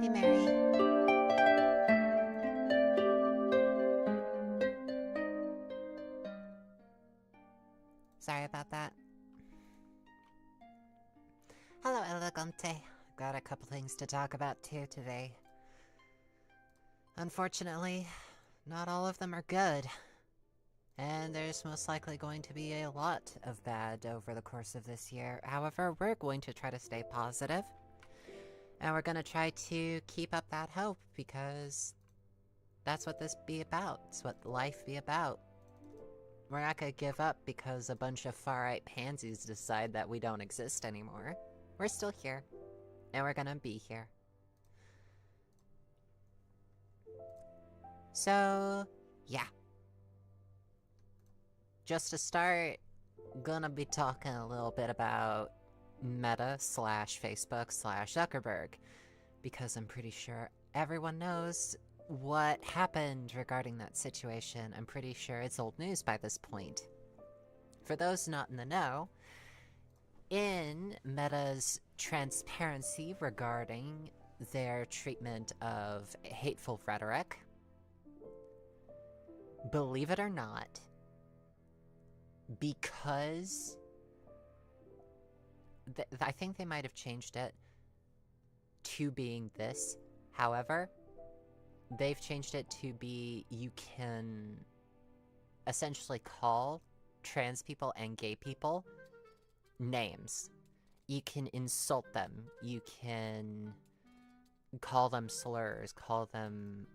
Hey, Mary. Sorry about that. Hello, Elegante. Got a couple things to talk about too today. Unfortunately, not all of them are good. And there's most likely going to be a lot of bad over the course of this year. However, we're going to try to stay positive. And we're going to try to keep up that hope, because that's what this be about. It's what life be about. We're not going to give up because a bunch of far-right pansies decide that we don't exist anymore. We're still here. And we're going to be here. So, yeah. Just to start, gonna be talking a little bit about Meta / Facebook / Zuckerberg, because I'm pretty sure everyone knows what happened regarding that situation. I'm pretty sure it's old news by this point. For those not in the know, in Meta's transparency regarding their treatment of hateful rhetoric, believe it or not, because I think they might have changed it to being this. However, they've changed it to be you can essentially call trans people and gay people names. You can insult them. You can call them slurs, call them,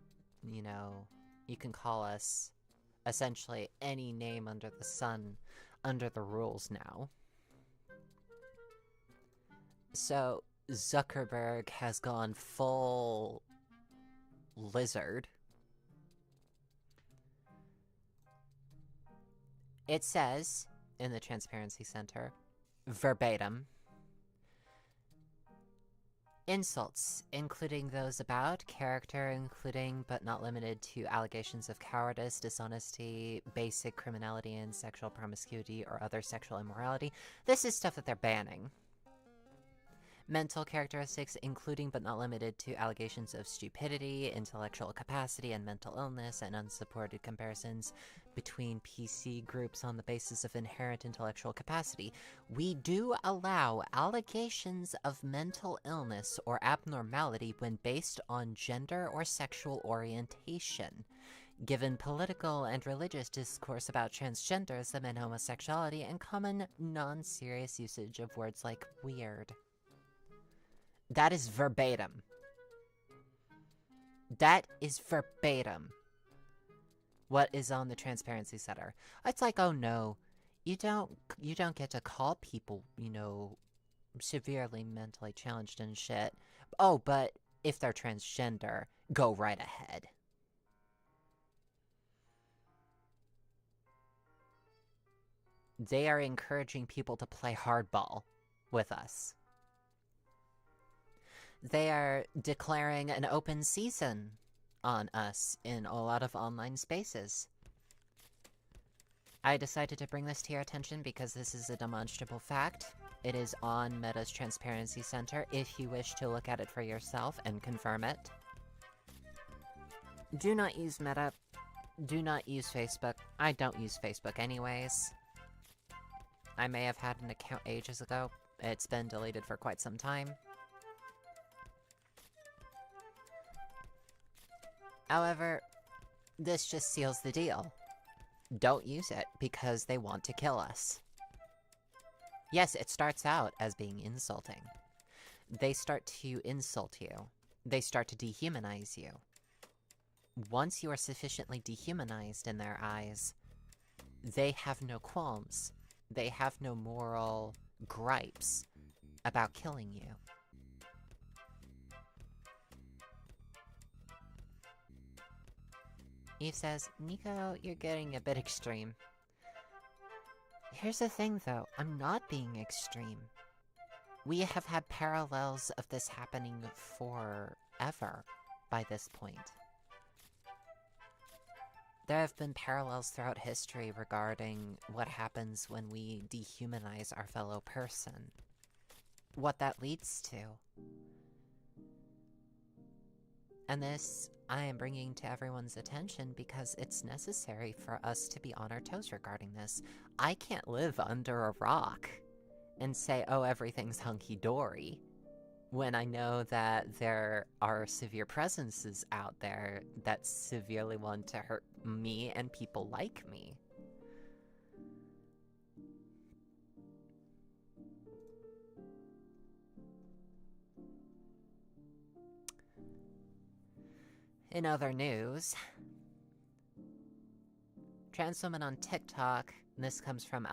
you can call us essentially any name under the sun, under the rules now. So, Zuckerberg has gone full lizard. It says, in the Transparency Center, verbatim, insults, including those about character, including but not limited to allegations of cowardice, dishonesty, basic criminality, and sexual promiscuity or other sexual immorality. This is stuff that they're banning. Mental characteristics, including but not limited to allegations of stupidity, intellectual capacity, and mental illness, and unsupported comparisons between PC groups on the basis of inherent intellectual capacity. We do allow allegations of mental illness or abnormality when based on gender or sexual orientation. Given political and religious discourse about transgenderism and homosexuality, and common non-serious usage of words like weird. That is verbatim. That is verbatim what is on the Transparency Center. It's like, oh no, you don't get to call people, severely mentally challenged and shit. Oh, but if they're transgender, go right ahead. They are encouraging people to play hardball with us. They are declaring an open season on us in a lot of online spaces. I decided to bring this to your attention because this is a demonstrable fact. It is on Meta's Transparency Center if you wish to look at it for yourself and confirm it. Do not use Meta. Do not use Facebook. I don't use Facebook anyways. I may have had an account ages ago. It's been deleted for quite some time. However, this just seals the deal. Don't use it because they want to kill us. Yes, it starts out as being insulting. They start to insult you. They start to dehumanize you. Once you are sufficiently dehumanized in their eyes, they have no qualms. They have no moral gripes about killing you. Eve says, Nico, you're getting a bit extreme. Here's the thing, though. I'm not being extreme. We have had parallels of this happening forever by this point. There have been parallels throughout history regarding what happens when we dehumanize our fellow person. What that leads to. And this I am bringing to everyone's attention because it's necessary for us to be on our toes regarding this. I can't live under a rock and say, oh, everything's hunky-dory, when I know that there are severe presences out there that severely want to hurt me and people like me. In other news, trans woman on TikTok, and this comes from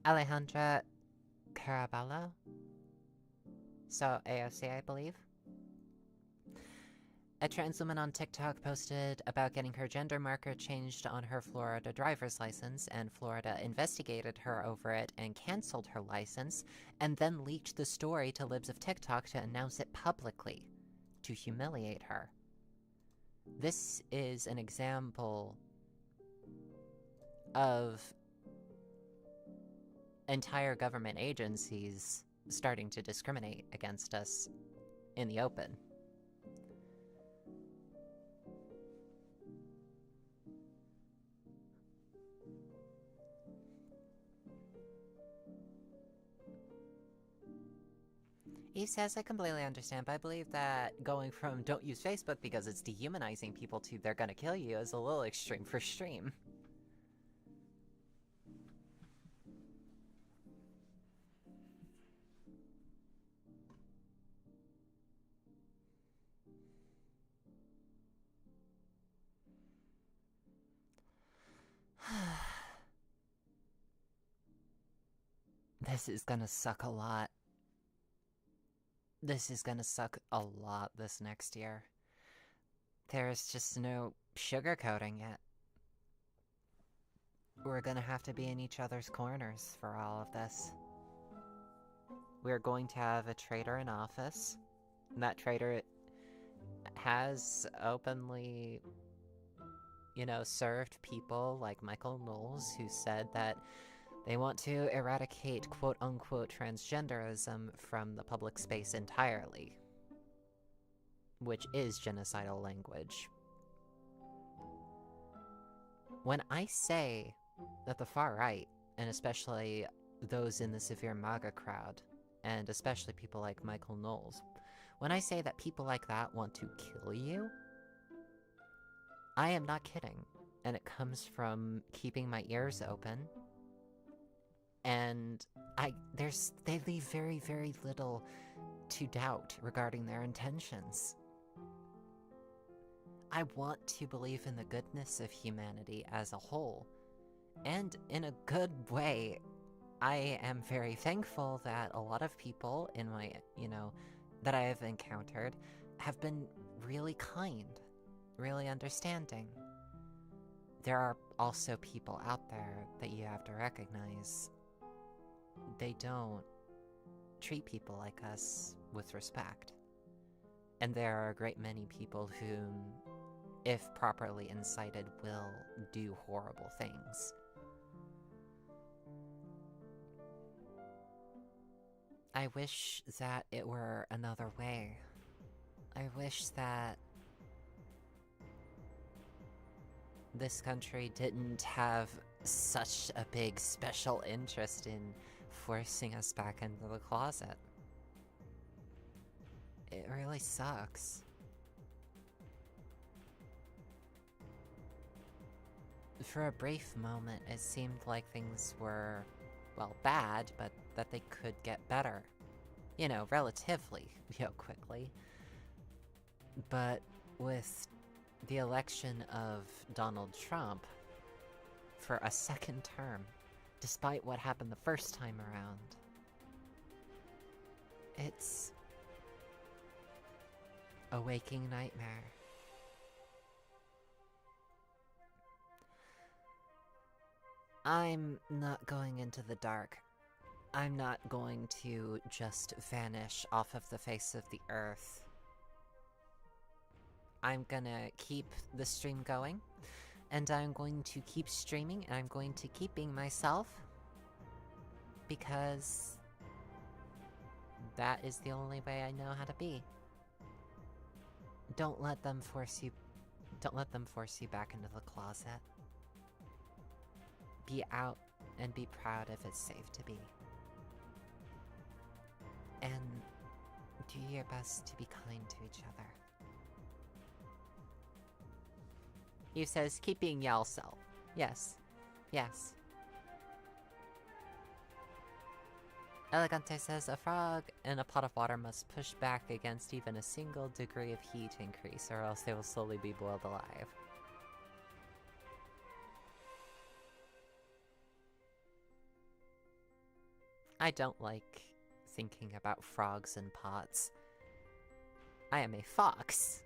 Alejandra Caraballo, so AOC, I believe. A trans woman on TikTok posted about getting her gender marker changed on her Florida driver's license, and Florida investigated her over it and canceled her license, and then leaked the story to libs of TikTok to announce it publicly, to humiliate her. This is an example of entire government agencies starting to discriminate against us in the open. Eve says, I completely understand, but I believe that going from don't use Facebook because it's dehumanizing people to they're gonna kill you is a little extreme for stream. This is gonna suck a lot. This is gonna suck a lot this next year. There's just no sugarcoating it. We're gonna have to be in each other's corners for all of this. We're going to have a traitor in office. And that traitor has openly, served people like Michael Knowles, who said that they want to eradicate quote-unquote transgenderism from the public space entirely, which is genocidal language. When I say that the far right, and especially those in the severe MAGA crowd, and especially people like Michael Knowles, when I say that people like that want to kill you, I am not kidding, and it comes from keeping my ears open. And they leave very, very little to doubt regarding their intentions. I want to believe in the goodness of humanity as a whole, and in a good way. I am very thankful that a lot of people in my, that I have encountered have been really kind, really understanding. There are also people out there that you have to recognize. They don't treat people like us with respect. And there are a great many people whom, if properly incited, will do horrible things. I wish that it were another way. I wish that this country didn't have such a big special interest in forcing us back into the closet. It really sucks. For a brief moment, it seemed like things were, well, bad, but that they could get better. Relatively, quickly. But with the election of Donald Trump for a second term, despite what happened the first time around, it's a waking nightmare. I'm not going into the dark. I'm not going to just vanish off of the face of the earth. I'm gonna keep the stream going, and I'm going to keep streaming, and I'm going to keep being myself, because that is the only way I know how to be. Don't let them force you... Don't let them force you back into the closet. Be out and be proud if it's safe to be. And do your best to be kind to each other. He says, keep being y'all-self. Yes. Yes. Elegante says, a frog in a pot of water must push back against even a single degree of heat increase, or else they will slowly be boiled alive. I don't like thinking about frogs in pots. I am a fox.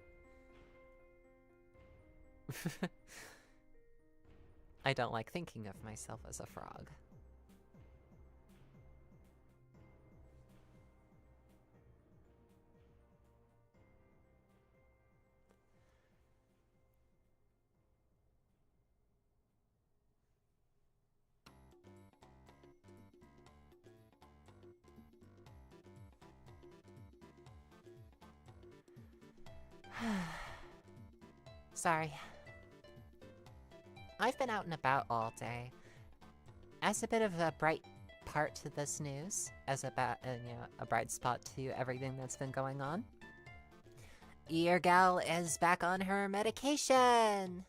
I don't like thinking of myself as a frog. Sorry. I've been out and about all day. As a bit of a bright part to this news, as a bright spot to everything that's been going on, your gal is back on her medication!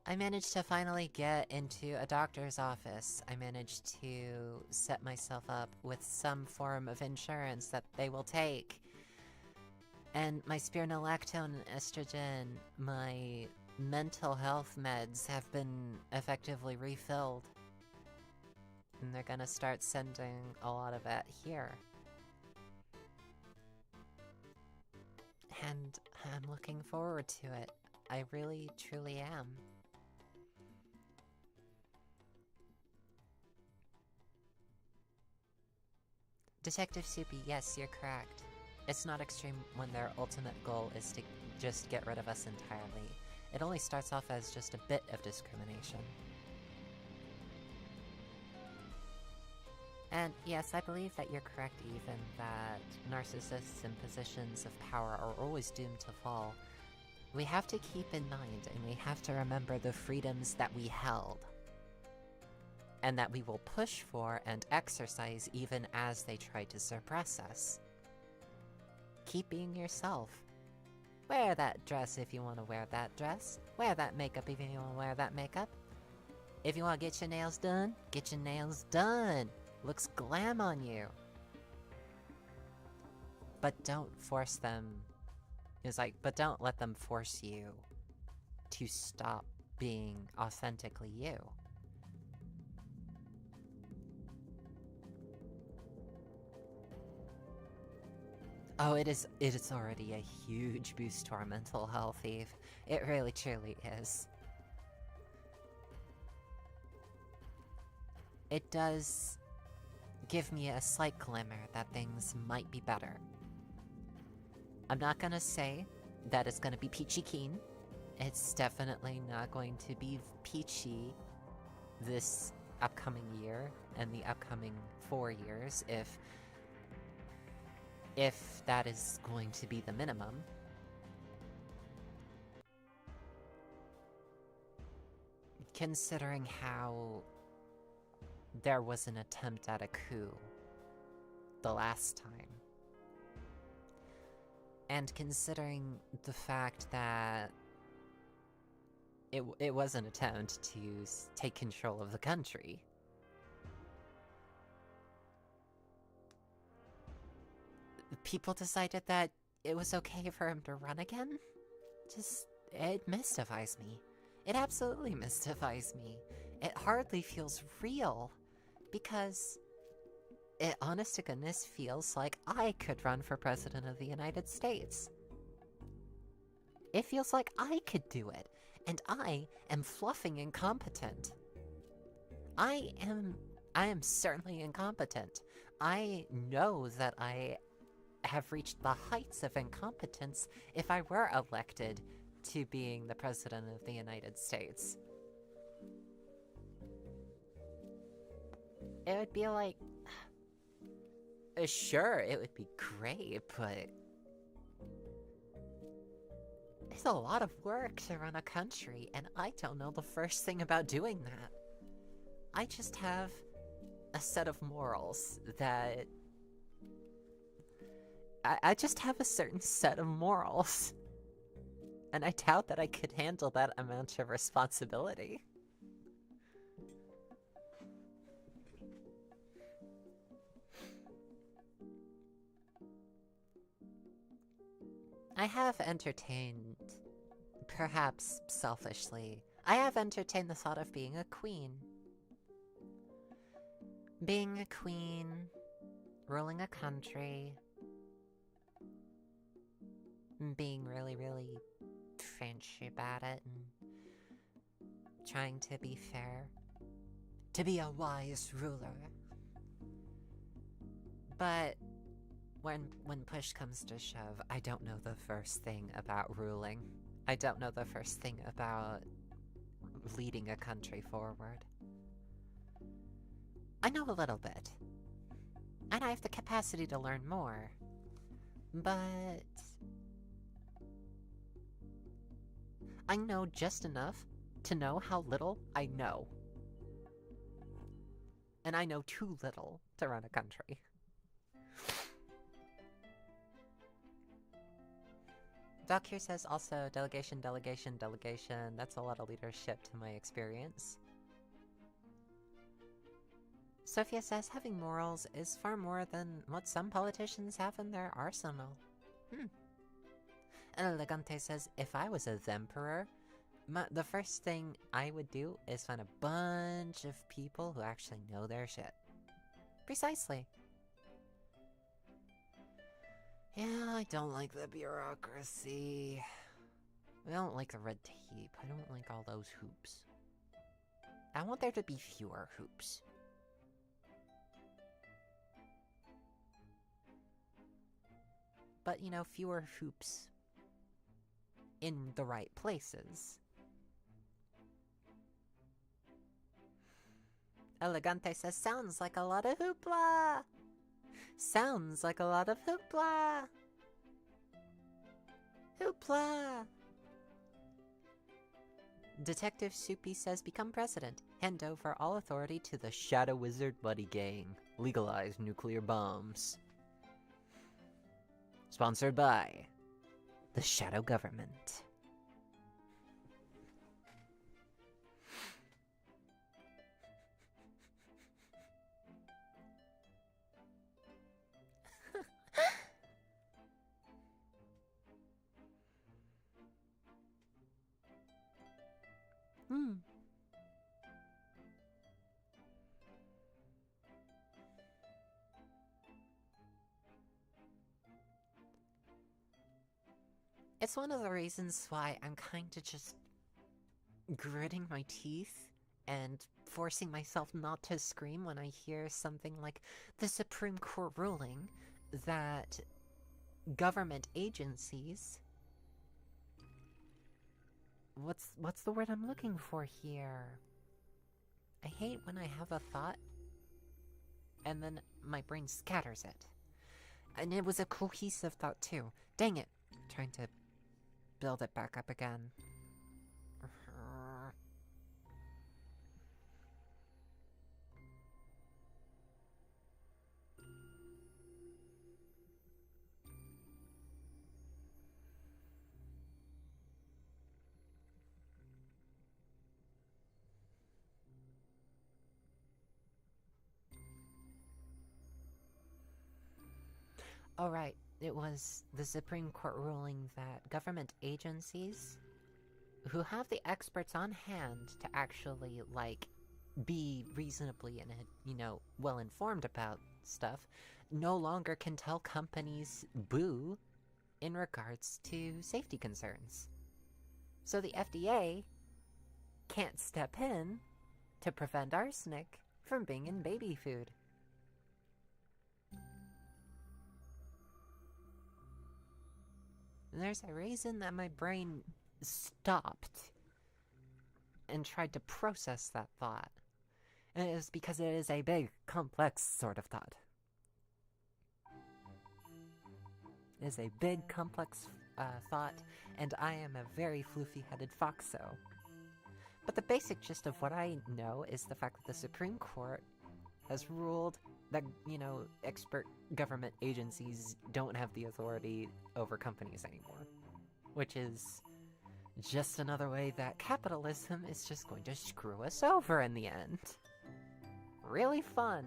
I managed to finally get into a doctor's office. I managed to set myself up with some form of insurance that they will take. And my spironolactone and estrogen, my mental health meds have been effectively refilled. And they're gonna start sending a lot of it here. And I'm looking forward to it. I really, truly am. Detective Soupy, yes, you're correct. It's not extreme when their ultimate goal is to just get rid of us entirely. It only starts off as just a bit of discrimination. And yes, I believe that you're correct even, that narcissists in positions of power are always doomed to fall. We have to keep in mind, and we have to remember the freedoms that we held. And that we will push for and exercise even as they try to suppress us. Keep being yourself. Wear that dress if you want to wear that dress. Wear that makeup if you want to wear that makeup. If you want to get your nails done, get your nails done. Looks glam on you. But don't force them. But don't let them force you to stop being authentically you. Oh, it is already a huge boost to our mental health, Eve. It really truly is. It does give me a slight glimmer that things might be better. I'm not gonna say that it's gonna be peachy keen. It's definitely not going to be peachy this upcoming year and the upcoming 4 years, if that is going to be the minimum. Considering how there was an attempt at a coup the last time. And considering the fact that it was an attempt to take control of the country. People decided that it was okay for him to run again? It mystifies me. It absolutely mystifies me. It hardly feels real. Because it, honest to goodness, feels like I could run for President of the United States. It feels like I could do it. And I am fluffing incompetent. I am certainly incompetent. I know that I have reached the heights of incompetence if I were elected to being the President of the United States. It would be like... sure, it would be great, but... It's a lot of work to run a country, and I don't know the first thing about doing that. I just have a set of morals that... I just have a certain set of morals. And I doubt that I could handle that amount of responsibility. I have entertained, perhaps selfishly, I have entertained the thought of being a queen. Being a queen, ruling a country, being really, really friendship at it, and trying to be fair. To be a wise ruler. But when push comes to shove, I don't know the first thing about ruling. I don't know the first thing about leading a country forward. I know a little bit. And I have the capacity to learn more. But I know just enough to know how little I know. And I know too little to run a country. Doc here says also delegation, delegation, delegation. That's a lot of leadership to my experience. Sophia says having morals is far more than what some politicians have in their arsenal. And Elegante says, if I was a Emperor, the first thing I would do is find a bunch of people who actually know their shit. Precisely. Yeah, I don't like the bureaucracy. I don't like the red tape. I don't like all those hoops. I want there to be fewer hoops. But, you know, fewer hoops in the right places. Elegante says, sounds like a lot of hoopla! Sounds like a lot of hoopla! Hoopla! Detective Soupy says, become president. Hand over all authority to the Shadow Wizard Buddy Gang. Legalize nuclear bombs. Sponsored by the Shadow Government. It's one of the reasons why I'm kinda just gritting my teeth and forcing myself not to scream when I hear something like the Supreme Court ruling that government agencies... What's the word I'm looking for here? I hate when I have a thought and then my brain scatters it. And it was a cohesive thought too. Dang it. Trying to build it back up again. Oh right, it was the Supreme Court ruling that government agencies who have the experts on hand to actually, like, be reasonably and, you know, well-informed about stuff, no longer can tell companies boo in regards to safety concerns. So the FDA can't step in to prevent arsenic from being in baby food. And there's a reason that my brain stopped and tried to process that thought. And it is because it is a big, complex sort of thought. It is a big, complex thought, and I am a very floofy-headed foxo. But the basic gist of what I know is the fact that the Supreme Court has ruled that, you know, expert government agencies don't have the authority over companies anymore. Which is just another way that capitalism is just going to screw us over in the end. Really fun.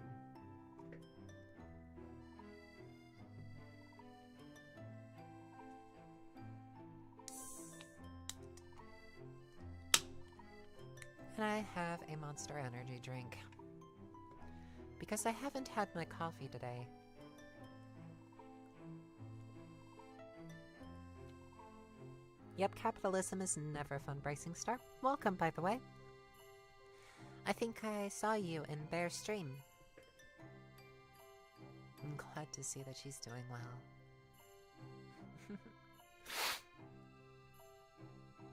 And I have a Monster Energy drink. Because I haven't had my coffee today. Yep, capitalism is never fun, Bracing Star. Welcome, by the way. I think I saw you in Bear's stream. I'm glad to see that she's doing well.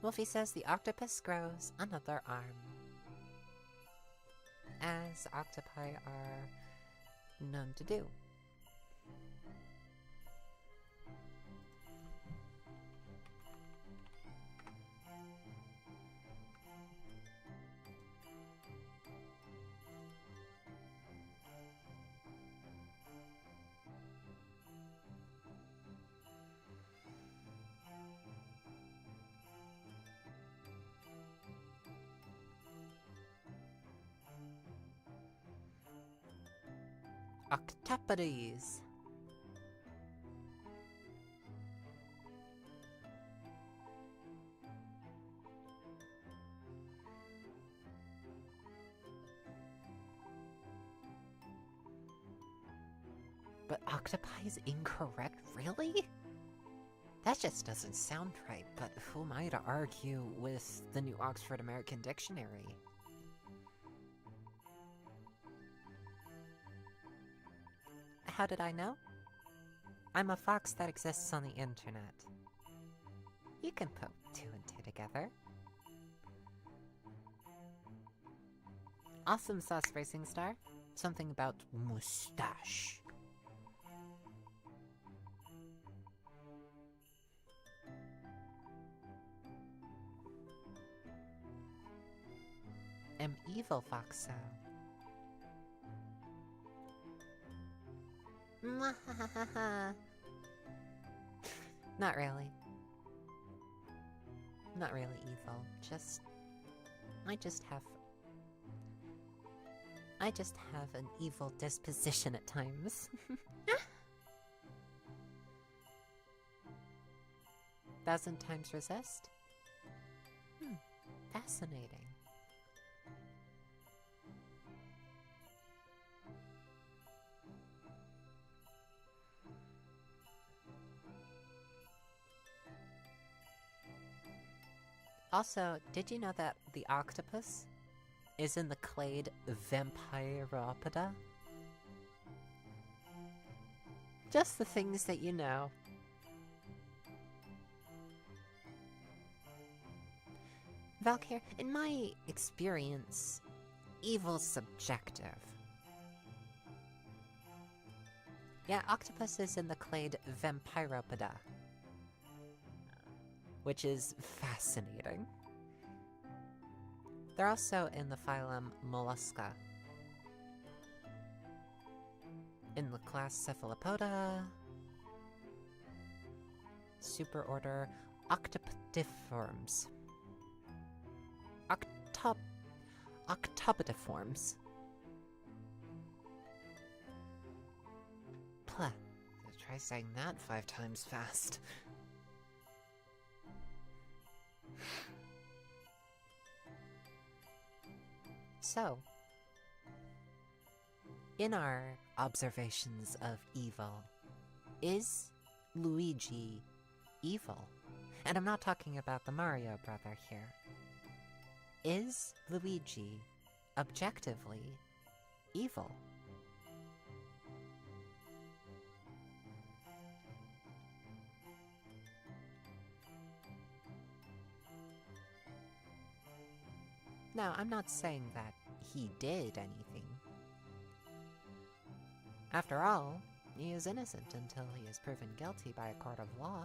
Wolfie says the octopus grows another arm. As octopi are known to do. Octopodes. But octopi is incorrect, really? That just doesn't sound right, but who am I to argue with the new Oxford American Dictionary? How did I know? I'm a fox that exists on the internet. You can put 2 and 2 together. Awesome sauce, Racing Star. Something about mustache. Am evil, Foxo. Not really. Not really evil. I just have an evil disposition at times. Thousand times resist? Fascinating. Also, did you know that the octopus is in the clade Vampiropoda? Just the things that you know. Valkyr, in my experience, evil's subjective. Yeah, octopus is in the clade Vampiropoda, which is fascinating. They're also in the phylum Mollusca, in the class Cephalopoda, superorder Octopodiforms. Octopodiforms. Pluh. Try saying that 5 times fast. So, in our observations of evil, is Luigi evil? And I'm not talking about the Mario brother here. Is Luigi objectively evil? Now, I'm not saying that he did anything. After all, he is innocent until he is proven guilty by a court of law.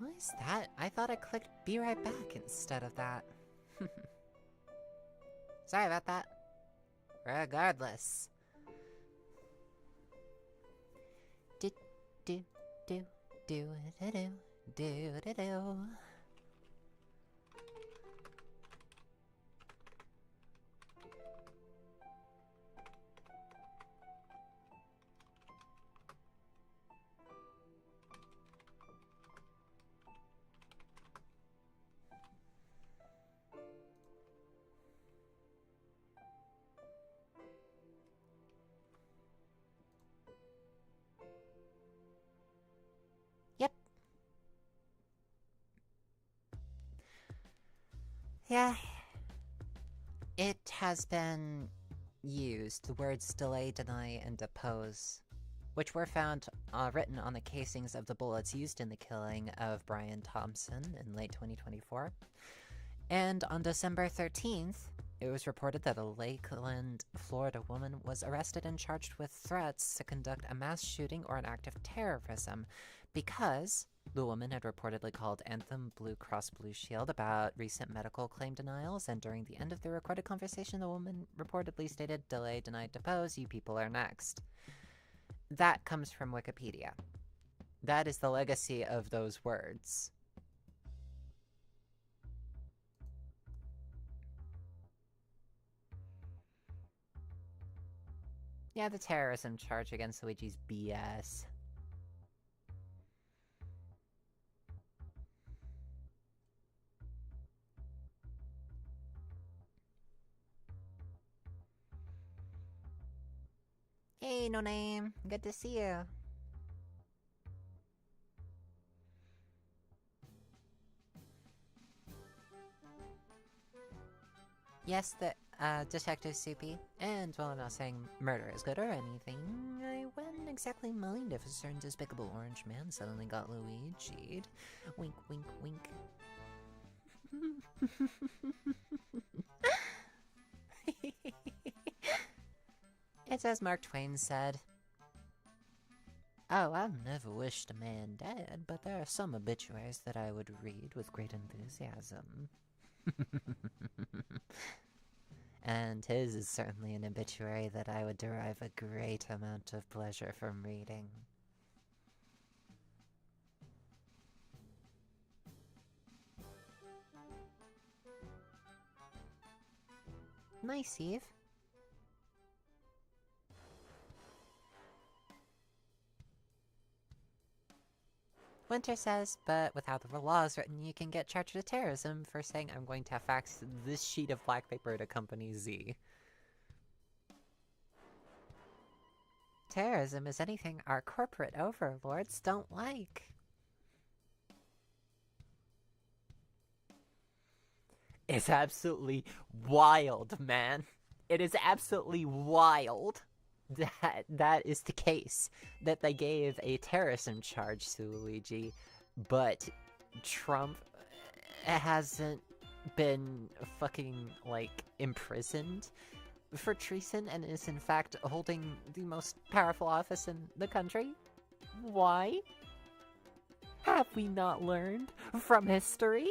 What is that? I thought I clicked be right back instead of that. Sorry about that. Regardless. Do do do do do do do do do. Yep. Yeah. It has been used, the words delay, deny, and depose, which were found written on the casings of the bullets used in the killing of Brian Thompson in late 2024. And on December 13th, it was reported that a Lakeland, Florida woman was arrested and charged with threats to conduct a mass shooting or an act of terrorism because the woman had reportedly called Anthem Blue Cross Blue Shield about recent medical claim denials, and during the end of the recorded conversation, the woman reportedly stated, "Delay, deny, depose, you people are next." That comes from Wikipedia. That is the legacy of those words. Yeah, the terrorism charge against Luigi's BS. Hey, No Name. Good to see you. Yes, the Detective Soupy. And while I'm not saying murder is good or anything, I wouldn't exactly mind if a certain despicable orange man suddenly got Luigi'd. Wink, wink, wink. It's as Mark Twain said. Oh, I've never wished a man dead, but there are some obituaries that I would read with great enthusiasm. And his is certainly an obituary that I would derive a great amount of pleasure from reading. Nice, Eve. Winter says, but without the laws written, you can get charged with terrorism for saying I'm going to fax this sheet of black paper to Company Z. Terrorism is anything our corporate overlords don't like. It's absolutely wild, man. It is absolutely wild that is the case. That they gave a terrorism charge to Luigi, but Trump hasn't been fucking, like, imprisoned for treason and is in fact holding the most powerful office in the country? Why? Have we not learned from history?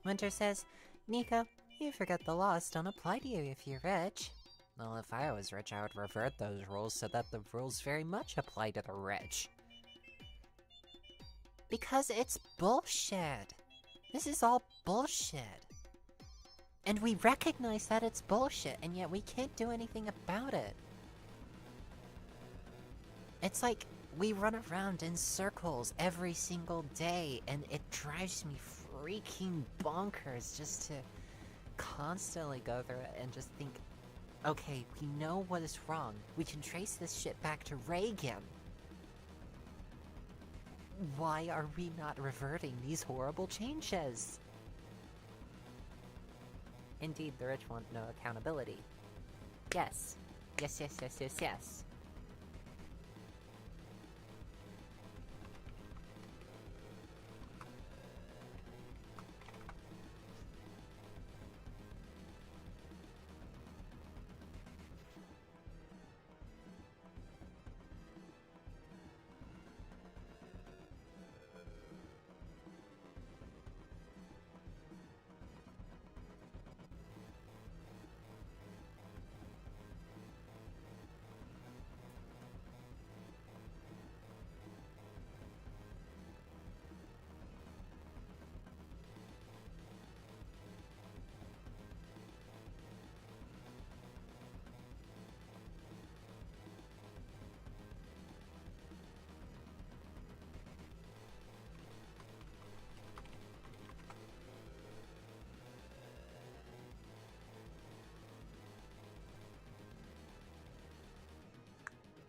Winter says, Nico, you forget the laws don't apply to you if you're rich. Well, if I was rich, I would revert those rules so that the rules very much apply to the rich. Because it's bullshit. This is all bullshit. And we recognize that it's bullshit, and yet we can't do anything about it. It's like we run around in circles every single day, and it drives me freaking bonkers just to constantly go through it and just think, okay, we know what is wrong. We can trace this shit back to Reagan. Why are we not reverting these horrible changes? Indeed, the rich want no accountability. Yes. Yes, yes, yes, yes, yes.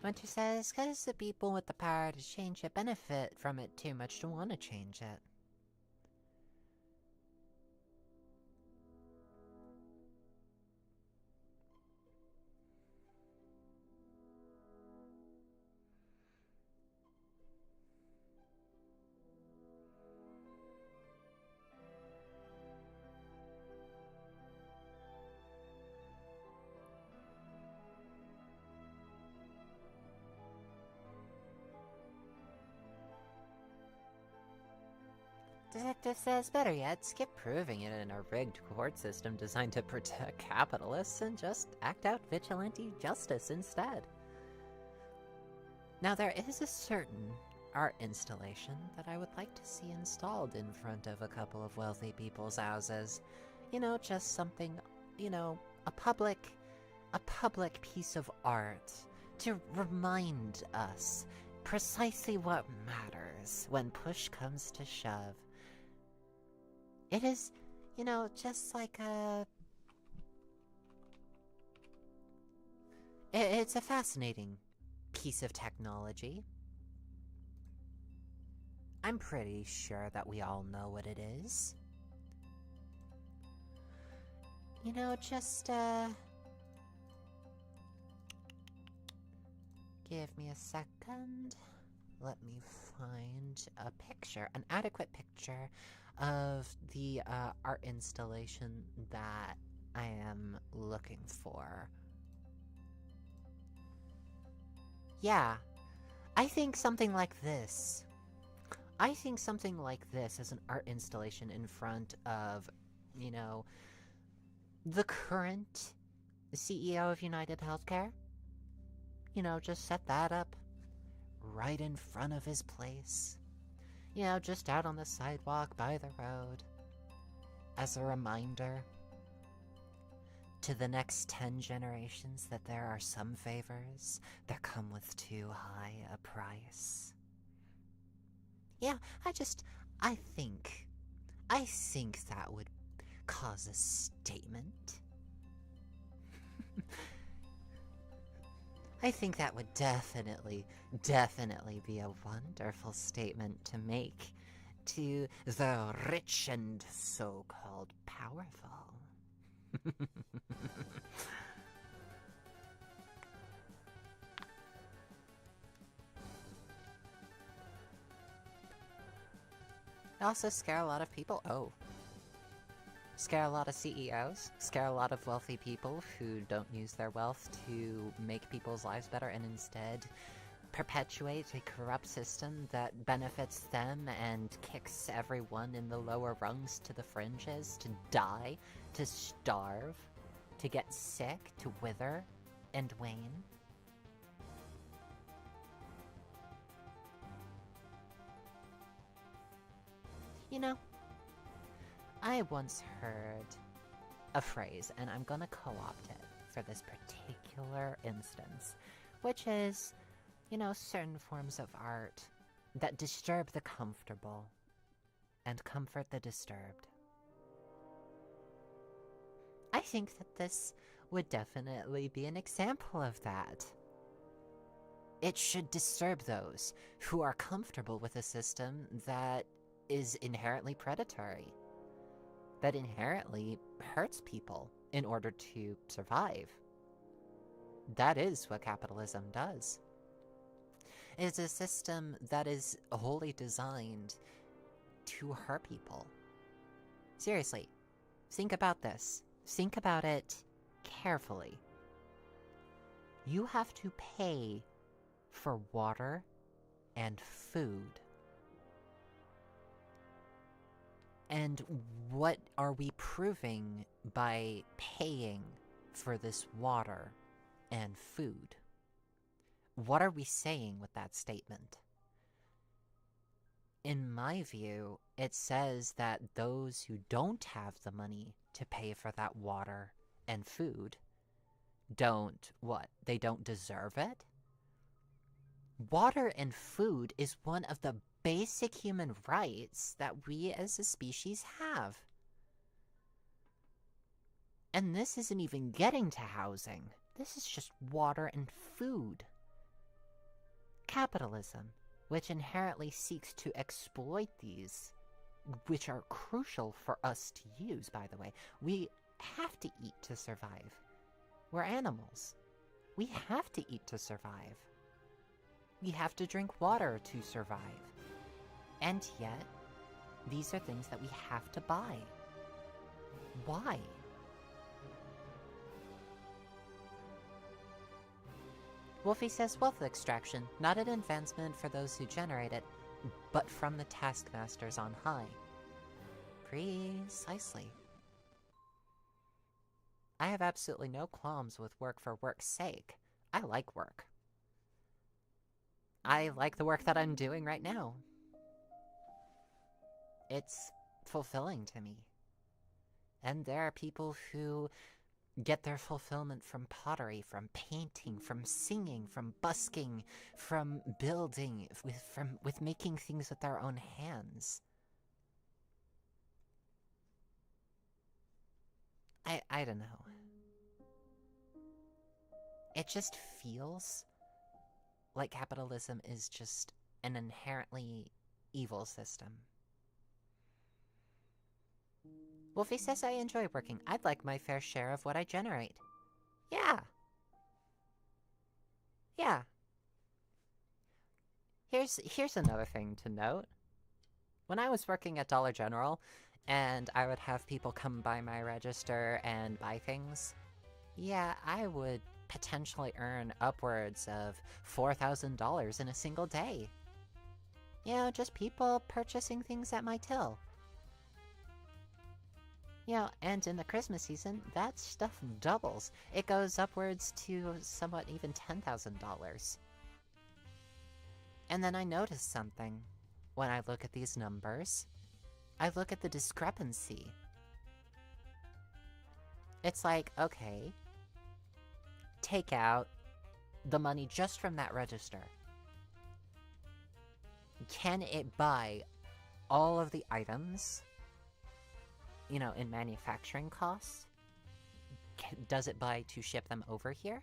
Winter says, "'Cause the people with the power to change it benefit from it too much to want to change it." Detective says, "Better yet, skip proving it in a rigged court system designed to protect capitalists and just act out vigilante justice instead." Now, there is a certain art installation that I would like to see installed in front of a couple of wealthy people's houses. You know, just something, a public piece of art to remind us precisely what matters when push comes to shove. It is, just like it's a fascinating piece of technology. I'm pretty sure that we all know what it is. Just, give me a second. Let me find a picture, an adequate picture of the art installation that I am looking for. Yeah, I think something like this. I think something like this as an art installation in front of, the current CEO of United Healthcare. Just set that up right in front of his place. Just out on the sidewalk by the road. As a reminder to the next 10 generations that there are some favors that come with too high a price. Yeah, I think that would cause a statement. I think that would definitely be a wonderful statement to make to the rich and so-called powerful. It also scare a lot of people. Scare a lot of CEOs, scare a lot of wealthy people who don't use their wealth to make people's lives better and instead perpetuate a corrupt system that benefits them and kicks everyone in the lower rungs to the fringes to die, to starve, to get sick, to wither and wane. I once heard a phrase, and I'm gonna co-opt it for this particular instance, which is, certain forms of art that disturb the comfortable and comfort the disturbed. I think that this would definitely be an example of that. It should disturb those who are comfortable with a system that is inherently predatory, that inherently hurts people in order to survive. That is what capitalism does. It's a system that is wholly designed to hurt people. Seriously, think about this. Think about it carefully. You have to pay for water and food. And what are we proving by paying for this water and food? What are we saying with that statement? In my view, it says that those who don't have the money to pay for that water and food don't, they don't deserve it? Water and food is one of the basic human rights that we as a species have. And this isn't even getting to housing. This is just water and food. capitalism, which inherently seeks to exploit these, which are crucial for us to use, by the way. We have to eat to survive. We're animals. We have to eat to survive. We have to drink water to survive. And yet, these are things that we have to buy. Why? Wolfie says wealth extraction, not an advancement for those who generate it, but from the taskmasters on high. Precisely. I have absolutely no qualms with work for work's sake. I like work. I like the work that I'm doing right now. It's fulfilling to me. And there are people who get their fulfillment from pottery, from painting, from singing, from busking, from building, with making things with their own hands. I don't know. It just feels like capitalism is just an inherently evil system. Wolfie says I enjoy working. I'd like my fair share of what I generate. Yeah. Yeah. Here's another thing to note. When I was working at Dollar General, and I would have people come by my register and buy things, yeah, I would potentially earn upwards of $4,000 in a single day. You know, just people purchasing things at my till. You know, and in the Christmas season, that stuff doubles. It goes upwards to somewhat even $10,000. And then I notice something. When I look at these numbers, I look at the discrepancy. It's like, okay, take out the money just from that register. Can it buy all of the items, you know, in manufacturing costs? Does it buy to ship them over here?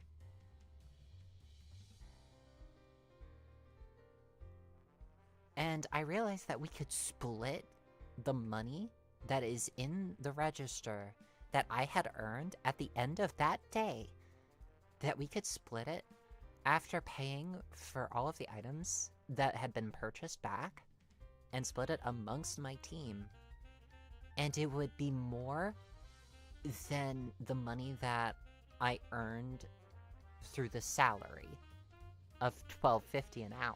And I realized that we could split the money that is in the register that I had earned at the end of that day, that we could split it after paying for all of the items that had been purchased back, and split it amongst my team. And it would be more than the money that I earned through the salary of $12.50 an hour.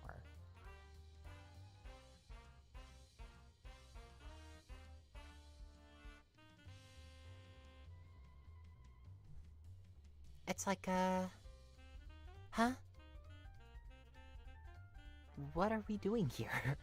It's like, huh? What are we doing here?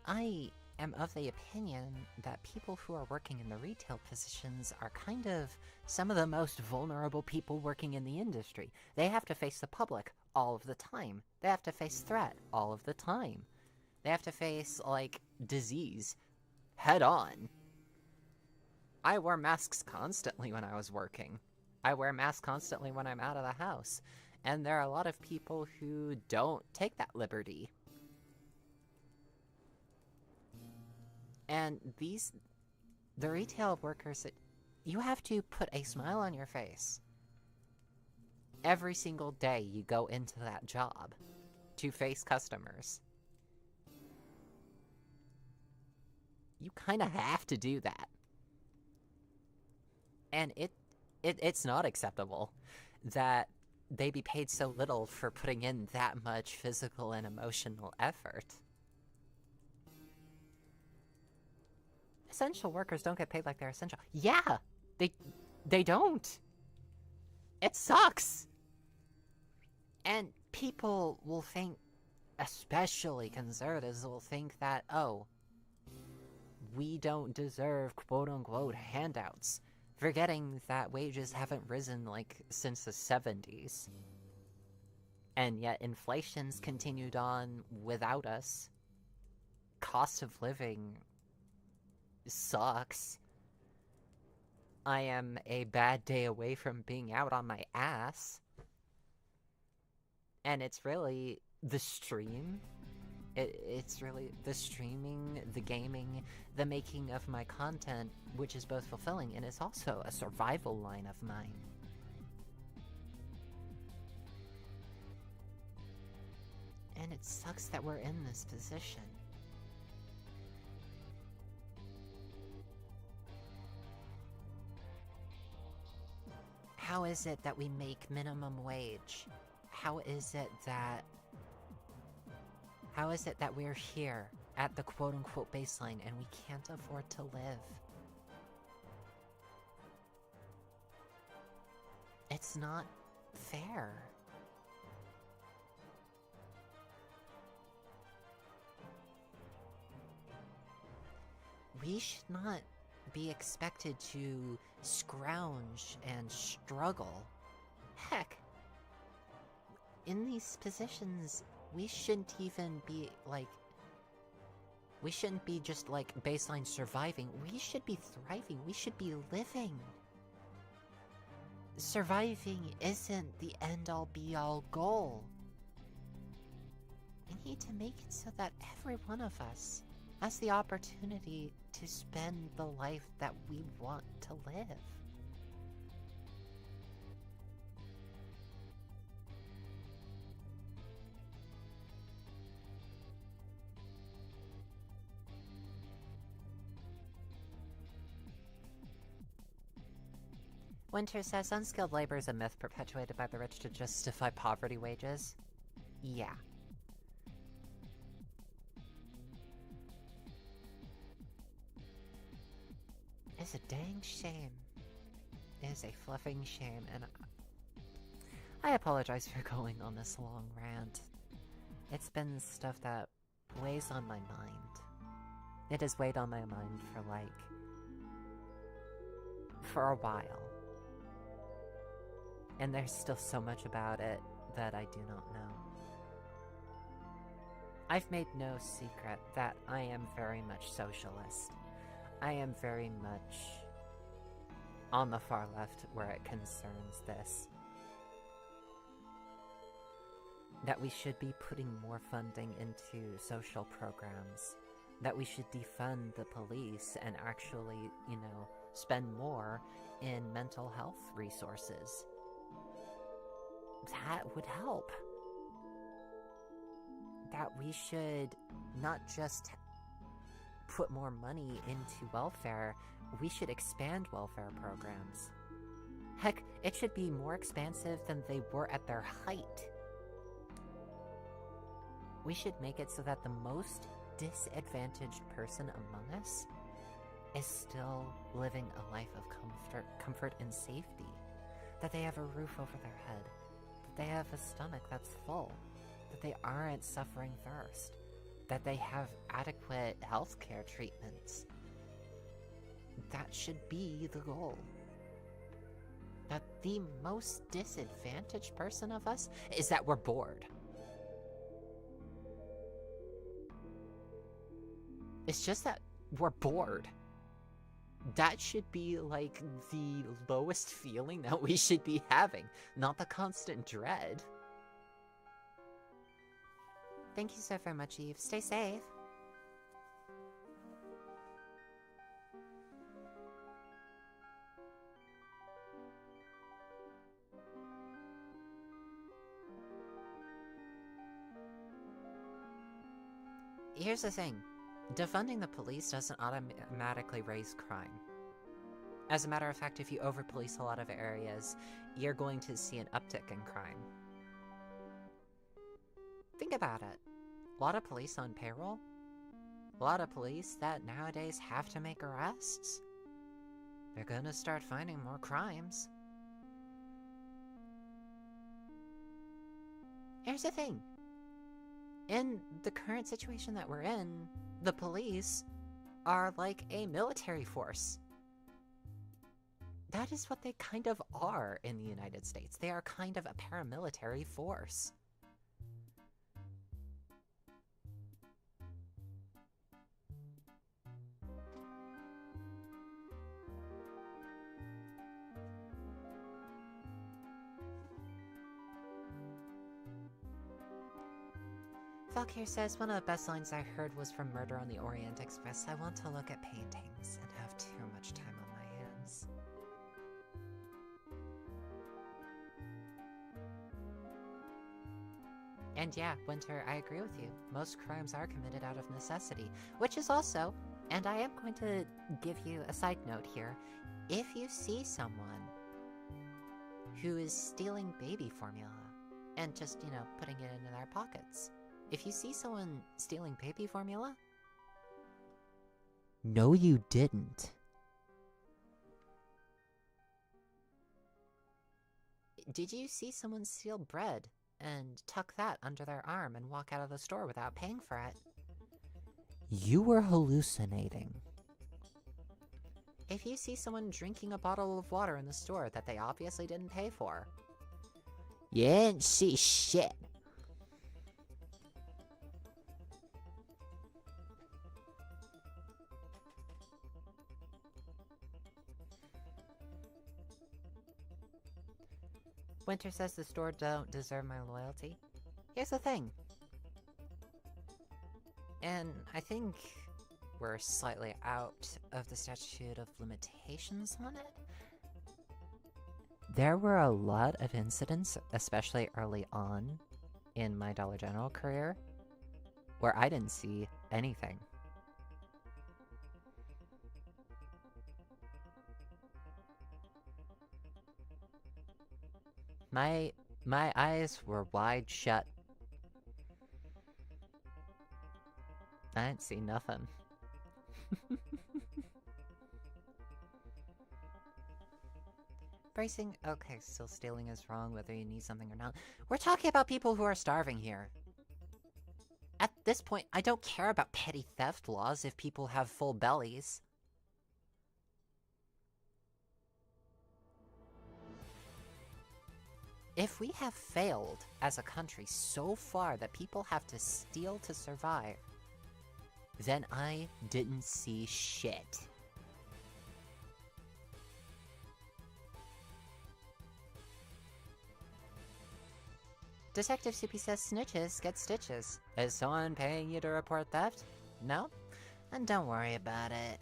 I am of the opinion that people who are working in the retail positions are kind of some of the most vulnerable people working in the industry. They have to face the public all of the time. They have to face threat all of the time. They have to face, like, disease head on. I wore masks constantly when I was working. I wear masks constantly when I'm out of the house. And there are a lot of people who don't take that liberty. And the retail workers, you have to put a smile on your face every single day you go into that job to face customers. You kind of have to do that. And it's not acceptable that they be paid so little for putting in that much physical and emotional effort. Essential workers don't get paid like they're essential. Yeah! They don't! It sucks! And people will think, especially conservatives, will think that, oh, we don't deserve quote-unquote handouts, forgetting that wages haven't risen, like, since the 70s. And yet inflation's continued on without us. Cost of living sucks. I am a bad day away from being out on my ass. And it's really the stream. It's really the streaming, the gaming, the making of my content, which is both fulfilling and is also a survival line of mine. And it sucks that we're in this position. How is it that we make minimum wage? How is it that we're here at the quote-unquote baseline and we can't afford to live? It's not fair. We should not be expected to scrounge and struggle. Heck, in these positions, we shouldn't even be, like... We shouldn't be just, like, baseline surviving. We should be thriving. We should be living. Surviving isn't the end-all be-all goal. We need to make it so that every one of us has the opportunity to spend the life that we want to live. Winter says unskilled labor is a myth perpetuated by the rich to justify poverty wages. Yeah. It's a dang shame. It is a fluffing shame, and I apologize for going on this long rant. It's been stuff that weighs on my mind. It has weighed on my mind for a while. And there's still so much about it that I do not know. I've made no secret that I am very much socialist. I am very much on the far left where it concerns this. That we should be putting more funding into social programs. That we should defund the police and actually, spend more in mental health resources. That would help. That we should not just put more money into welfare, we should expand welfare programs. Heck, it should be more expansive than they were at their height. We should make it so that the most disadvantaged person among us is still living a life of comfort and safety. That they have a roof over their head. That they have a stomach that's full. That they aren't suffering thirst. That they have adequate healthcare treatments. That should be the goal. That the most disadvantaged person of us is that we're bored. It's just that we're bored. That should be, like, the lowest feeling that we should be having, not the constant dread. Thank you so very much, Eve. Stay safe. Here's the thing. Defunding the police doesn't automatically raise crime. As a matter of fact, if you over-police a lot of areas, you're going to see an uptick in crime. Think about it. A lot of police on payroll? A lot of police that nowadays have to make arrests? They're gonna start finding more crimes. Here's the thing. In the current situation that we're in, the police are like a military force. That is what they kind of are in the United States. They are kind of a paramilitary force. Valkyrie says, one of the best lines I heard was from Murder on the Orient Express. I want to look at paintings and have too much time on my hands. And yeah, Winter, I agree with you. Most crimes are committed out of necessity, which is also, and I am going to give you a side note here, if you see someone who is stealing baby formula and just, you know, putting it into their pockets, if you see someone stealing baby formula, no, you didn't. Did you see someone steal bread and tuck that under their arm and walk out of the store without paying for it? You were hallucinating. If you see someone drinking a bottle of water in the store that they obviously didn't pay for, you didn't see shit. Winter says the store don't deserve my loyalty. Here's the thing. And I think we're slightly out of the statute of limitations on it. There were a lot of incidents, especially early on in my Dollar General career, where I didn't see anything. My eyes were wide shut. I didn't see nothing. Bracing? Okay, still stealing is wrong whether you need something or not. We're talking about people who are starving here. At this point, I don't care about petty theft laws if people have full bellies. If we have failed as a country so far that people have to steal to survive, then I didn't see shit. Detective Soupy says snitches get stitches. Is someone paying you to report theft? No? Then don't worry about it.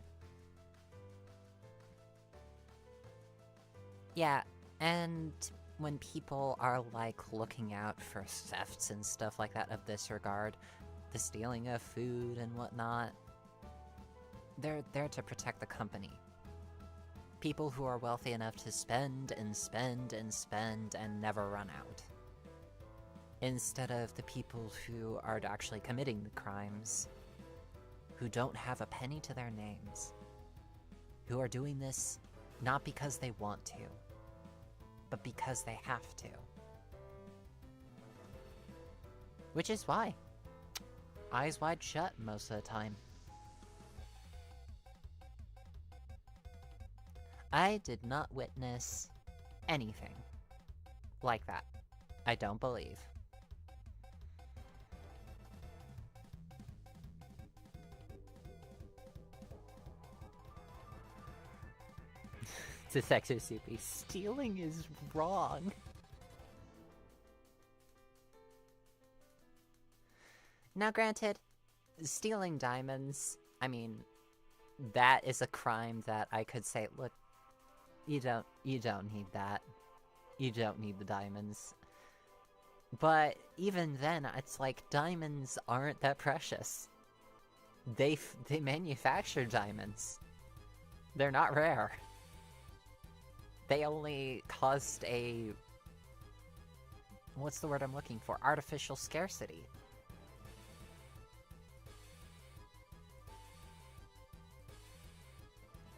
Yeah, and when people are, like, looking out for thefts and stuff like that of this regard, the stealing of food and whatnot, they're there to protect the company. People who are wealthy enough to spend and spend and spend and never run out. Instead of the people who are actually committing the crimes, who don't have a penny to their names, who are doing this not because they want to, but because they have to. Which is why. Eyes wide shut most of the time. I did not witness anything like that. I don't believe. Detective Soupy, stealing is wrong. Now granted, stealing diamonds, I mean, that is a crime that I could say, look, you don't need that. You don't need the diamonds. But even then, it's like, diamonds aren't that precious. They manufacture diamonds. They're not rare. They only caused a... what's the word I'm looking for? Artificial scarcity.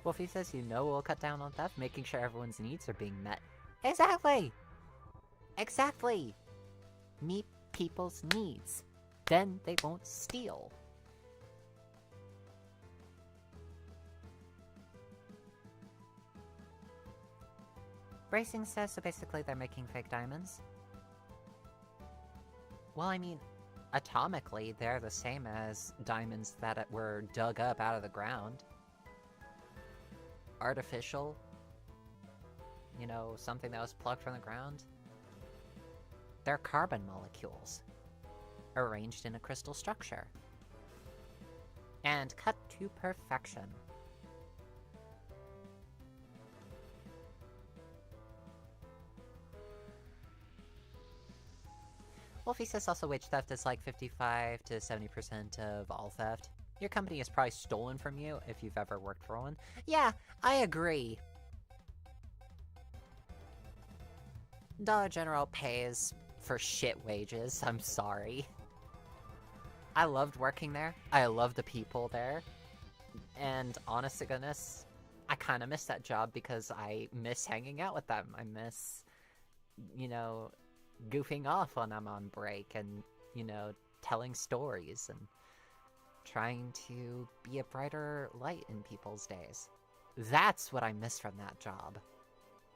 Wolfie says, you know we'll cut down on theft, making sure everyone's needs are being met. Exactly! Exactly! Meet people's needs. Then they won't steal. Bracing says, so basically they're making fake diamonds. Well, I mean, atomically, they're the same as diamonds that were dug up out of the ground. Artificial. You know, something that was plucked from the ground. They're carbon molecules. arranged in a crystal structure. And cut to perfection. Wolfie says also wage theft is like 55 to 70% of all theft. Your company has probably stolen from you if you've ever worked for one. Yeah, I agree. Dollar General pays for shit wages, I'm sorry. I loved working there. I love the people there. And honest to goodness, I kind of miss that job because I miss hanging out with them. I miss, you know, goofing off when I'm on break and, you know, telling stories and trying to be a brighter light in people's days. That's what I miss from that job.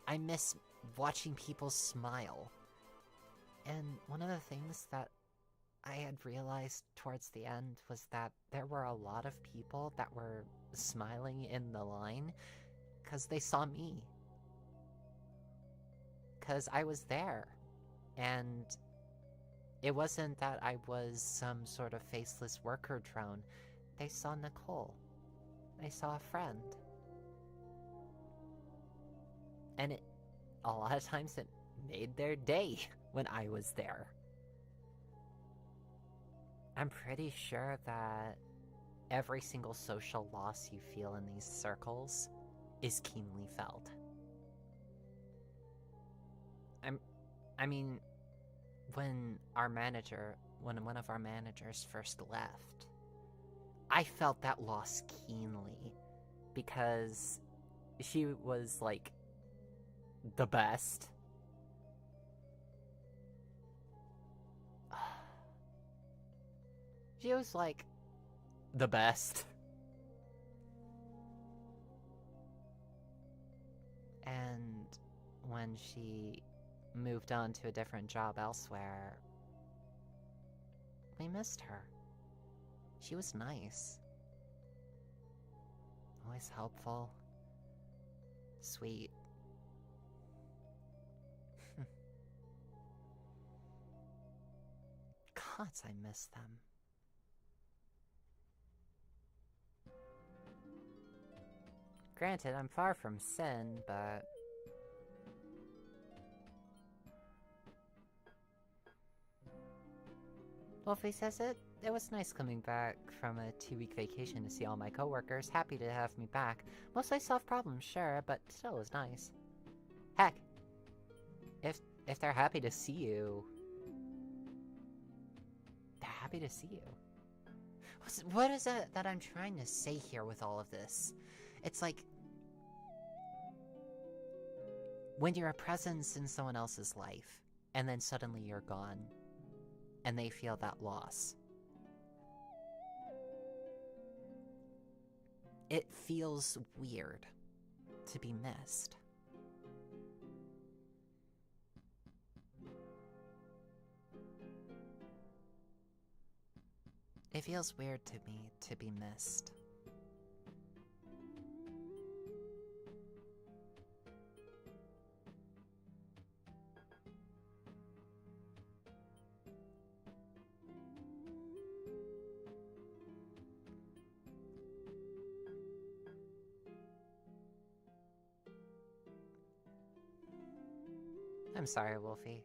I miss watching people smile. And one of the things that I had realized towards the end was that there were a lot of people that were smiling in the line because they saw me. Because I was there. And it wasn't that I was some sort of faceless worker drone. They saw Nicole. They saw a friend. And a lot of times it made their day when I was there. I'm pretty sure that every single social loss you feel in these circles is keenly felt. I mean, when one of our managers first left, I felt that loss keenly because she was, like, the best. She was, like, the best. And when she moved on to a different job elsewhere, we missed her. She was nice. Always helpful. Sweet. Gods, I miss them. Granted, I'm far from sin, but... Wolfie says it was nice coming back from a 2-week vacation to see all my coworkers. Happy to have me back. Mostly solved problems, sure, but still was nice. Heck, if they're happy to see you, they're happy to see you. What is it that I'm trying to say here with all of this? It's like, when you're a presence in someone else's life, and then suddenly you're gone, and they feel that loss. It feels weird to be missed. It feels weird to me to be missed. I'm sorry, Wolfie.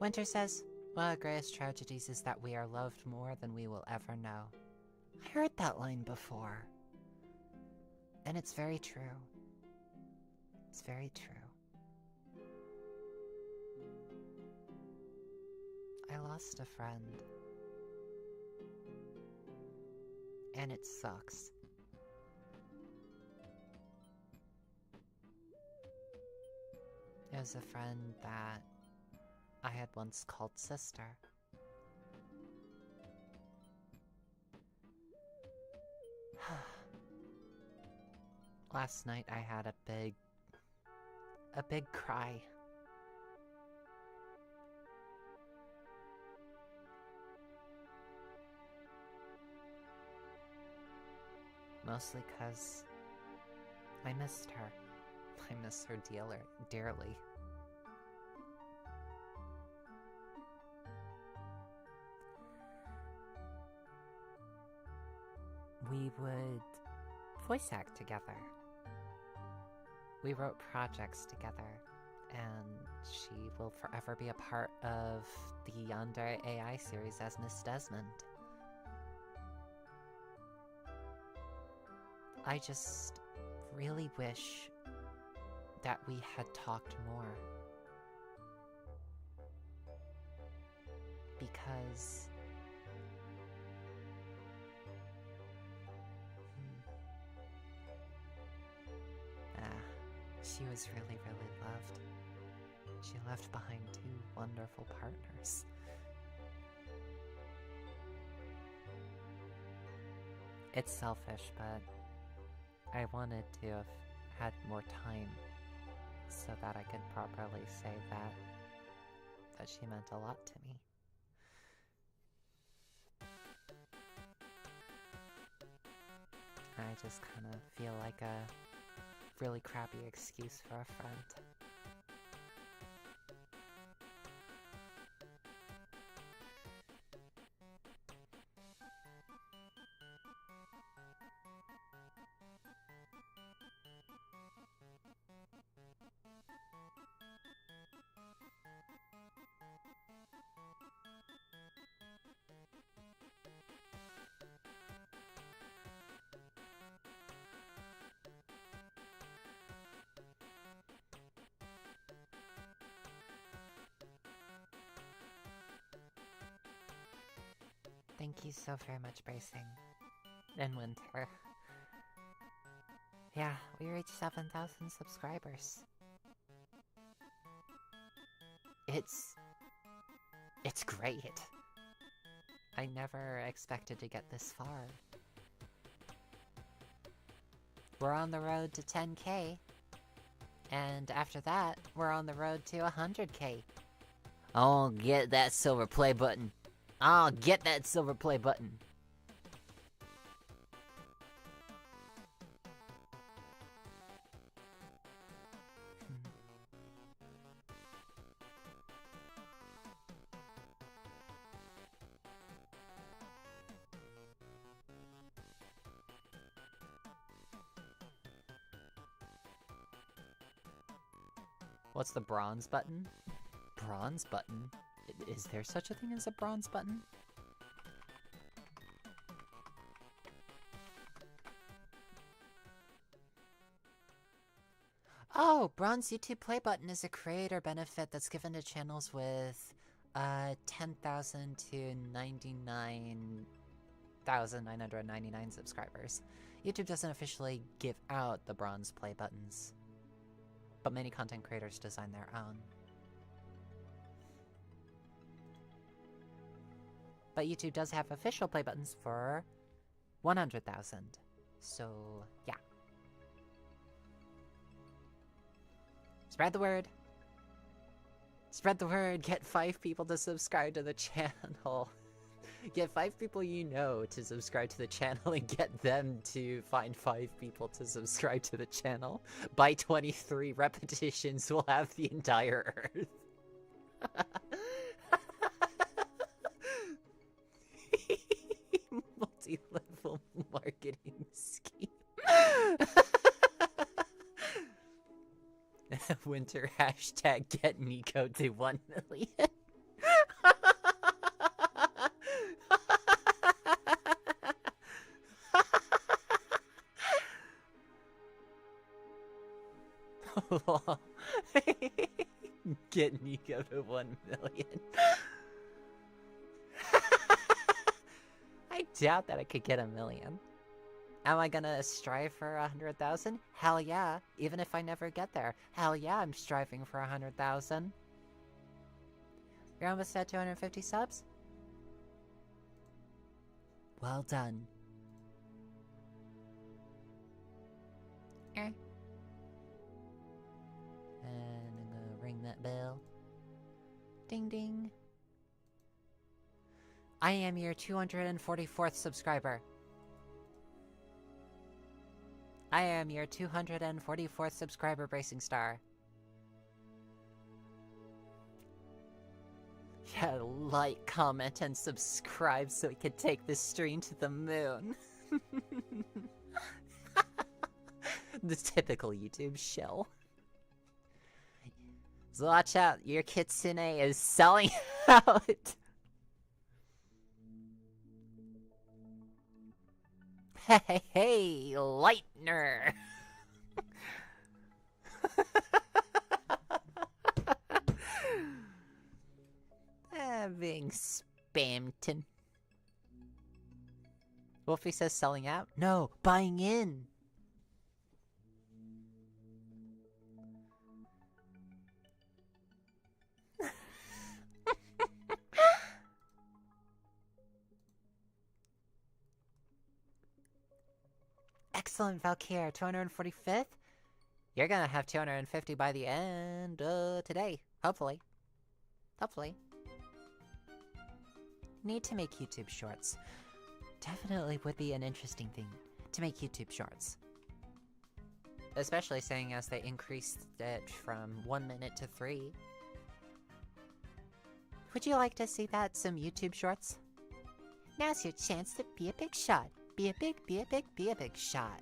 Winter says, one of the greatest tragedies is that we are loved more than we will ever know. I heard that line before. And it's very true. It's very true. I lost a friend. And it sucks. It was a friend that I had once called sister. Last night I had a big cry. Mostly 'cause I missed her. I miss her dearly. we would voice act together. We wrote projects together, and she will forever be a part of the Yandere AI series as Miss Desmond. I just really wish that we had talked more. Because... she was really, really loved. She left behind 2 wonderful partners. It's selfish, but I wanted to have had more time so that I could properly say that she meant a lot to me. I just kind of feel like a really crappy excuse for a friend. Thank you so very much, Bracing. And Winter. Yeah, we reached 7,000 subscribers. It's great. I never expected to get this far. We're on the road to 10K. And after that, we're on the road to 100K. Oh, get that silver play button. Oh, get that silver play button. What's the bronze button? Bronze button? Is there such a thing as a bronze button? Oh, bronze YouTube play button is a creator benefit that's given to channels with 10,000 to 99,999 subscribers. YouTube doesn't officially give out the bronze play buttons, but many content creators design their own. But YouTube does have official play buttons for 100,000. So, yeah. Spread the word. Spread the word. Get 5 people to subscribe to the channel. Get 5 people you know to subscribe to the channel and get them to find 5 people to subscribe to the channel. By 23 repetitions, we'll have the entire Earth. Multi-level marketing scheme. Winter hashtag get Nico to 1 million. Get Nico to 1 million. I doubt that I could get 1 million. Am I gonna strive for 100,000? Hell yeah, even if I never get there. Hell yeah, I'm striving for 100,000. You're almost at 250 subs? Well done. And I'm gonna ring that bell. Ding ding. I am your 244th subscriber. I am your 244th subscriber, Bracing Star. Yeah, like, comment, and subscribe so we can take this stream to the moon. The typical YouTube shill. So watch out, your kitsune is selling out. Hey, Lightner. Being spammed. Wolfie says selling out? No, buying in. Excellent, Valkyr. 245th? You're gonna have 250 by the end today. Hopefully. Hopefully. Need to make YouTube shorts. Definitely would be an interesting thing to make YouTube shorts. Especially saying as they increased it from 1 minute to 3. Would you like to see that, some YouTube shorts? Now's your chance to be a big shot. Be a big shot.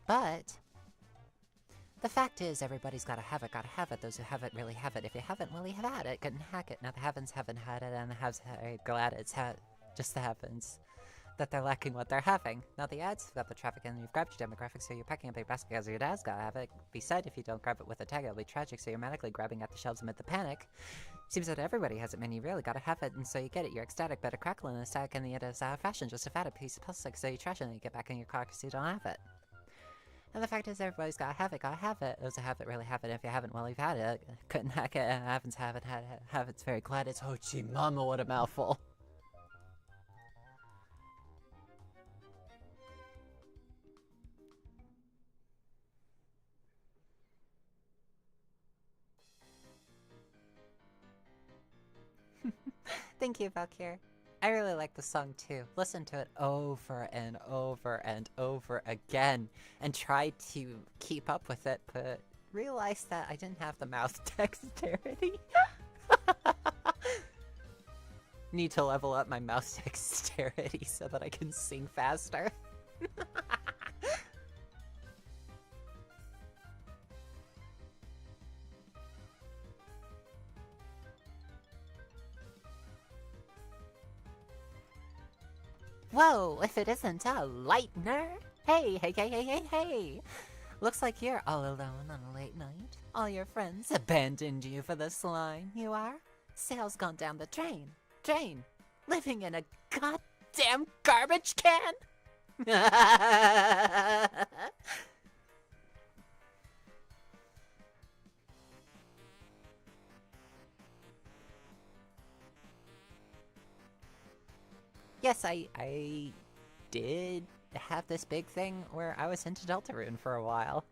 But the fact is, everybody's gotta have it, Those who have it really have it. If you haven't, well, you have had it. Couldn't hack it. Now the haven't had it, and the haves are glad it's had. Just the happens that they're lacking what they're having. Now the ads have got the traffic, and you've grabbed your demographics, so you're packing a big basket because your dad's gotta have it. Be said, if you don't grab it with a tag, it'll be tragic, so you're manically grabbing at the shelves amid the panic. Seems that everybody has it, man. You really gotta have it, and so you get it. You're ecstatic, but a crackle in the stack, and the end is out of fashion. Just a fat piece of plastic, so you trash it, and you get back in your car because you don't have it. And the fact is, everybody's gotta have it. Those who have it really have it. If you haven't, well, you've had it. Couldn't hack it, and haven't had it. It's very glad it's Hochi Mama, what a mouthful. Thank you, Valkyr. I really like the song too. Listen to it over and over and over again and try to keep up with it, but realized that I didn't have the mouse dexterity. Need to level up my mouse dexterity so that I can sing faster. Whoa, if it isn't a Lightner! Hey! Looks like you're all alone on a late night. All your friends abandoned you for the slime. You are? Sales gone down the drain. Living in a goddamn garbage can? Yes, I did have this big thing where I was into Deltarune for a while.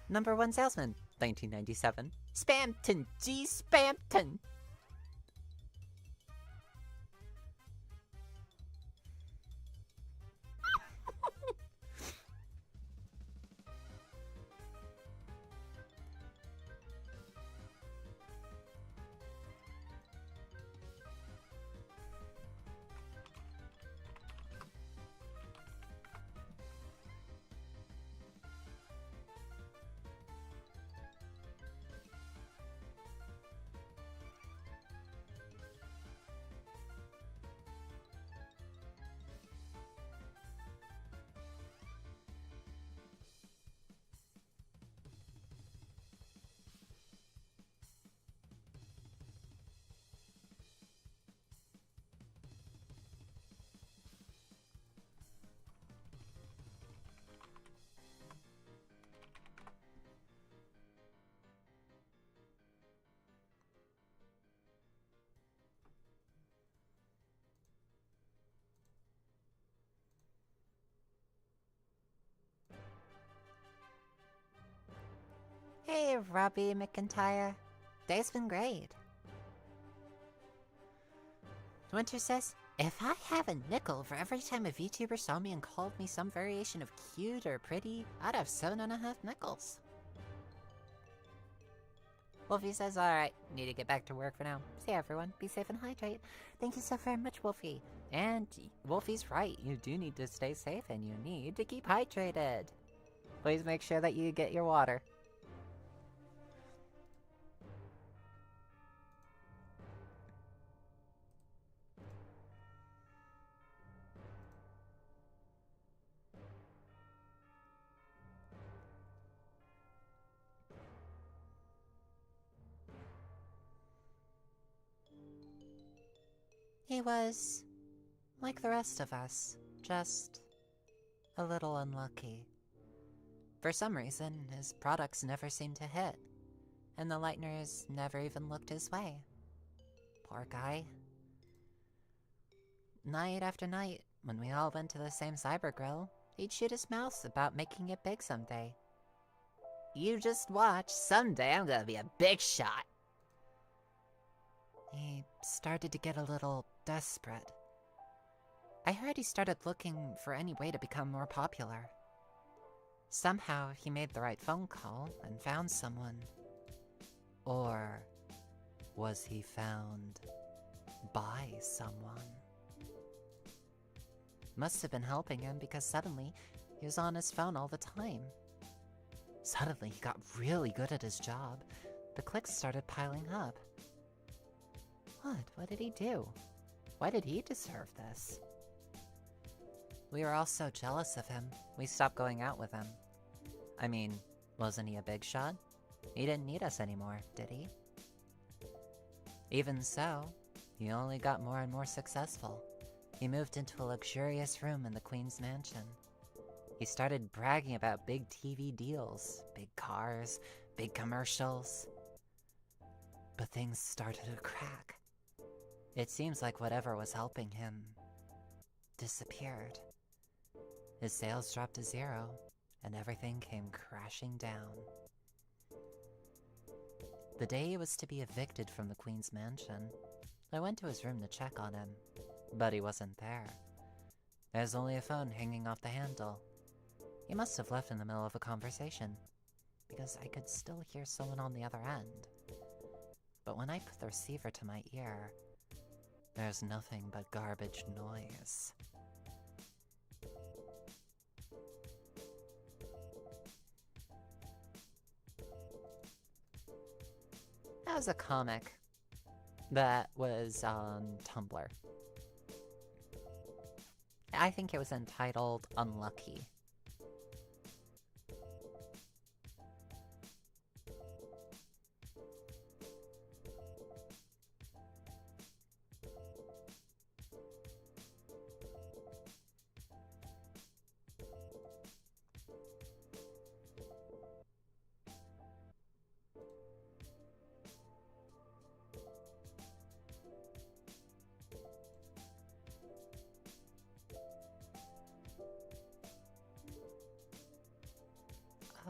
Number 1 salesman, 1997. Spamton G. Spamton! Hey, Robbie McIntyre. Day's been great. Winter says, if I have a nickel for every time a VTuber saw me and called me some variation of cute or pretty, I'd have 7.5 nickels. Wolfie says, alright, need to get back to work for now. See ya, everyone. Be safe and hydrate. Thank you so very much, Wolfie. And Wolfie's right. You do need to stay safe and you need to keep hydrated. Please make sure that you get your water. He was like the rest of us, just a little unlucky. For some reason, his products never seemed to hit, and the Lightners never even looked his way. Poor guy. Night after night, when we all went to the same cyber grill, he'd shoot his mouth about making it big someday. You just watch, someday I'm gonna be a big shot. He started to get a little desperate. I heard he started looking for any way to become more popular. Somehow he made the right phone call and found someone. Or was he found by someone? Must have been helping him because suddenly he was on his phone all the time. Suddenly he got really good at his job. The clicks started piling up. What did he do? Why did he deserve this? We were all so jealous of him, we stopped going out with him. I mean, wasn't he a big shot? He didn't need us anymore, did he? Even so, he only got more and more successful. He moved into a luxurious room in the Queen's mansion. He started bragging about big TV deals, big cars, big commercials. But things started to crack. It seems like whatever was helping him disappeared. His sales dropped to 0, and everything came crashing down. The day he was to be evicted from the Queen's mansion, I went to his room to check on him, but he wasn't there. There's only a phone hanging off the handle. He must have left in the middle of a conversation, because I could still hear someone on the other end. But when I put the receiver to my ear, there's nothing but garbage noise. That was a comic that was on Tumblr. I think it was entitled Unlucky.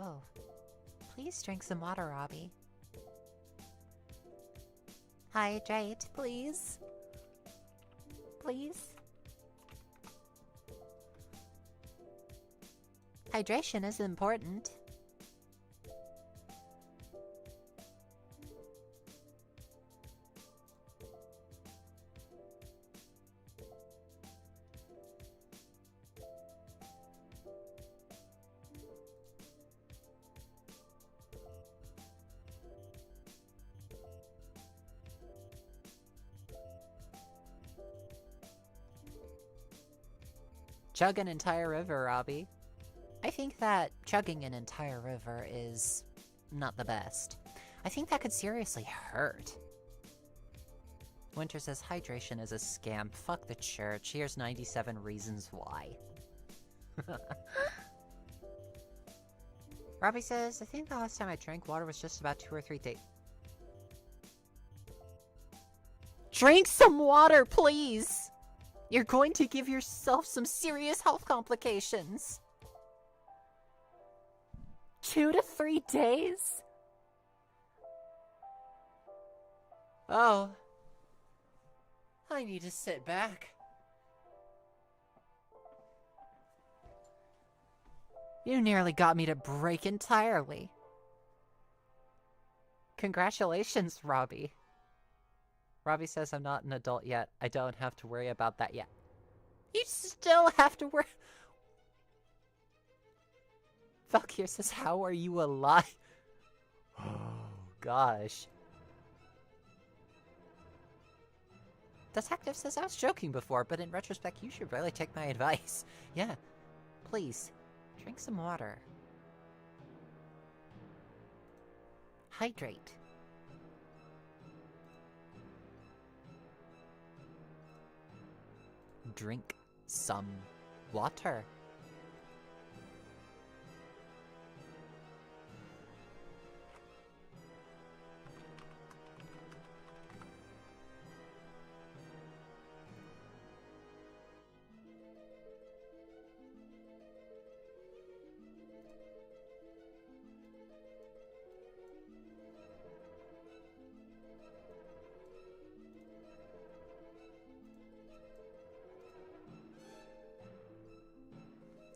Oh, please drink some water, Robbie. Hydrate, please. Please. Hydration is important. Chug an entire river, Robbie. I think that chugging an entire river is not the best. I think that could seriously hurt. Winter says hydration is a scam. Fuck the church. Here's 97 reasons why. Robbie says, I think the last time I drank water was just about 2 or 3 days. Drink some water, please! You're going to give yourself some serious health complications. 2 to 3 days? Oh. I need to sit back. You nearly got me to break entirely. Congratulations, Robbie. Robbie says I'm not an adult yet. I don't have to worry about that yet. You still have to worry. Valkyr says, how are you alive? Oh, gosh. Detective says, I was joking before, but in retrospect, you should really take my advice. Yeah, please, drink some water. Hydrate. Drink some water.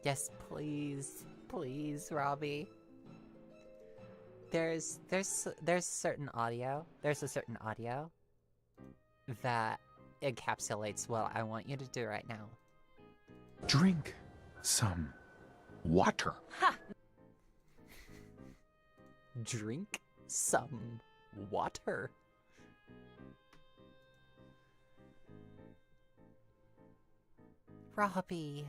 Yes, please. Please, Robbie. There's certain audio. There's a certain audio that encapsulates what I want you to do right now. Drink some water. Ha! Drink some water. Robbie.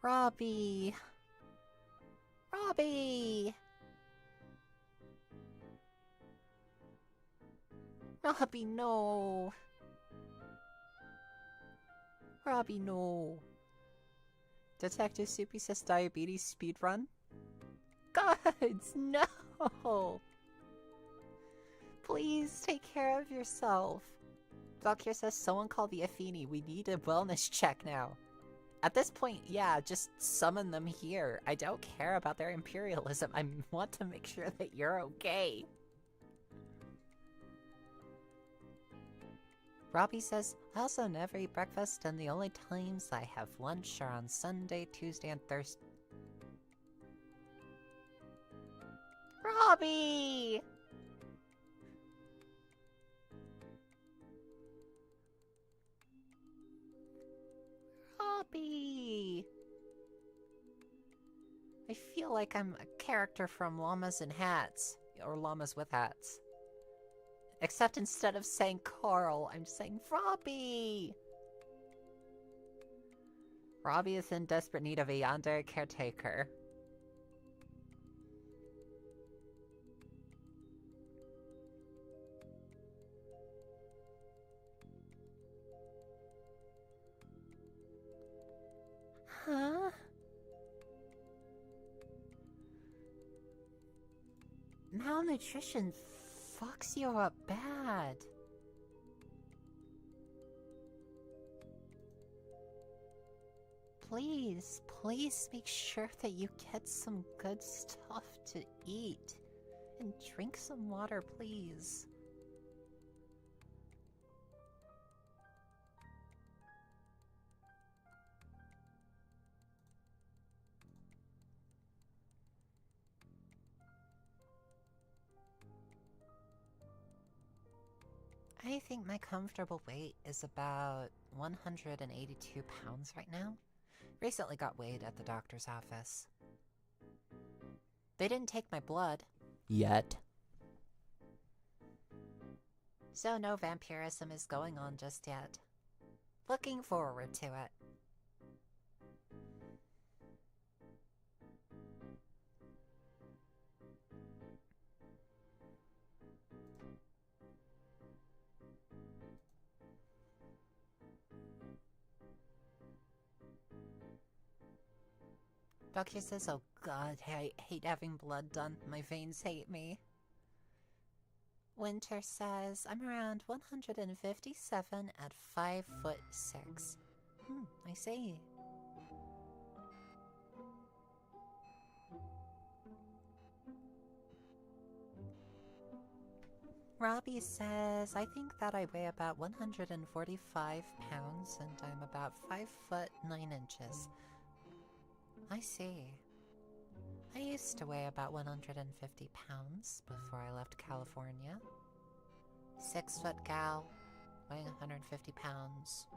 Robbie. Robbie. Robbie, no. Robbie, no. Detective Soupy says diabetes speedrun? Gods, no! Please take care of yourself. Valkyr says someone call the Athene. We need a wellness check now. At this point, yeah, just summon them here. I don't care about their imperialism. I want to make sure that you're okay. Robbie says, I also never eat breakfast, and the only times I have lunch are on Sunday, Tuesday, and Thursday. Robbie! Robbie! I feel like I'm a character from Llamas and Hats, or Llamas with Hats. Except instead of saying Carl, I'm saying Robbie! Robbie is in desperate need of a yandere caretaker. Huh? Malnutrition fucks you up bad. Please, please make sure that you get some good stuff to eat. And drink some water, please. I think my comfortable weight is about 182 pounds right now. Recently got weighed at the doctor's office. They didn't take my blood. Yet. So no vampirism is going on just yet. Looking forward to it. Doctor says, oh god, I hate having blood done. My veins hate me. Winter says, I'm around 157 at 5'6". I see. Robbie says, I think that I weigh about 145 pounds and I'm about 5 foot 9 inches. I see. I used to weigh about 150 pounds before I left California. 6 foot gal, weighing 150 pounds.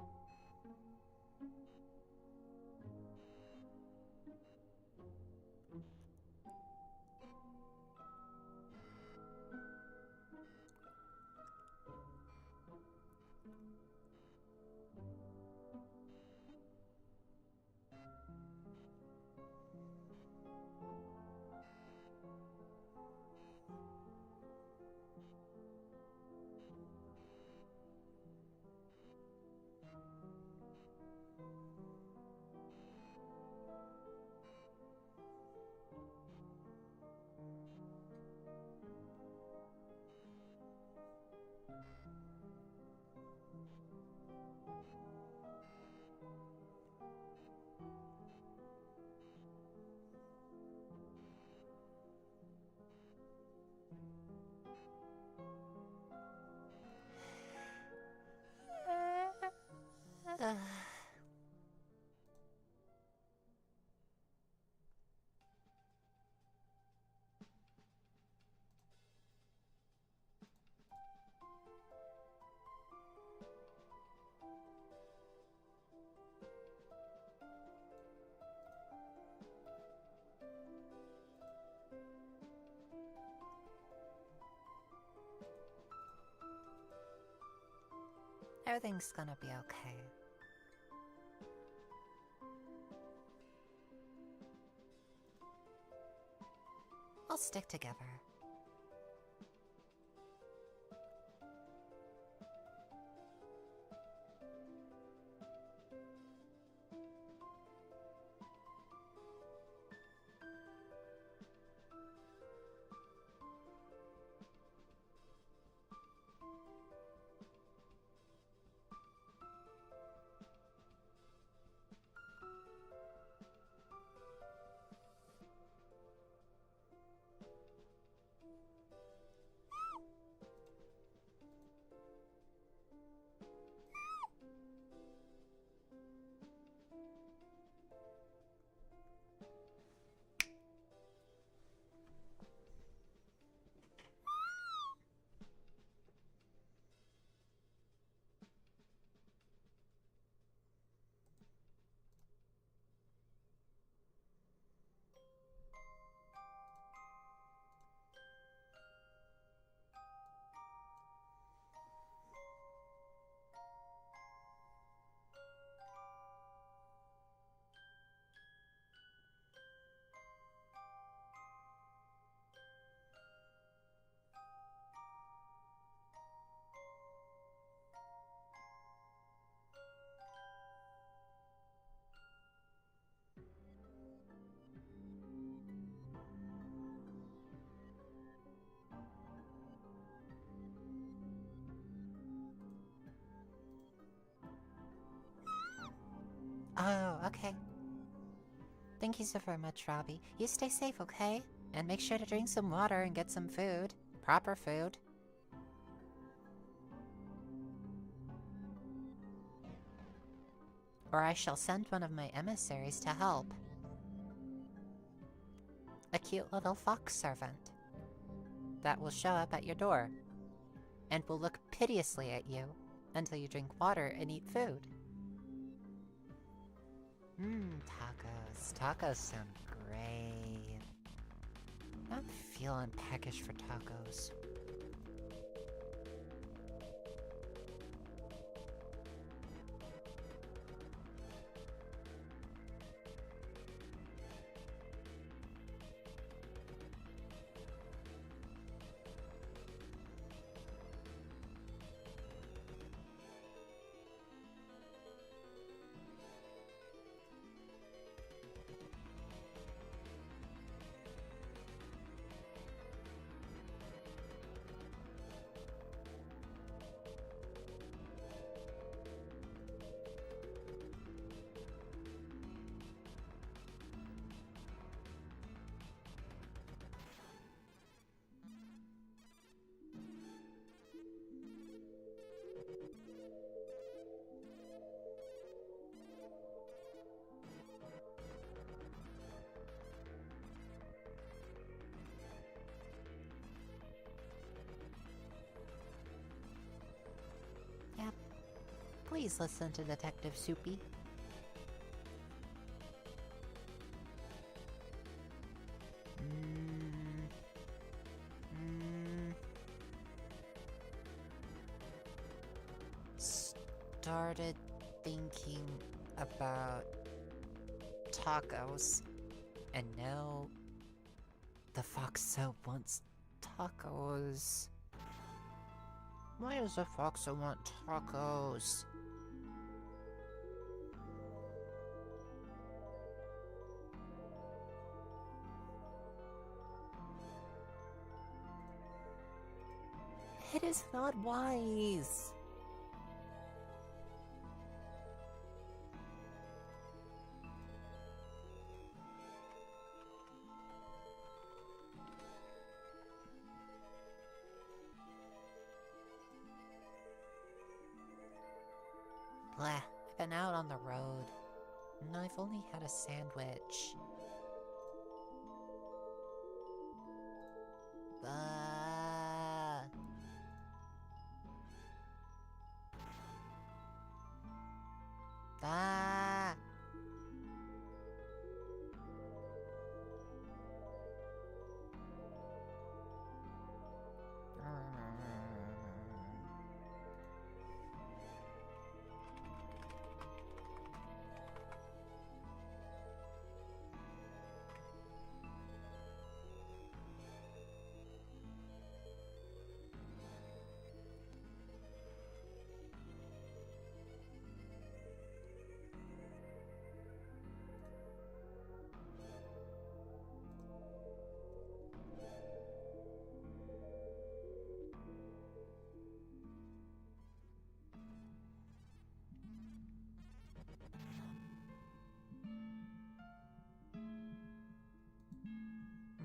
Everything's gonna be okay. We'll stick together. Oh, okay. Thank you so very much, Robbie. You stay safe, okay? And make sure to drink some water and get some food. Proper food. Or I shall send one of my emissaries to help. A cute little fox servant that will show up at your door and will look piteously at you until you drink water and eat food. Tacos. Tacos sound great. I'm feeling peckish for tacos. Yep. Please listen to Detective Soupy. Started thinking about tacos, and now the Foxa wants tacos. Why does the Foxa want tacos? It is not wise. Blah, I've been out on the road, and I've only had a sandwich. Blah. Blah.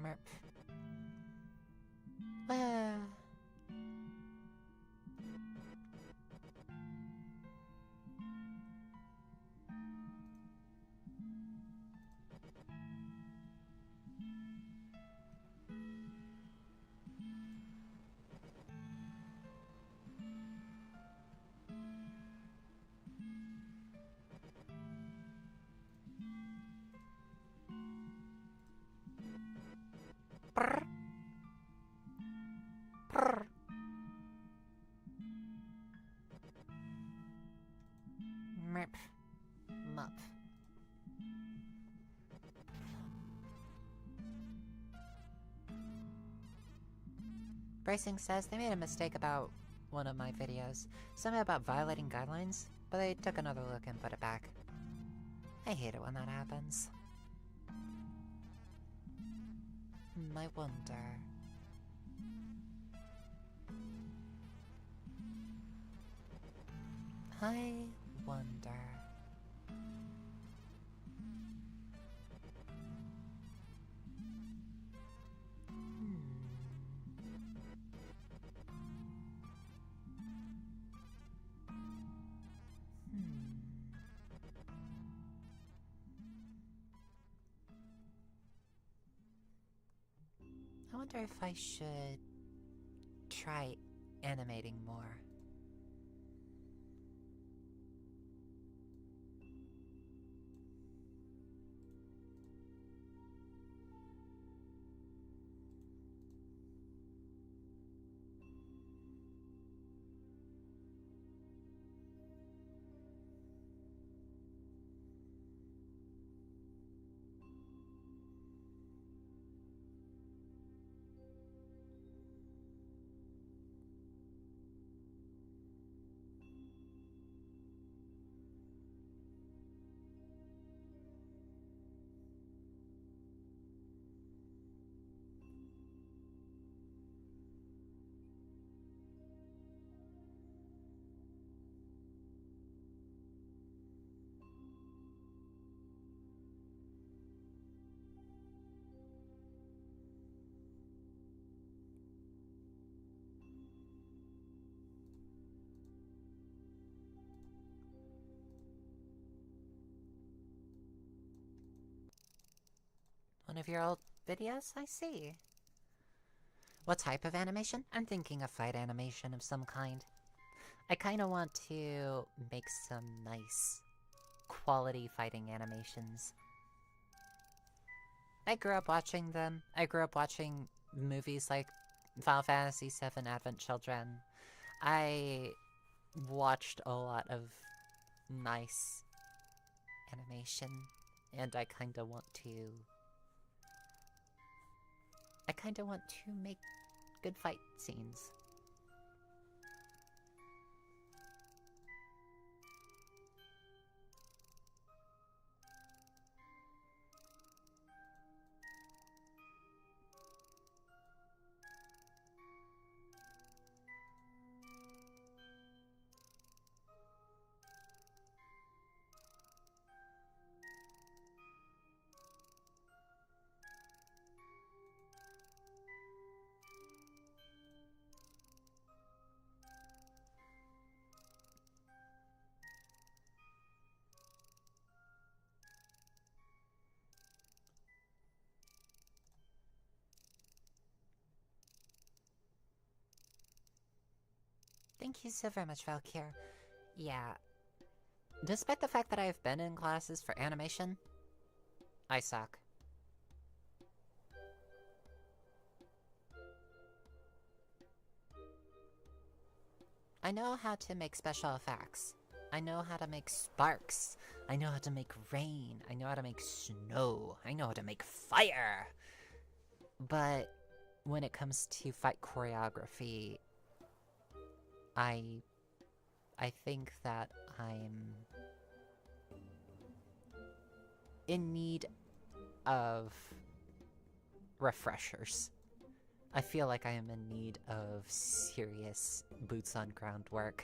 Merp. Brr. Brr. Merp. Mup. Bracing says they made a mistake about one of my videos. Something about violating guidelines, but they took another look and put it back. I hate it when that happens. I wonder. I wonder. I wonder if I should try animating more. one of your old videos? I see. What type of animation? I'm thinking a fight animation of some kind. I kinda want to make some nice quality fighting animations. I grew up watching them. I grew up watching movies like Final Fantasy VII Advent Children. I watched a lot of nice animation, and I kinda want to make good fight scenes. Thank you so very much, Valkyr. Yeah. Despite the fact that I've been in classes for animation, I suck. I know how to make special effects. I know how to make sparks. I know how to make rain. I know how to make snow. I know how to make fire. But when it comes to fight choreography, I think that I'm in need of refreshers. I feel like I am in need of serious boots on ground work.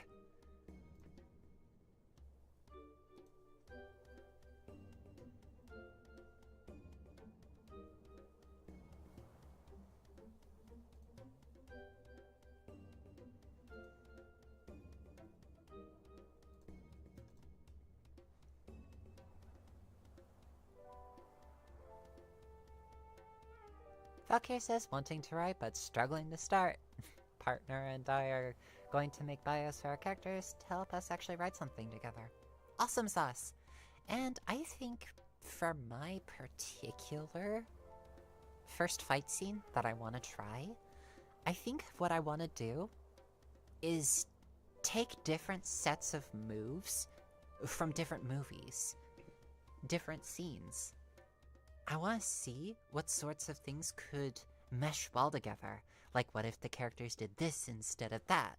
Valkyr says wanting to write but struggling to start. Partner and I are going to make bios for our characters to help us actually write something together. Awesome sauce! And I think for my particular first fight scene that I want to try, I think what I want to do is take different sets of moves from different movies, different scenes. I want to see what sorts of things could mesh well together. Like, what if the characters did this instead of that?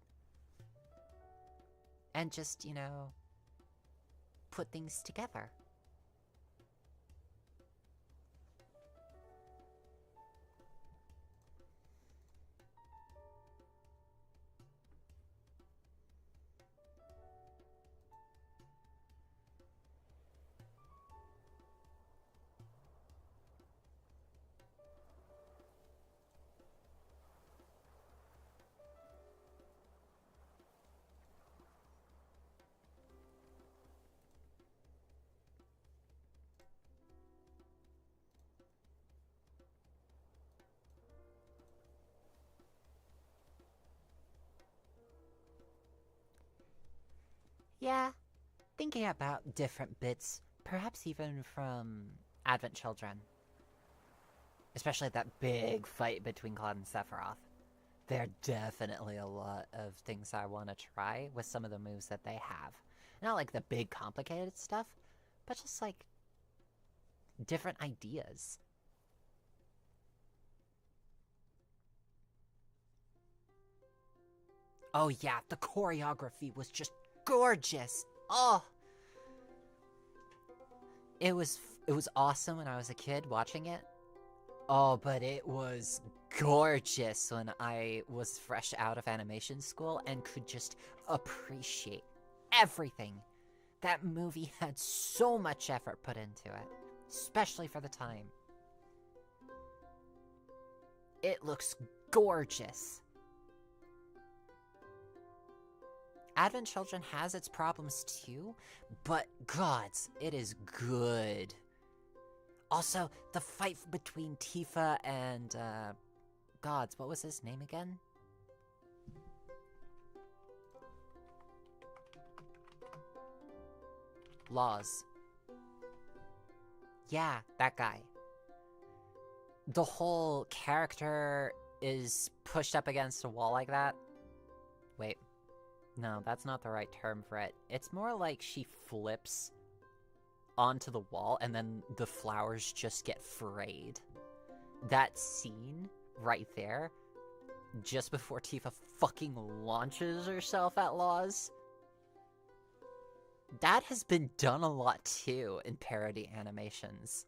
And just, you know, put things together. Yeah, thinking about different bits, perhaps even from Advent Children. Especially that big fight between Cloud and Sephiroth. There are definitely a lot of things I want to try with some of the moves that they have. Not like the big complicated stuff, but just like different ideas. Oh yeah, the choreography was just gorgeous. Oh, it was awesome when I was a kid watching it. Oh, but it was gorgeous when I was fresh out of animation school and could just appreciate everything. That movie had so much effort put into it, especially for the time. It looks gorgeous. Advent Children has its problems too, but gods, it is good. Also, the fight between Tifa and, Gods, what was his name again? Laws. Yeah, that guy. The whole character is pushed up against a wall like that. Wait. No, that's not the right term for it. It's more like she flips onto the wall and then the flowers just get frayed. That scene right there, just before Tifa fucking launches herself at Laws, that has been done a lot too in parody animations.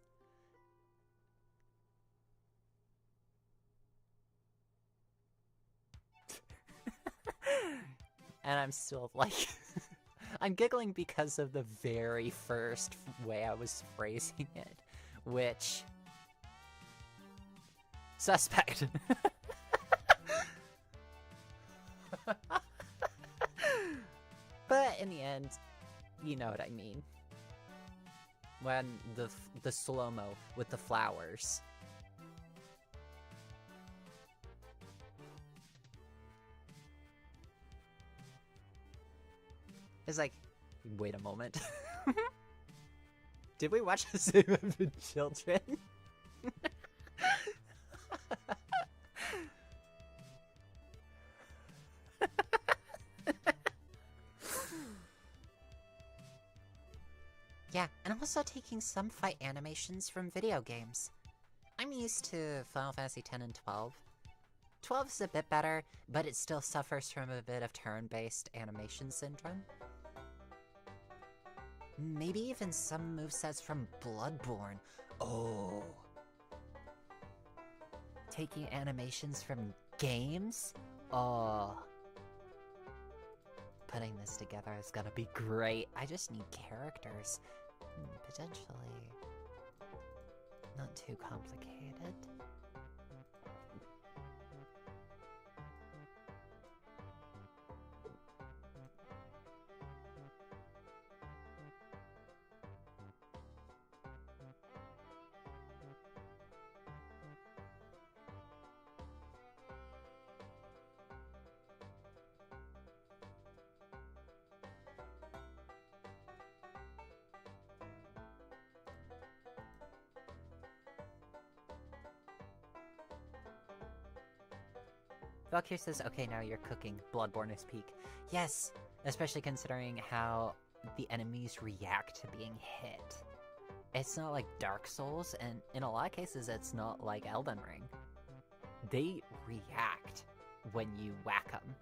And I'm still like... I'm giggling because of the very first way I was phrasing it, which... Suspect. But in the end, you know what I mean. When the slow-mo with the flowers. It's like, wait a moment. Did we watch the same of the children? Yeah, and I'm also taking some fight animations from video games. I'm used to Final Fantasy X and 12. 12 is a bit better, but it still suffers from a bit of turn-based animation syndrome. Maybe even some movesets from Bloodborne. Oh. Taking animations from games? Oh. Putting this together is gonna be great. I just need characters. Potentially not too complicated. Valkyrie says, okay, now you're cooking. Bloodborne is peak. Yes, especially considering how the enemies react to being hit. It's not like Dark Souls, and in a lot of cases, it's not like Elden Ring. They react when you whack them.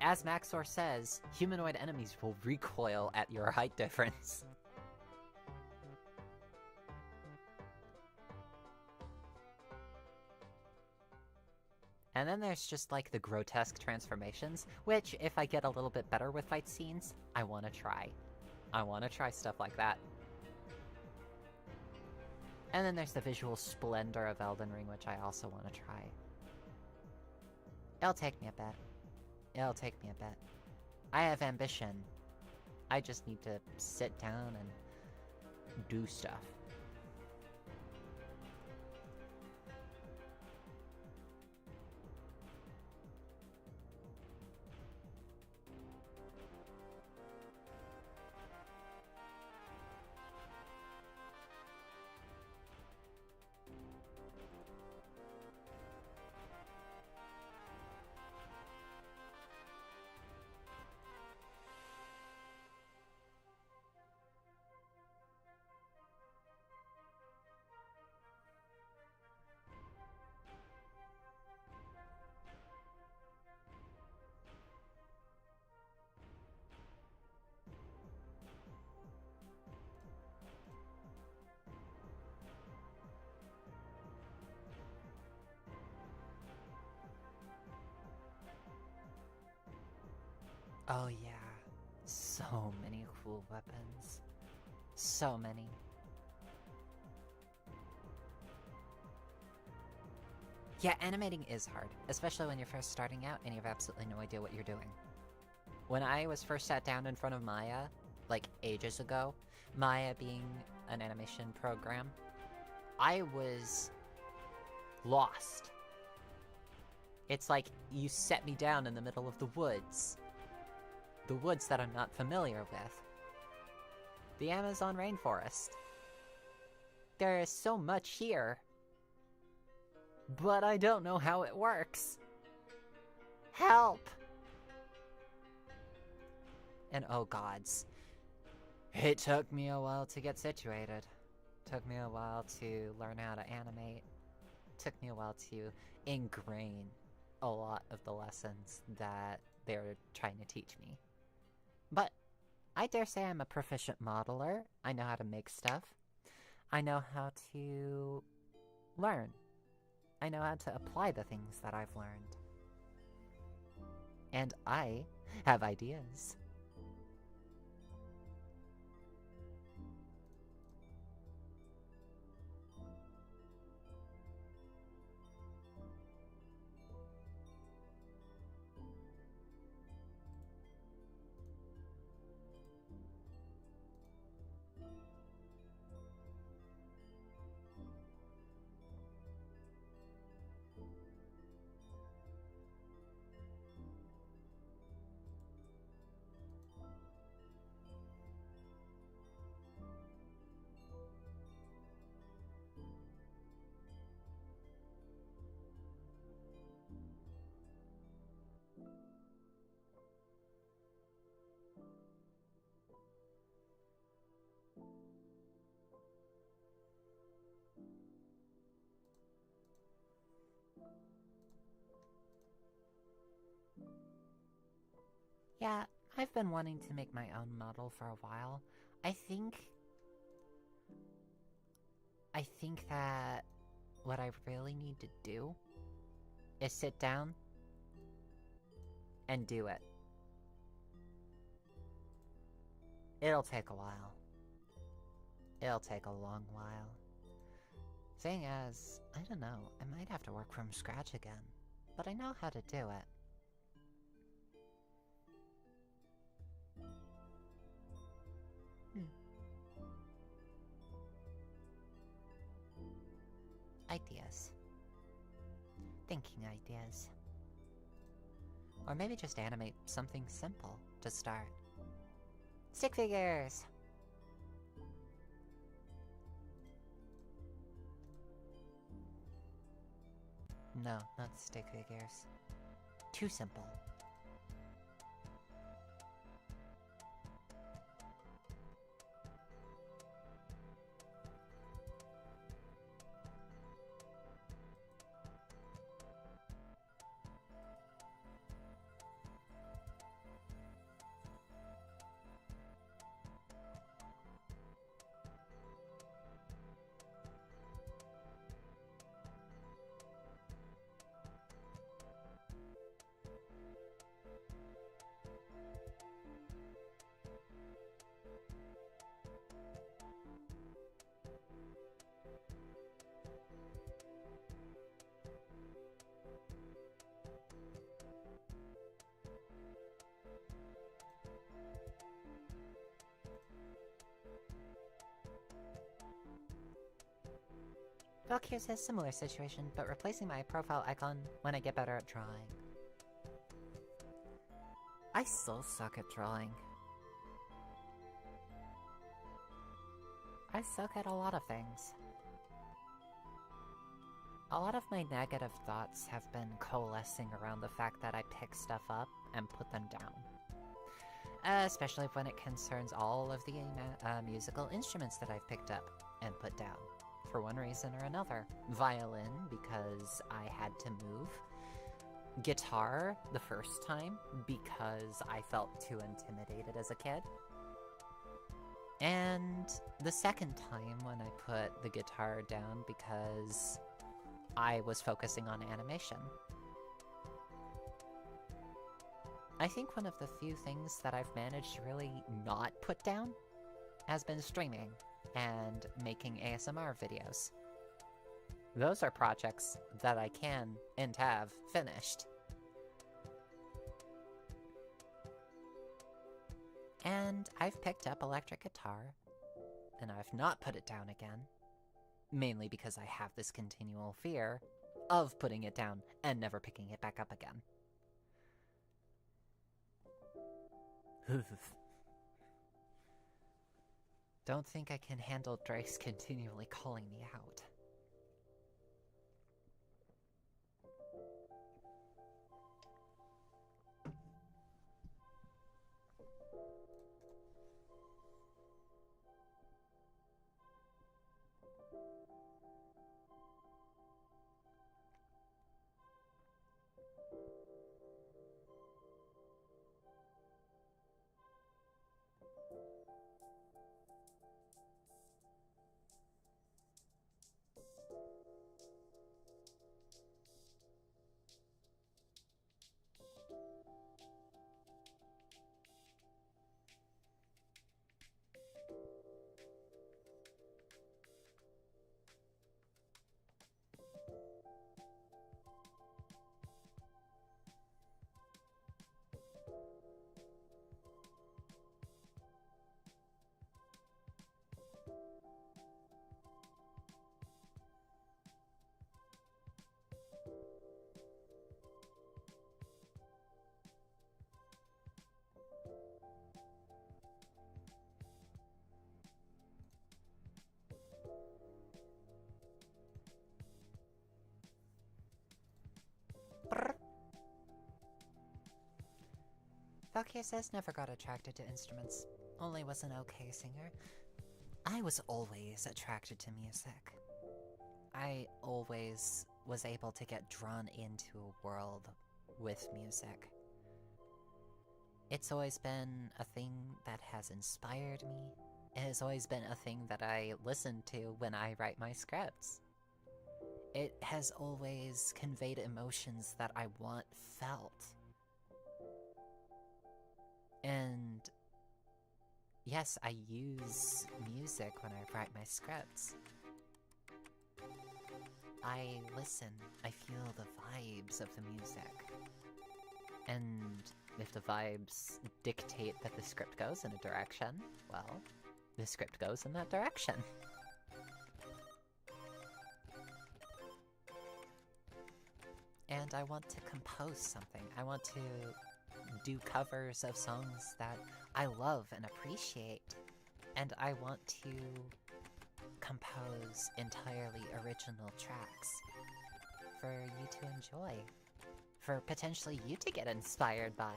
As Maxor says, humanoid enemies will recoil at your height difference. And then there's just like the grotesque transformations, which if I get a little bit better with fight scenes, I want to try. I want to try stuff like that. And then there's the visual splendor of Elden Ring, which I also want to try. It'll take me a bit. It'll take me a bit. I have ambition. I just need to sit down and do stuff. Oh yeah, so many cool weapons. So many. Yeah, animating is hard, especially when you're first starting out and you have absolutely no idea what you're doing. When I was first sat down in front of Maya, like ages ago, Maya being an animation program, I was lost. It's like you set me down in the middle of the woods. The woods that I'm not familiar with. The Amazon rainforest. There is so much here. But I don't know how it works. Help! And oh gods. It took me a while to get situated. Took me a while to learn how to animate. Took me a while to ingrain a lot of the lessons that they're trying to teach me. But I dare say I'm a proficient modeler. I know how to make stuff. I know how to learn. I know how to apply the things that I've learned. And I have ideas. Yeah, I've been wanting to make my own model for a while. I think that what I really need to do is sit down and do it. It'll take a while. It'll take a long while. Thing is, I don't know, I might have to work from scratch again, but I know how to do it. Ideas. Thinking ideas. Or maybe just animate something simple to start. Stick figures! No, not stick figures. Too simple. Valkyrie says similar situation, but replacing my profile icon when I get better at drawing. I still suck at drawing. I suck at a lot of things. A lot of my negative thoughts have been coalescing around the fact that I pick stuff up and put them down. Especially when it concerns all of the musical instruments that I've picked up and put down. For one reason or another. Violin, because I had to move. Guitar, the first time, because I felt too intimidated as a kid. And the second time when I put the guitar down because I was focusing on animation. I think one of the few things that I've managed to really not put down has been streaming and making ASMR videos. Those are projects that I can and have finished. And I've picked up electric guitar and I've not put it down again. Mainly because I have this continual fear of putting it down and never picking it back up again. Don't think I can handle Drake's continually calling me out. Valkyrie says never got attracted to instruments, only was an okay singer. I was always attracted to music. I always was able to get drawn into a world with music. It's always been a thing that has inspired me. It has always been a thing that I listen to when I write my scripts. It has always conveyed emotions that I want felt. And yes, I use music when I write my scripts. I listen, I feel the vibes of the music. And if the vibes dictate that the script goes in a direction, well, the script goes in that direction. And I want to compose something. I want to do covers of songs that I love and appreciate. And I want to compose entirely original tracks for you to enjoy. For potentially you to get inspired by.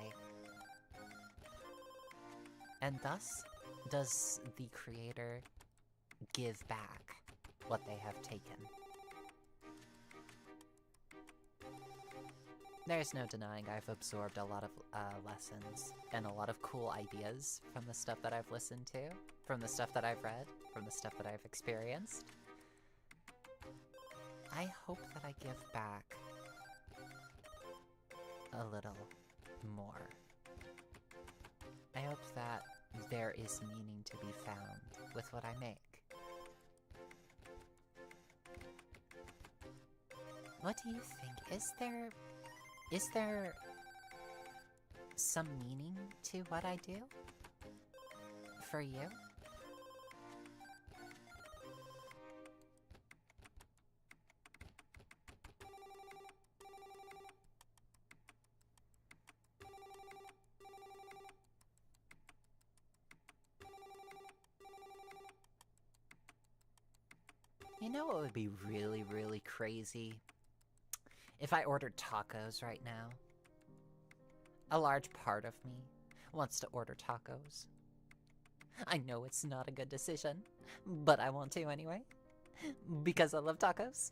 And thus, does the creator give back what they have taken. There's no denying I've absorbed a lot of lessons and a lot of cool ideas from the stuff that I've listened to, from the stuff that I've read, from the stuff that I've experienced. I hope that I give back a little more. I hope that there is meaning to be found with what I make. What do you think? Is there some meaning to what I do? For you? You know what would be really, really crazy? If I ordered tacos right now. A large part of me wants to order tacos. I know it's not a good decision, but I want to anyway. Because I love tacos.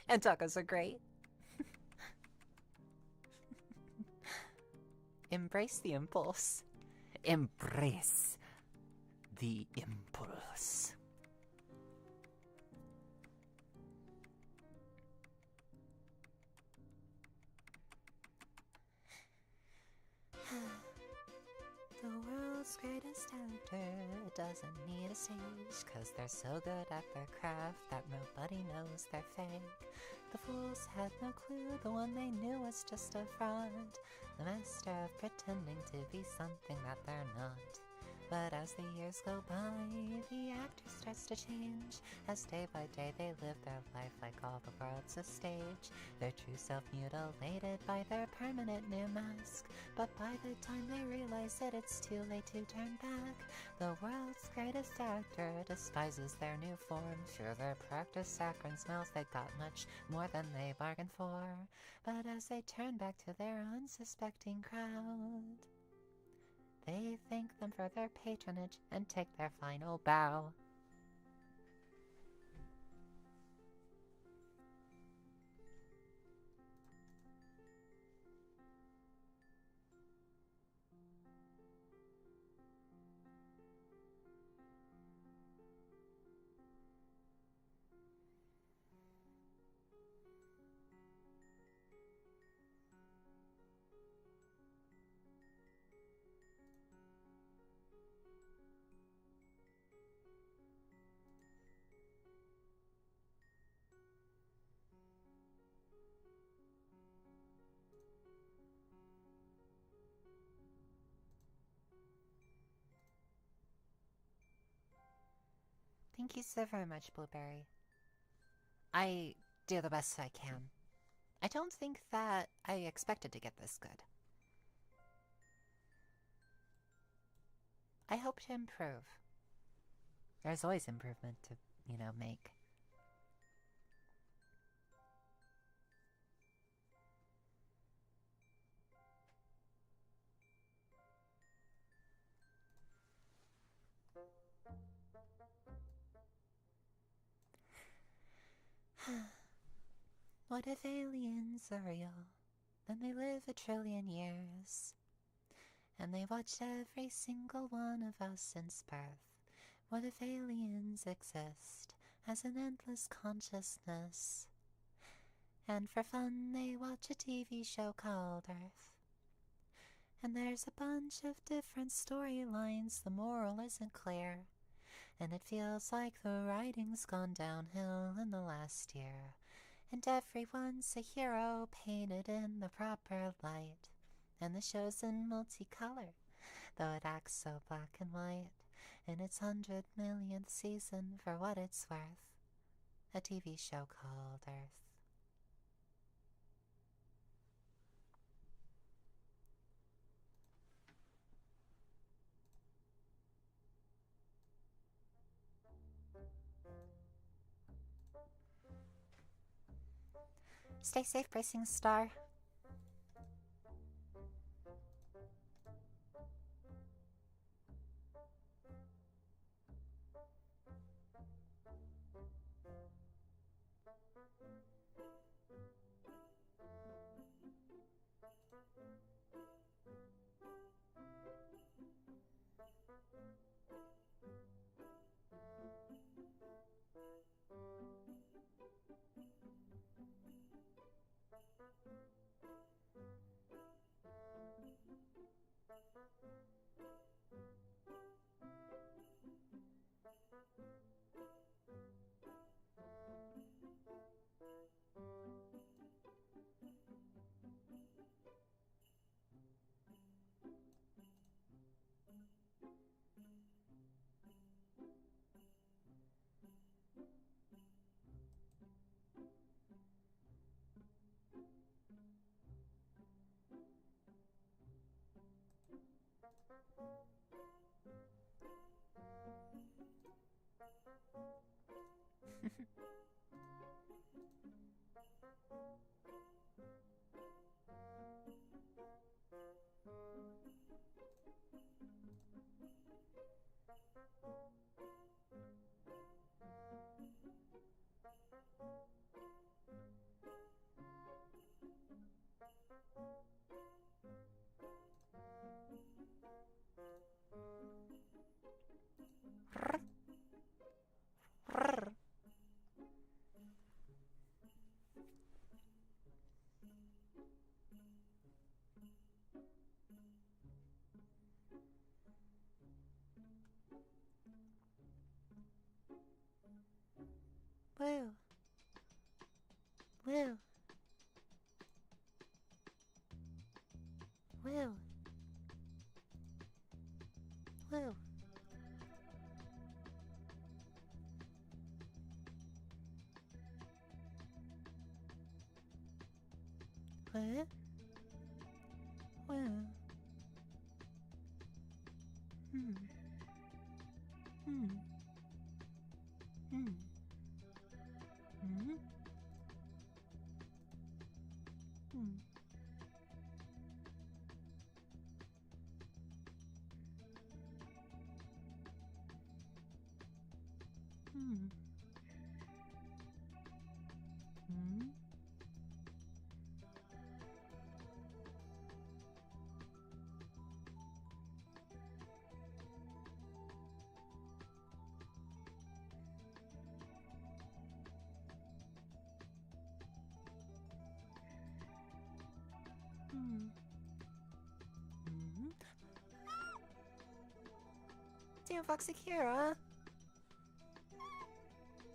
And tacos are great. Embrace the impulse. Embrace the impulse. The world's greatest actor doesn't need a stage, 'cause they're so good at their craft that nobody knows they're fake. The fools had no clue, the one they knew was just a front. The master of pretending to be something that they're not. But as the years go by, the actor starts to change. As day by day they live their life like all the world's a stage. Their true self mutilated by their permanent new mask. But by the time they realize that it's too late to turn back, the world's greatest actor despises their new form. Through their practiced saccharin's mouth they got much more than they bargained for. But as they turn back to their unsuspecting crowd, they thank them for their patronage and take their final bow. Thank you so very much, Blueberry. I do the best I can. I don't think that I expected to get this good. I hope to improve. There's always improvement to, make. What if aliens are real? Then they live 1 trillion years. And they watched every single one of us since birth. What if aliens exist as an endless consciousness? And for fun they watch a TV show called Earth. And there's a bunch of different storylines, the moral isn't clear. And it feels like the writing's gone downhill in the last year. And everyone's a hero painted in the proper light. And the show's in multicolor, though it acts so black and white. In its 100 millionth season, for what it's worth, a TV show called Earth. Stay safe, Bracing Star. Whoa. What? Whoa. Hmm. Hmm. Hmm. Hmm. Hmm. Hmm. Hmm. Hmm. Hmm. Cutiefox Akira!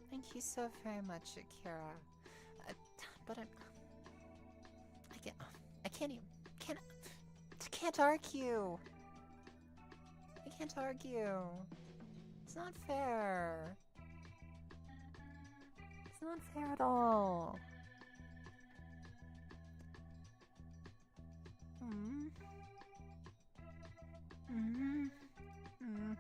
Thank you so very much, Akira. But I can't even, can't argue. I can't argue. It's not fair. It's not fair at all. Hmm. Hmm. Hmm.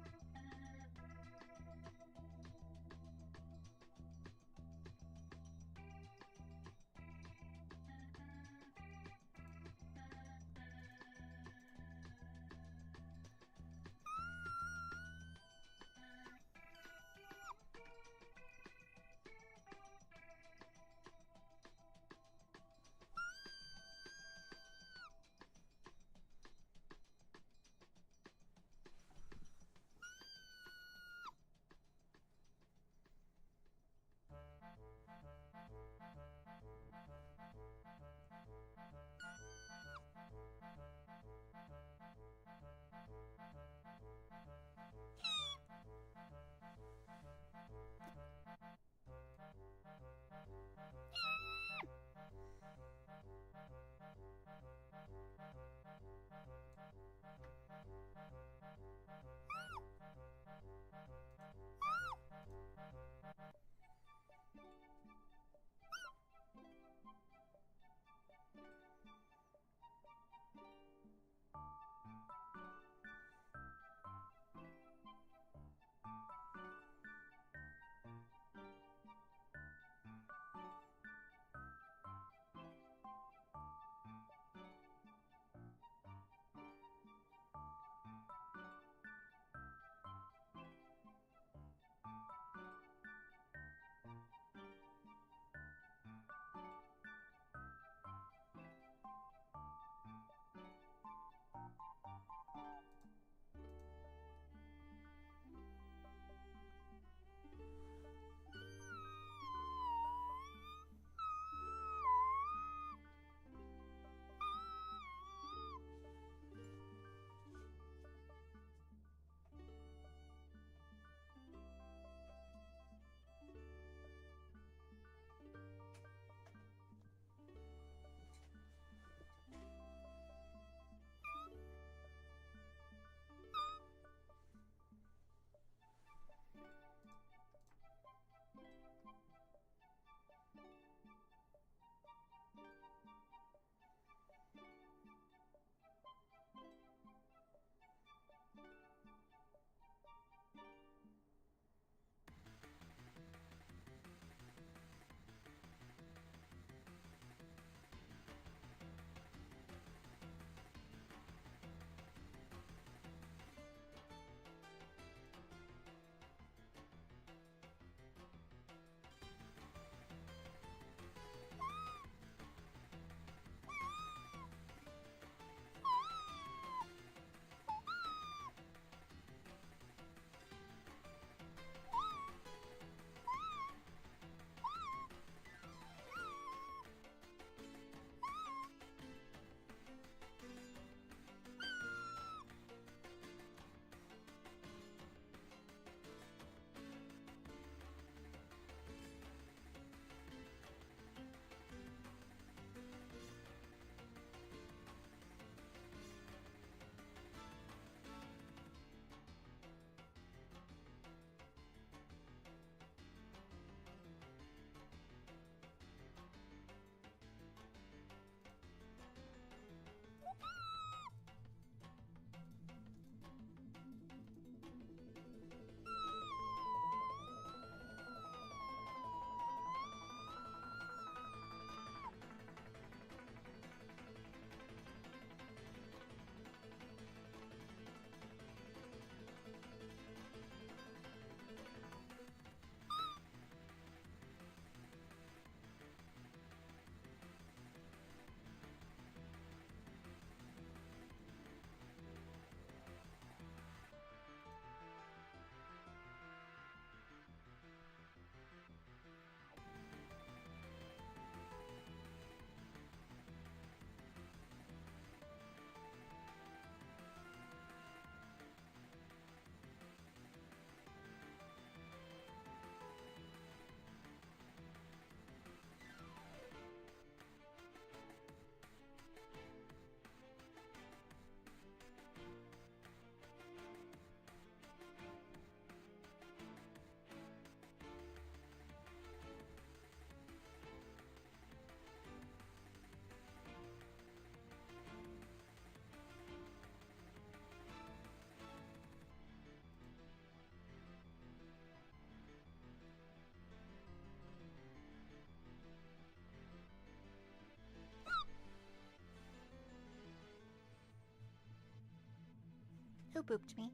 Who booped me?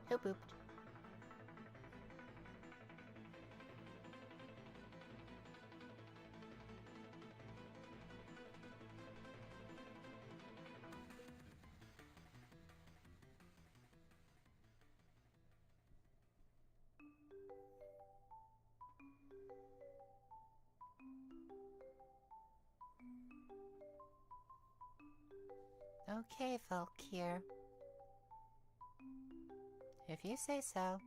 Who booped? Okay, Valkyr. If you say so.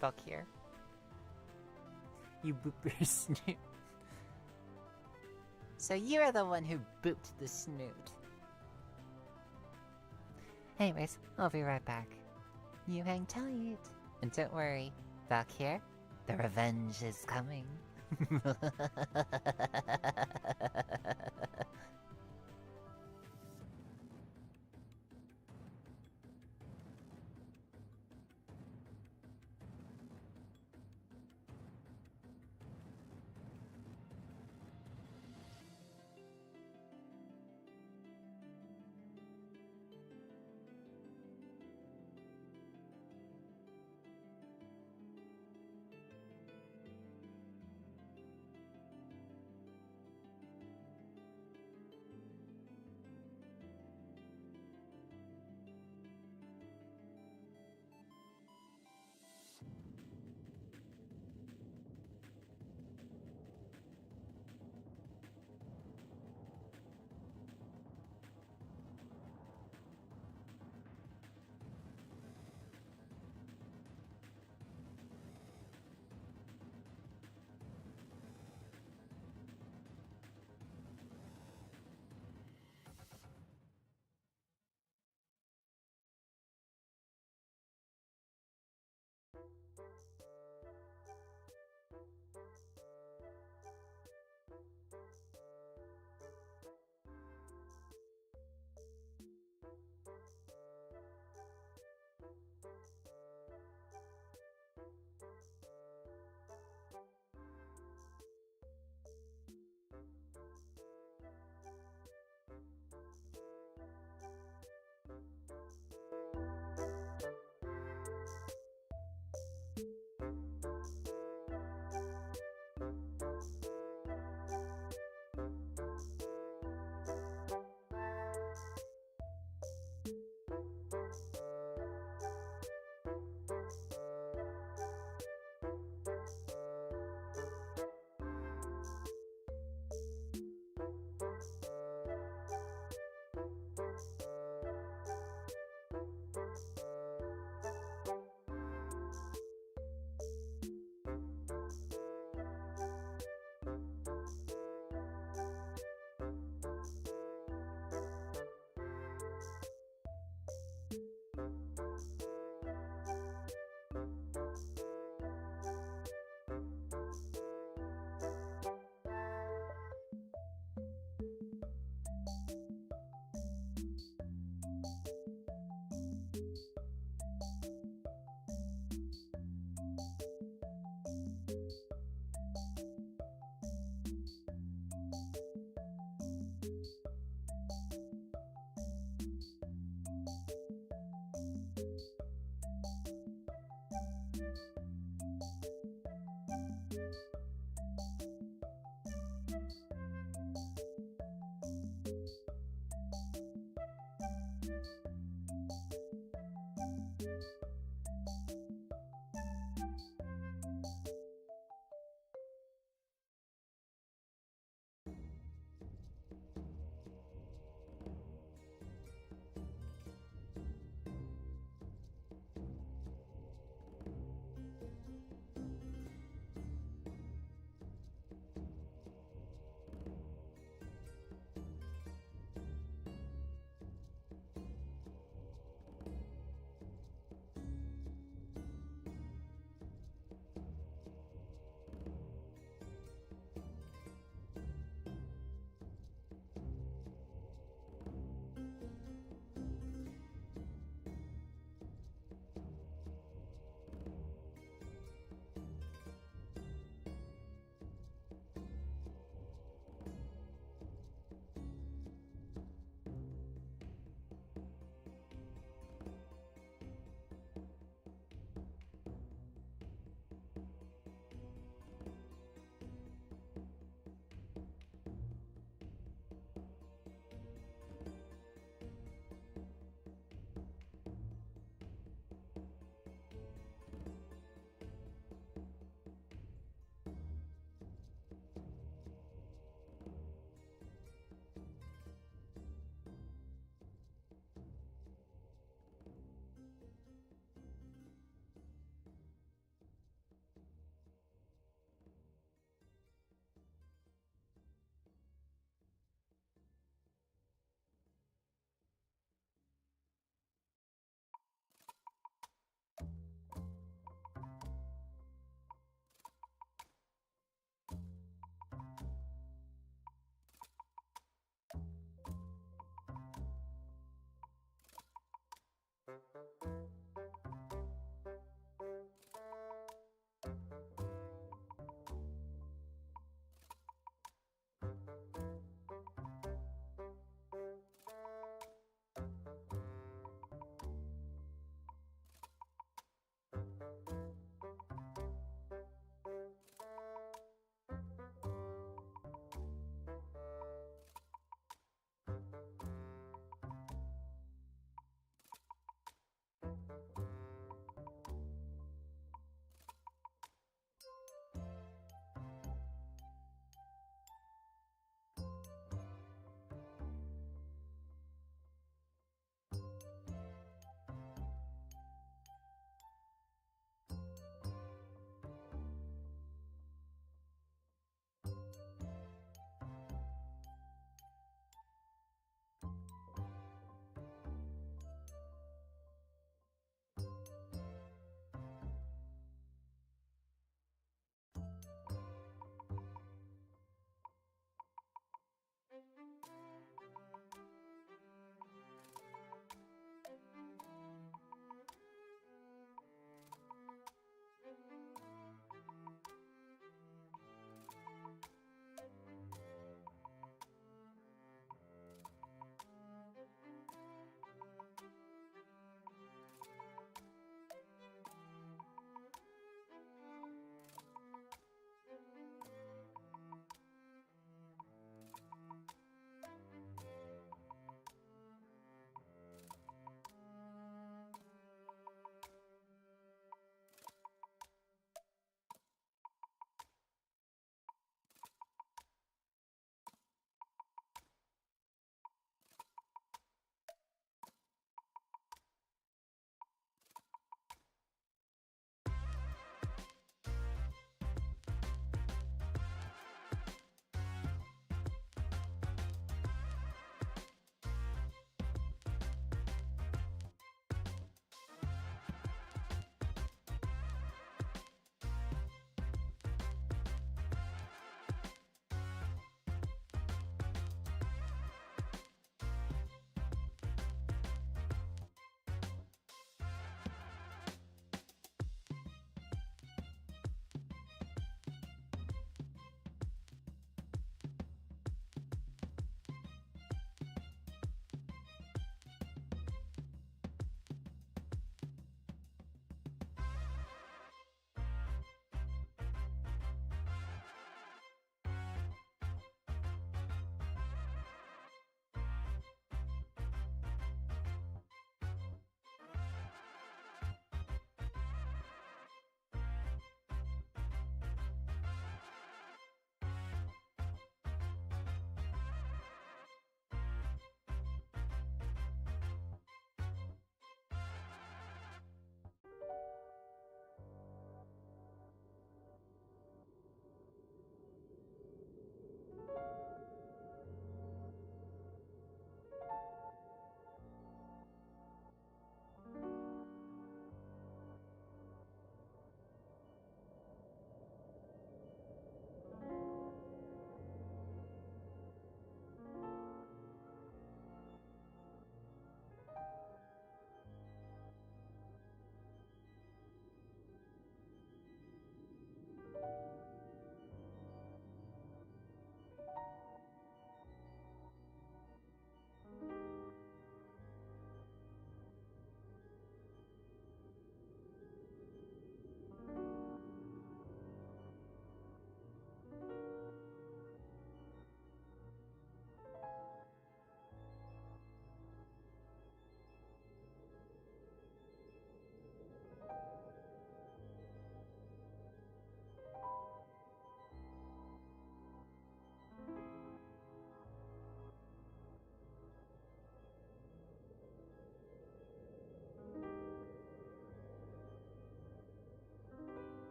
Valkyr. You booper snoot. So you're the one who booped the snoot. Anyways, I'll be right back. You hang tight. And don't worry, Valkyr, the revenge is coming.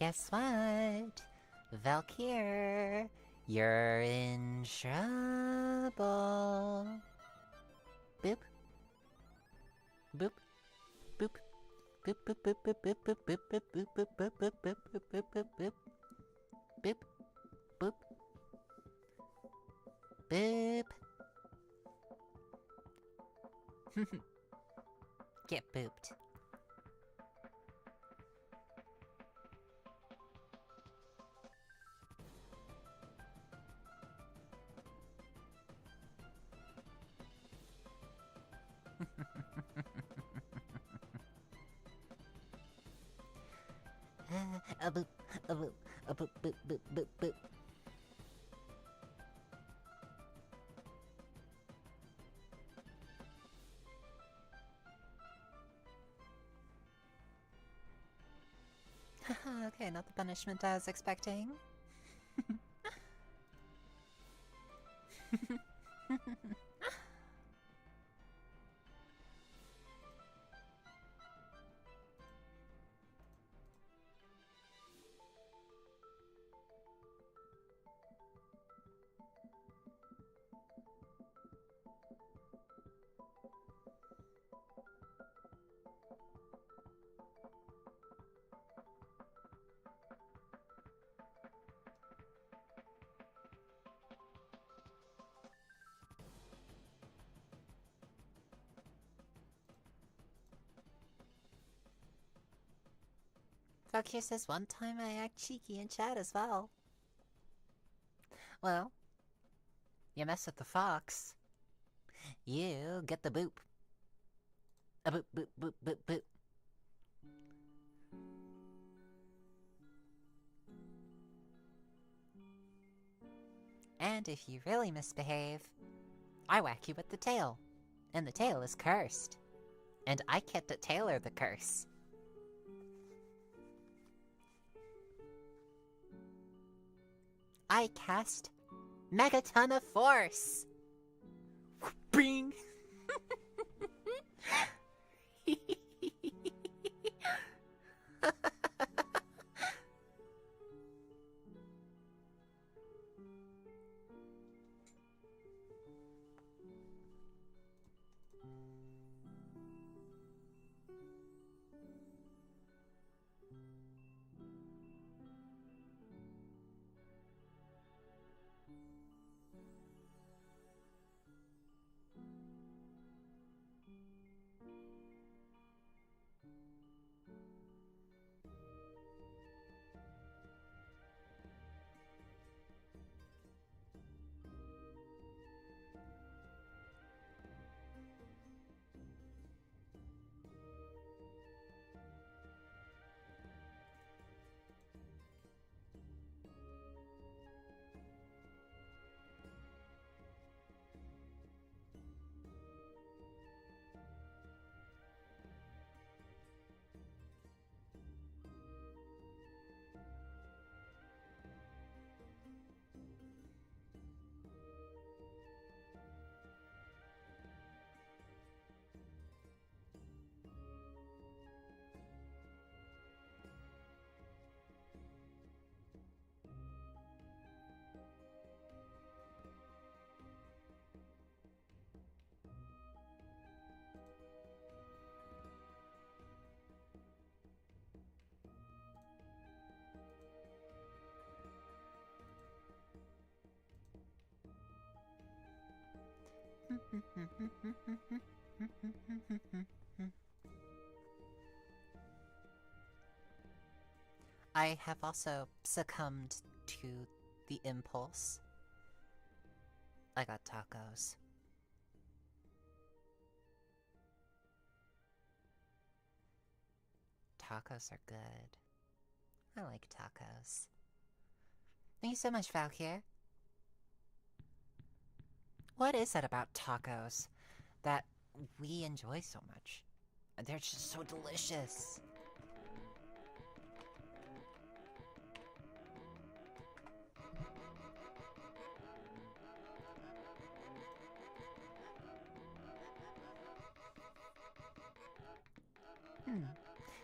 Guess what? Valkyr, you're in trouble. Boop. Boop. Boop. Boop boop boop boop boop boop boop boop boop boop boop boop boop boop boop boop. Boop. Boop. Boop. Get booped. A boop, a boop, a boop, boop, boop, boop, boop. Okay, not the punishment I was expecting. Valkyr says one time I act cheeky in chat as well. Well, you mess with the fox, you get the boop. A boop boop boop boop boop. And if you really misbehave, I whack you with the tail. And the tail is cursed. And I can't tailor the curse. I cast Megaton of Force! Bing! I have also succumbed to the impulse. I got tacos. Tacos are good. I like tacos. Thank you so much, Valkyr. What is it about tacos that we enjoy so much? They're just so delicious.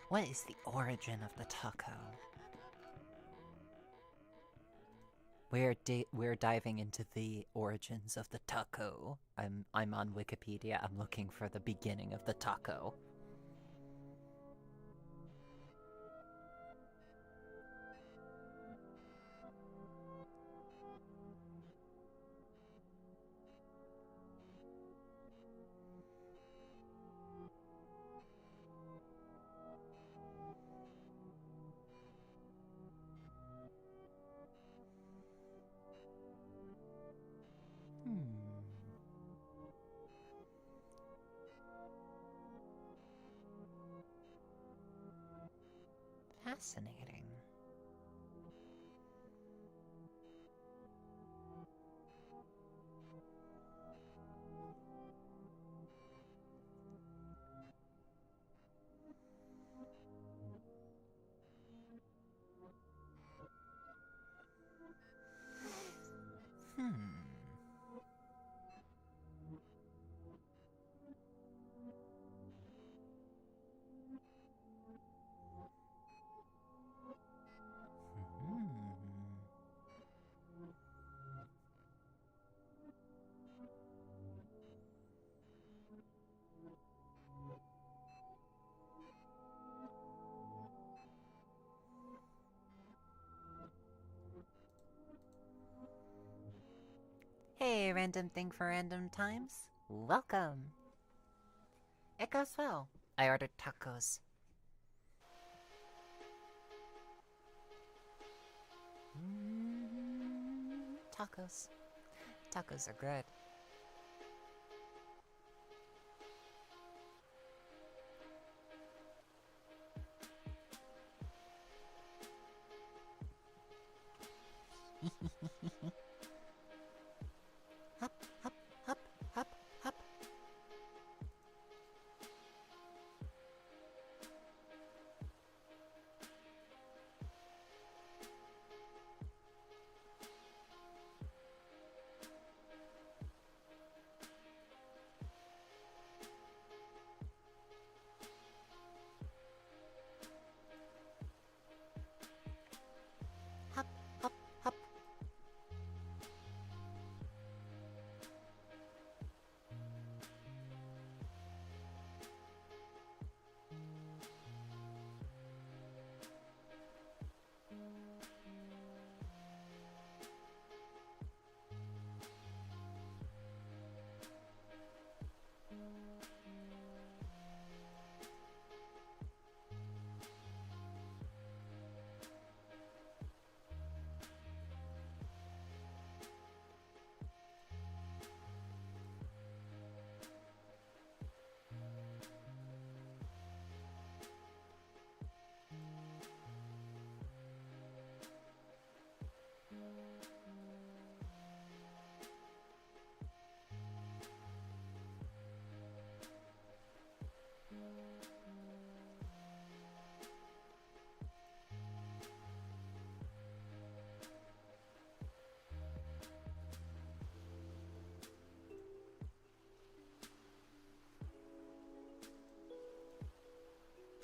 What is the origin of the taco? We're diving into the origins of the taco. I'm on Wikipedia. I'm looking for the beginning of the taco. Fascinating. Hey, random thing for random times. Welcome. It goes well. I ordered tacos. Tacos. Tacos are good. Hop, hop, hop, hop, hop. Hop, hop, hop.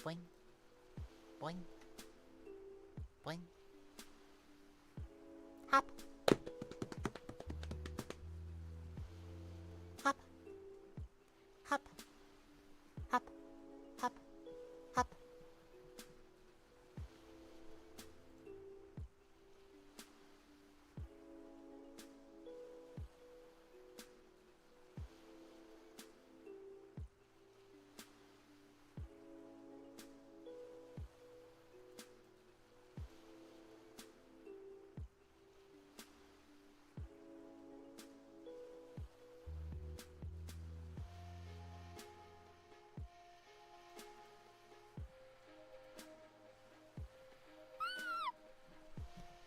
Boing. Boing. Boing. Hop. Hop. Hop. Hop. Hop. Hop.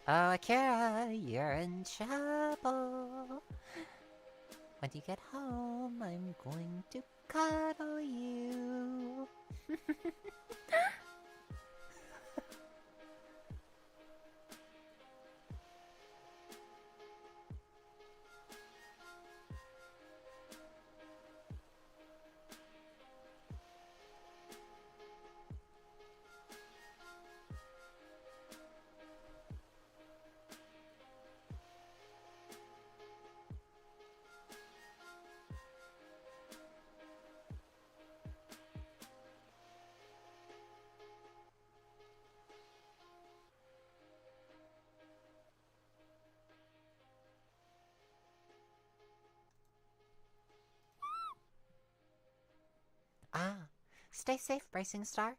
Oh, Akira, you're in trouble. When you get home, I'm going to cuddle you. Stay safe, Bracing Star.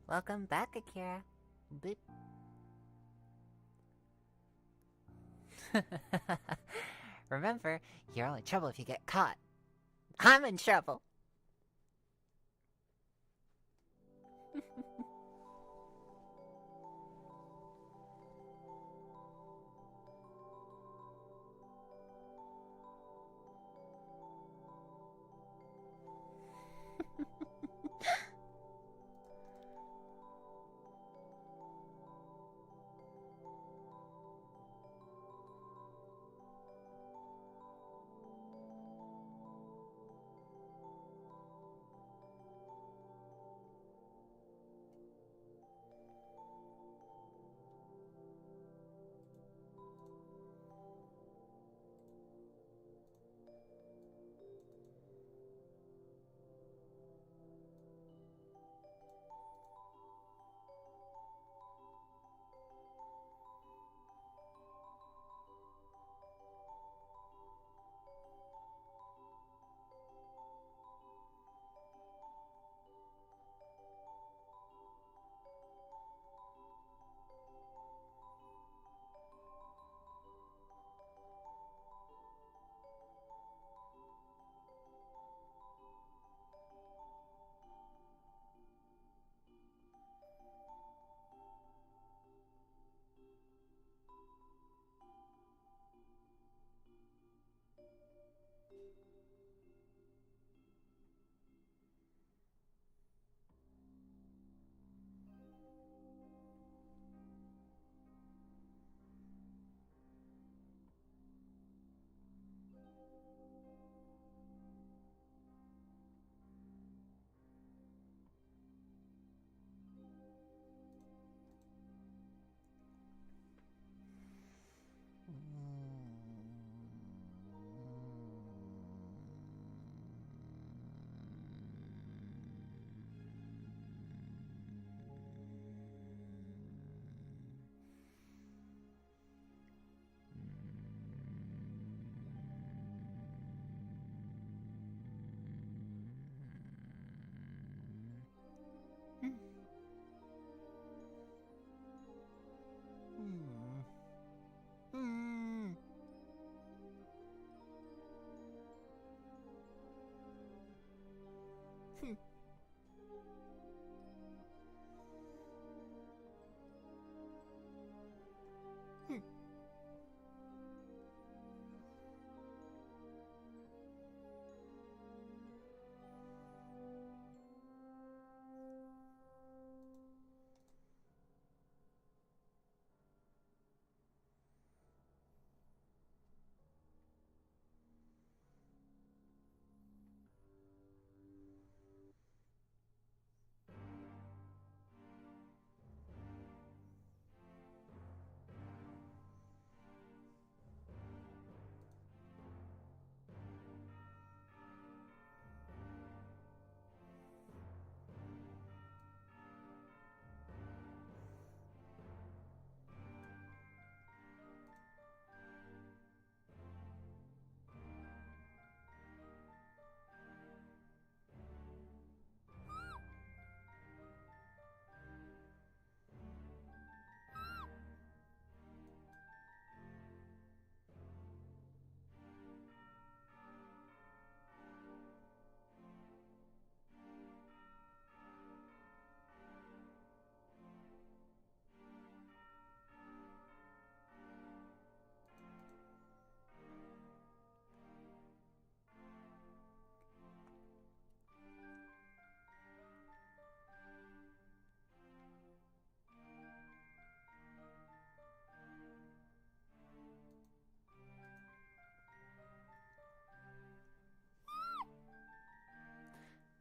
Welcome back, Akira. Boop. Remember, you're only in trouble if you get caught. I'm in trouble.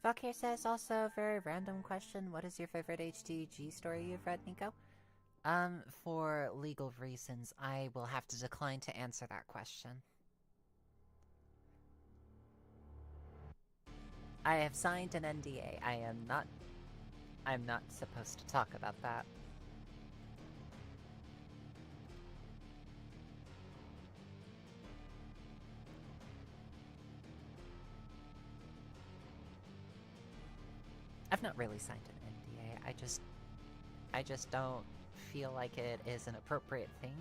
Valkyr says also, very random question, what is your favorite HTG story you've read, Nico? For legal reasons, I will have to decline to answer that question. I have signed an NDA. I'm not supposed to talk about that. I've not really signed an NDA. I just don't feel like it is an appropriate thing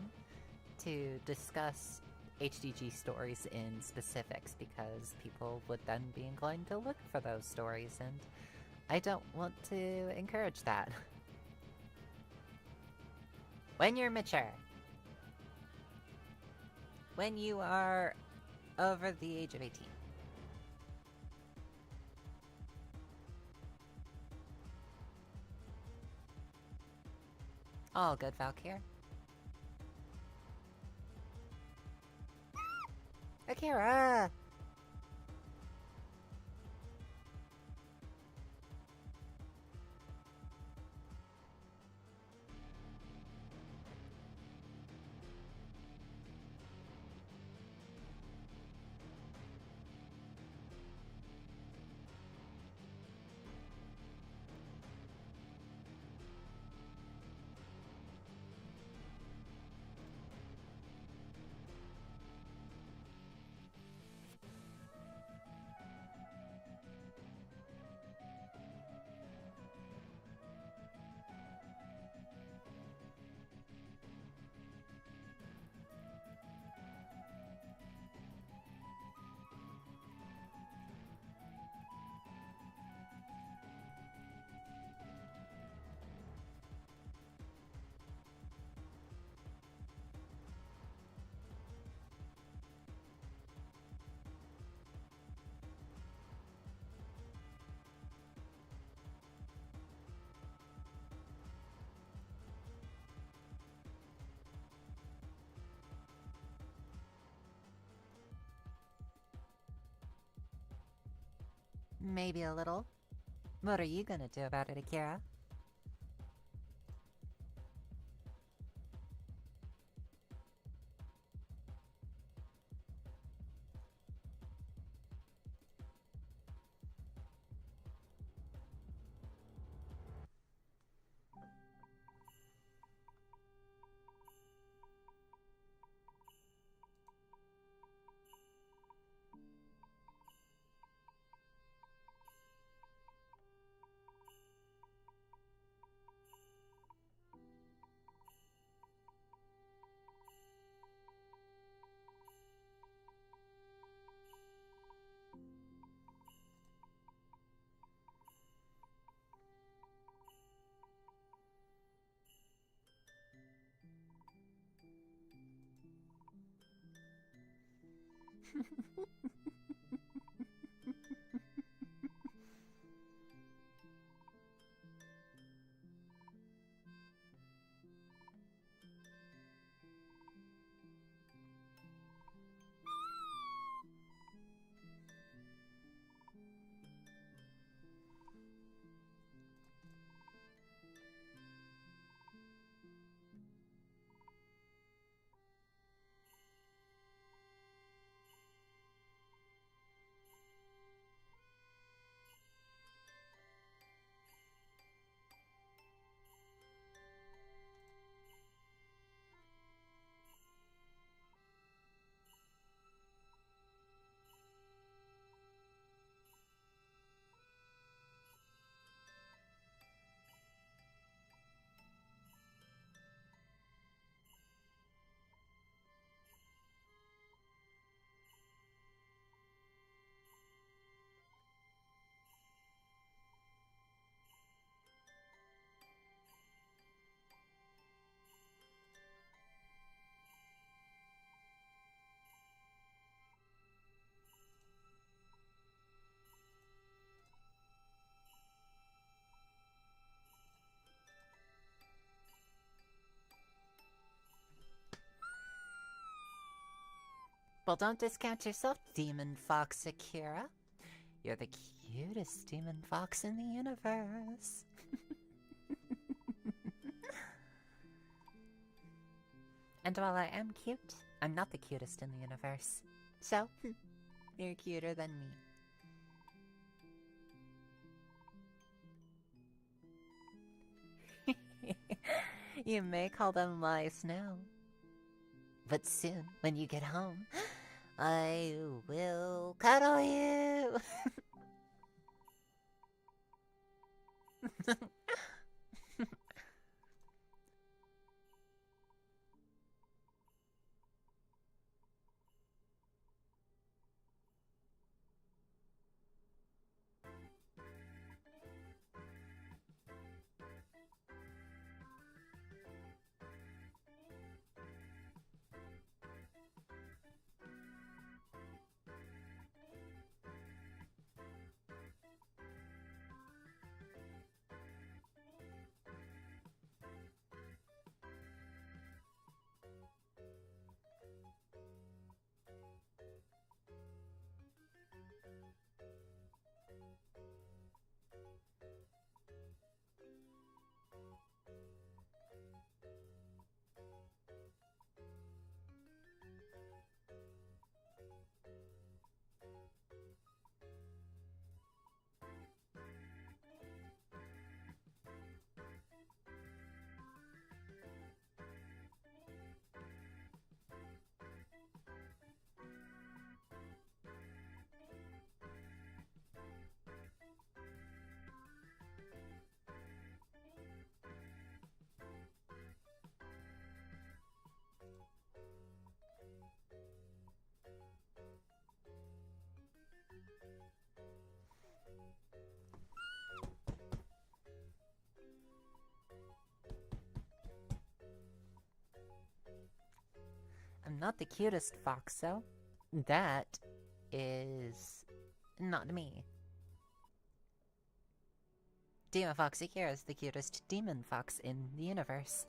to discuss HDG stories in specifics because people would then be inclined to look for those stories, and I don't want to encourage that. When you're mature. When you are over the age of 18. All good, Valkyr. Akira! Maybe a little. What are you gonna do about it, Akira? Well, don't discount yourself, Demon Fox Akira. You're the cutest demon fox in the universe. And while I am cute, I'm not the cutest in the universe. So, you're cuter than me. You may call them lies now. But soon, when you get home, I will cuddle you! I'm not the cutest fox, though. That is not me. Demon Foxy here is the cutest demon fox in the universe.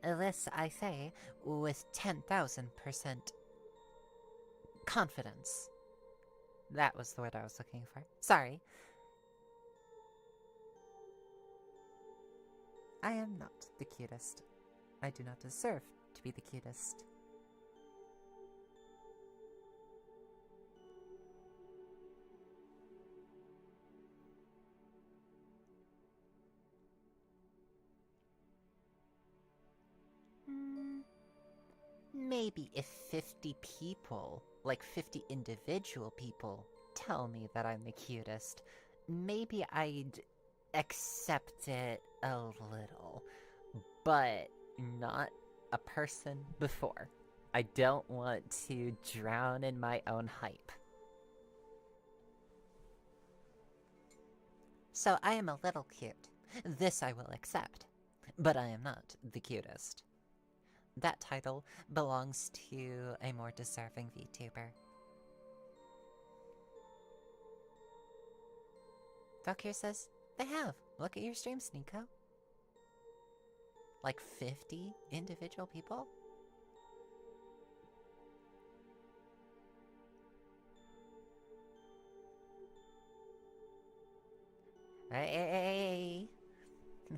This I say with 10,000% confidence. That was the word I was looking for. Sorry. I am not the cutest. I do not deserve to be the cutest. Maybe if 50 people, like 50 individual people, tell me that I'm the cutest, maybe I'd accept it a little. But not a person before. I don't want to drown in my own hype. So I am a little cute. This I will accept. But I am not the cutest. That title belongs to a more deserving VTuber. Valkyrie says, they have. Look at your streams, Nico. Like 50 individual people? Hey!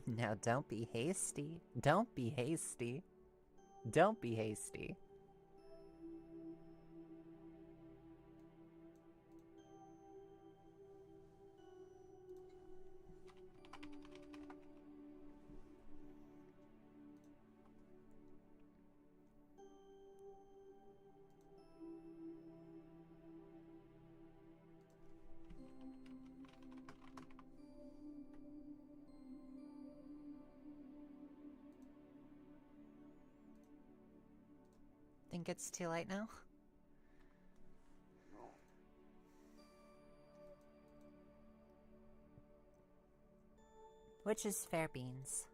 Now don't be hasty. Don't be hasty. Don't be hasty. Think it's too late now? Which is fair beans.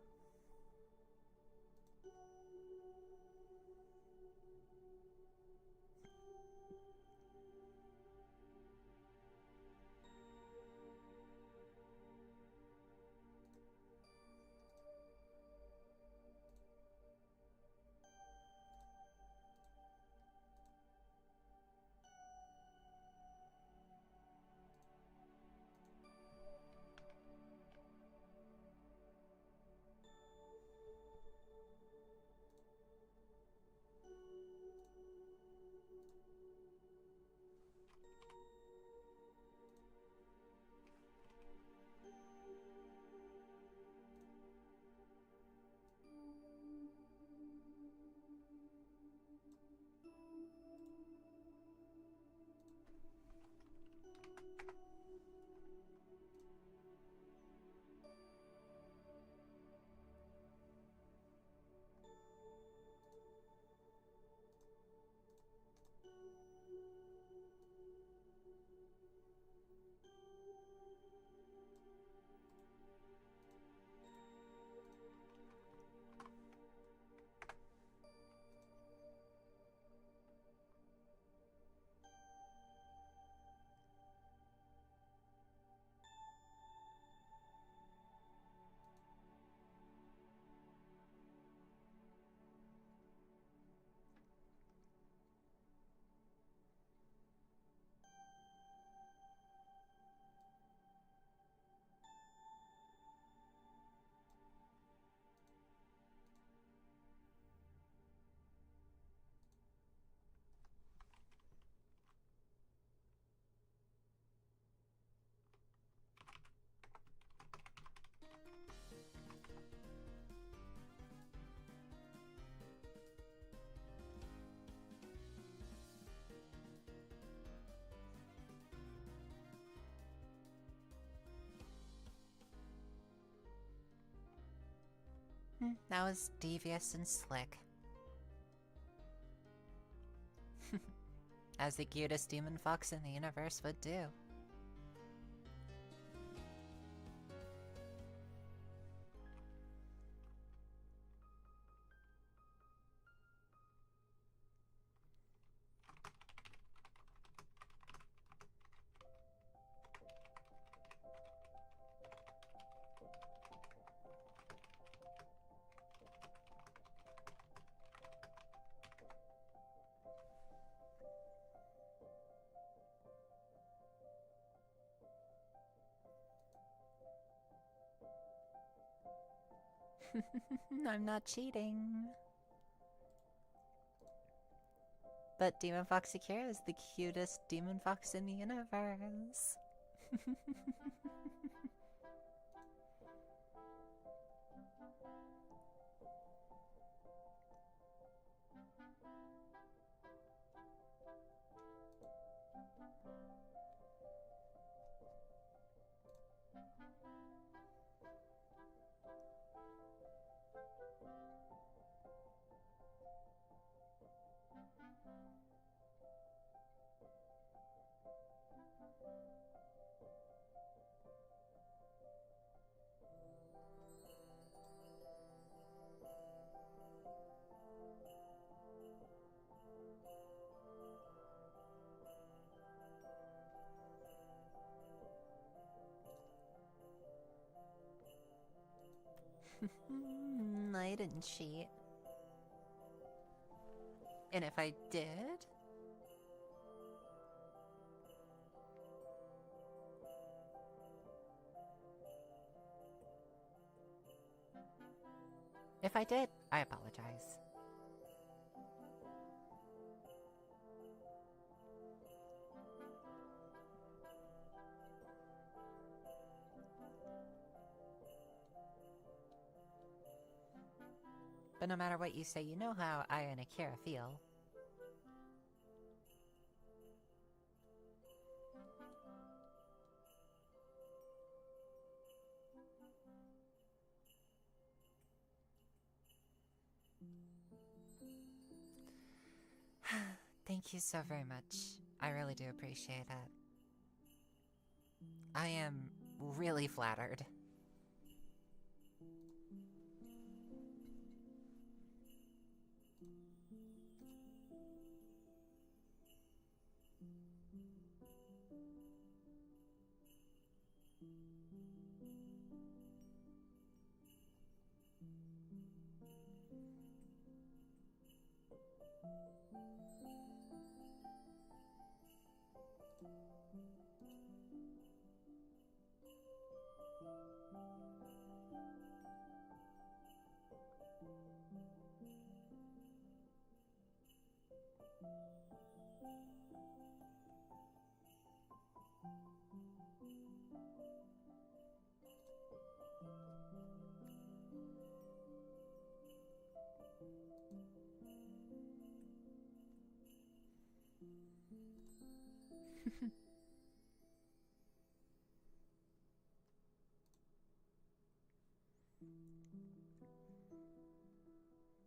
That was devious and slick. As the cutest demon fox in the universe would do. I'm not cheating. But Demon Fox Akira is the cutest demon fox in the universe. I didn't cheat. And if I did... If I did, I apologize. But no matter what you say, you know how I and Akira feel. Thank you so very much. I really do appreciate it. I am really flattered.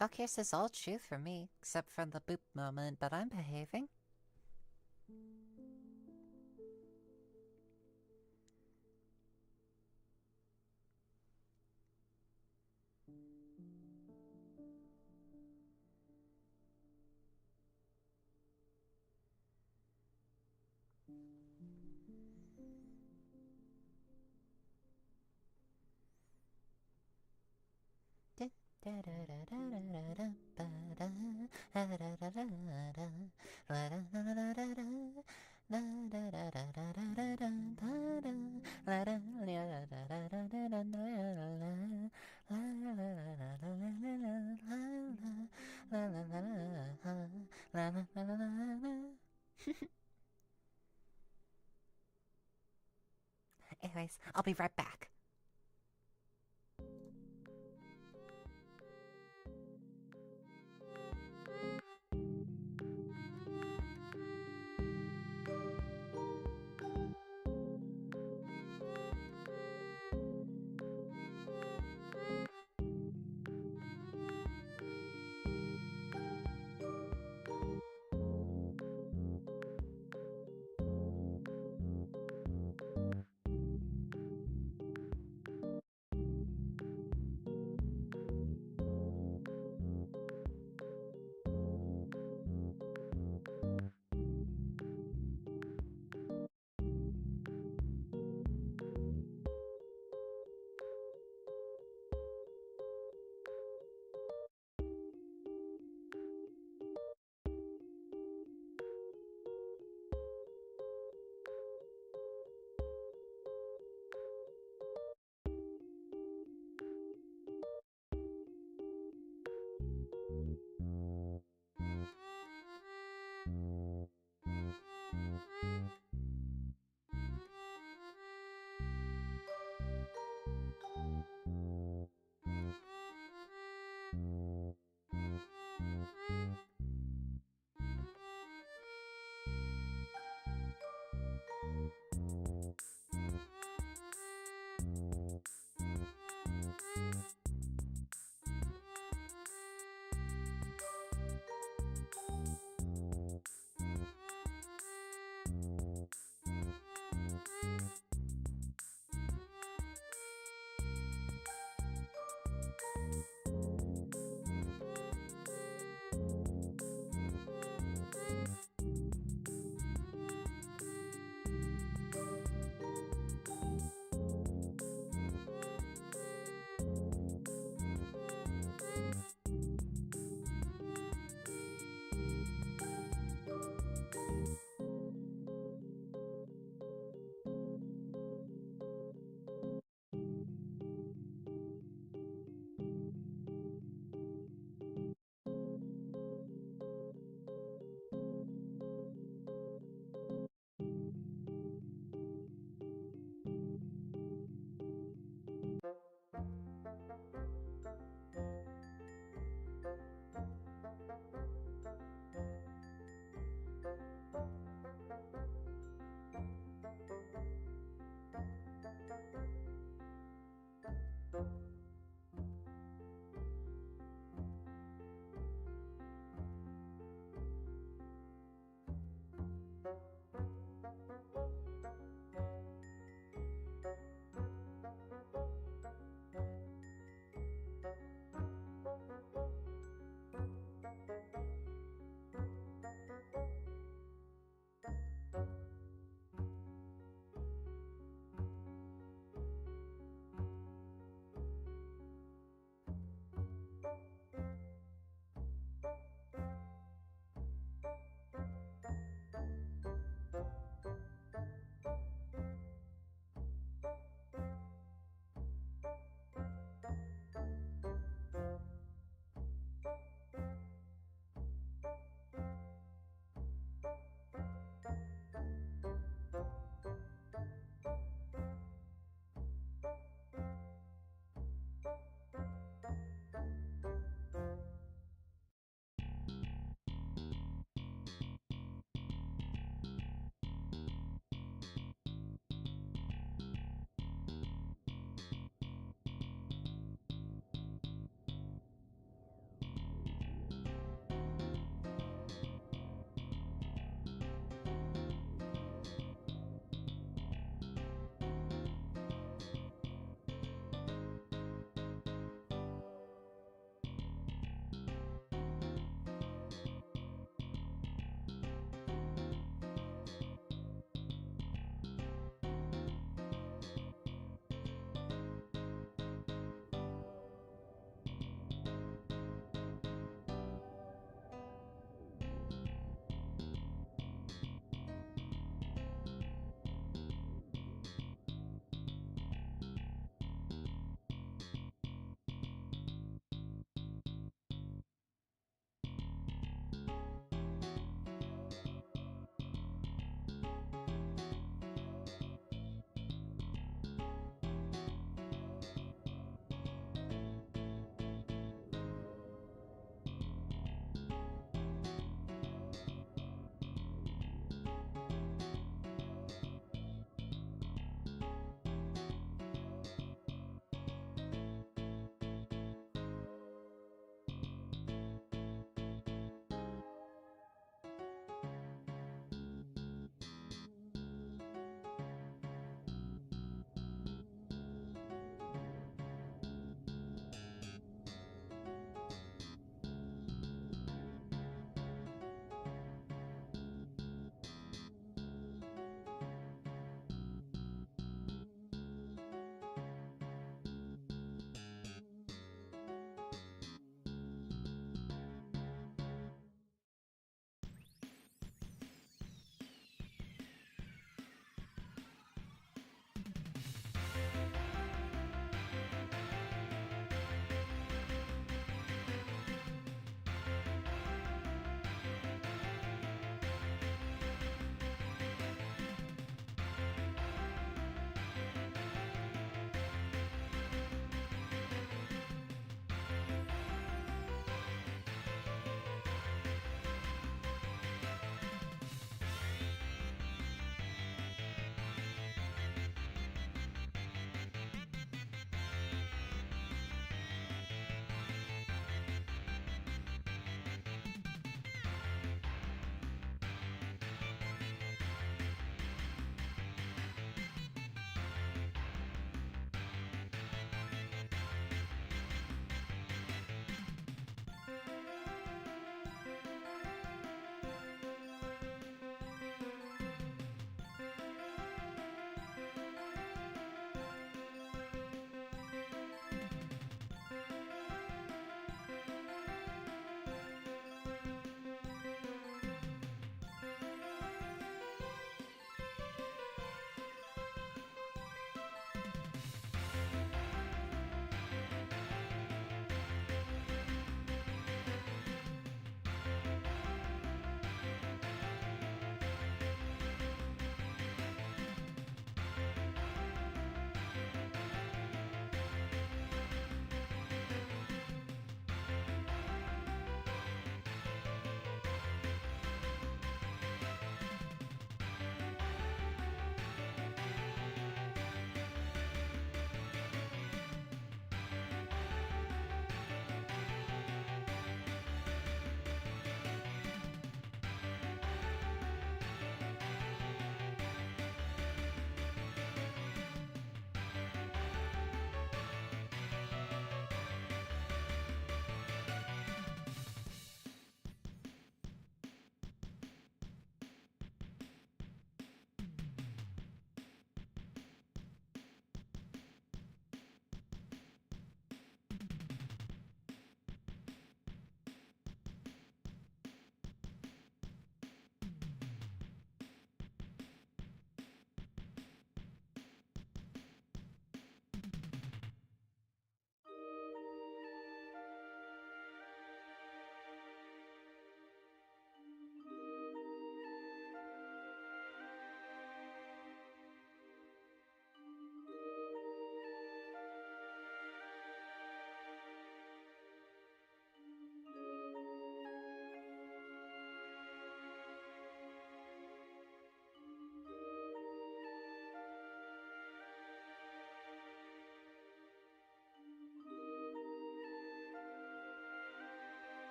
Valkyr says all truth for me, except from the boop moment, but I'm behaving. Anyways, I'll be right back.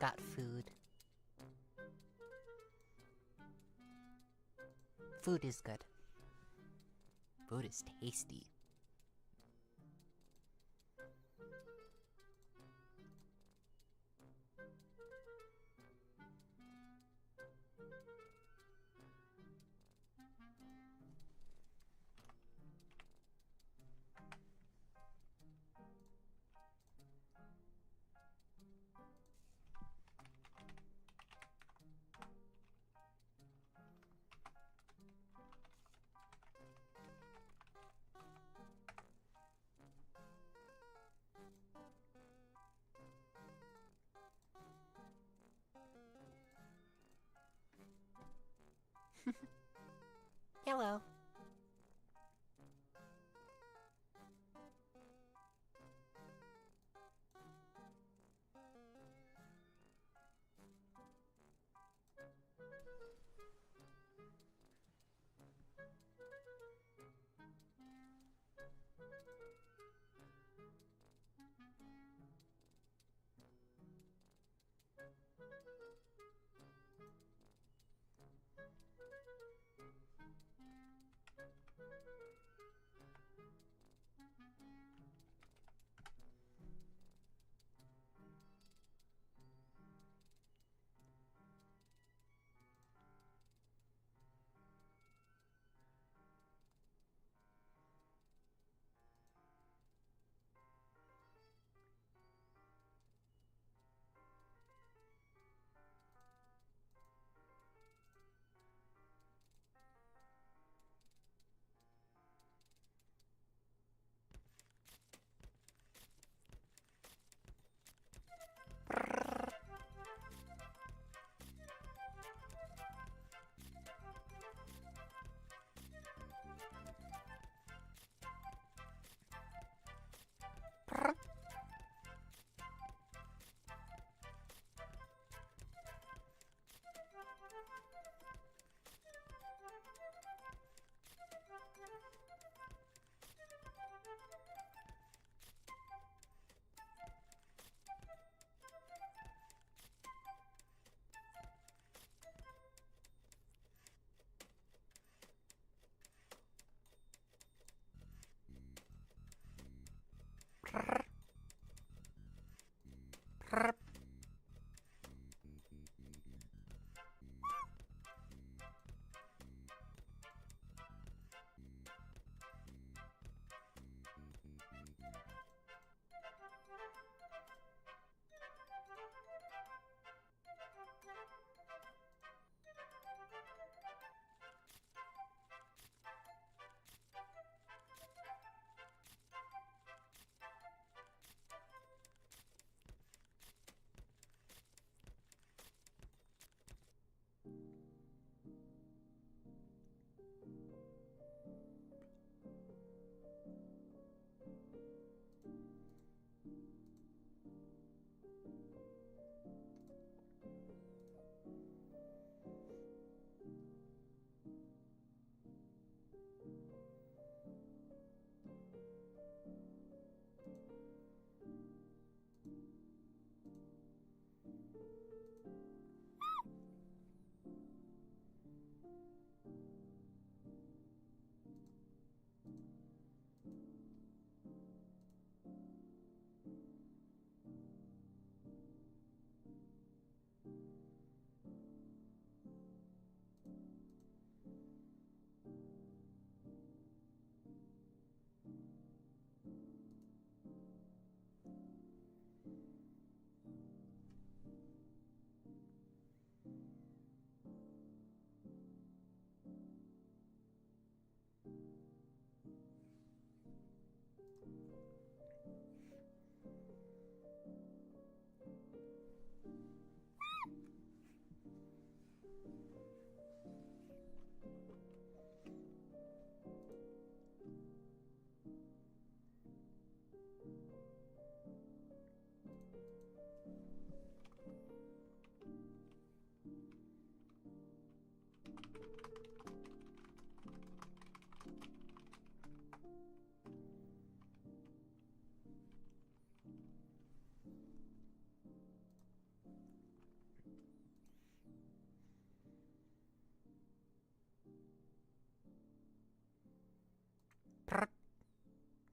got food. Food is good. Food is tasty. Hello.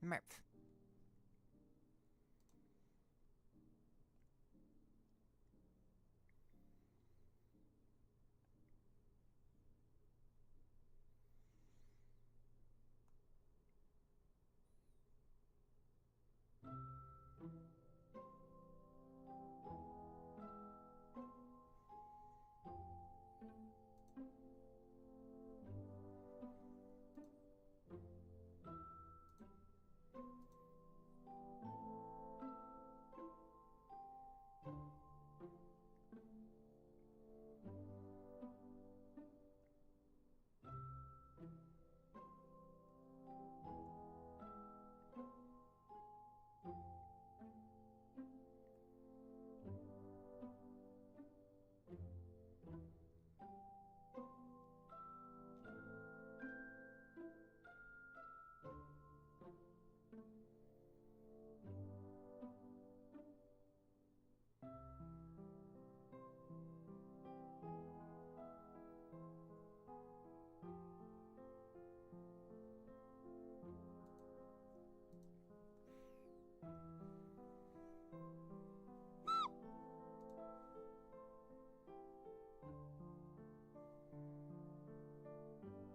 Murph.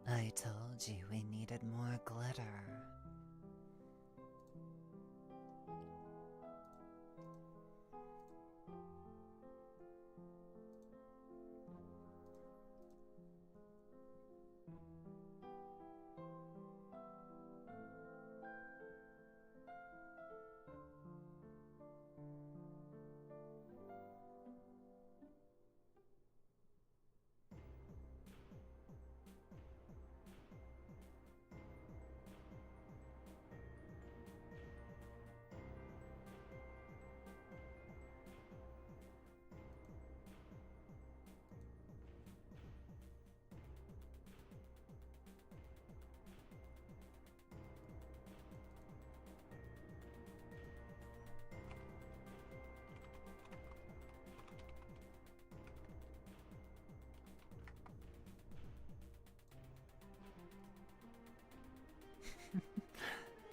I told you we needed more glitter.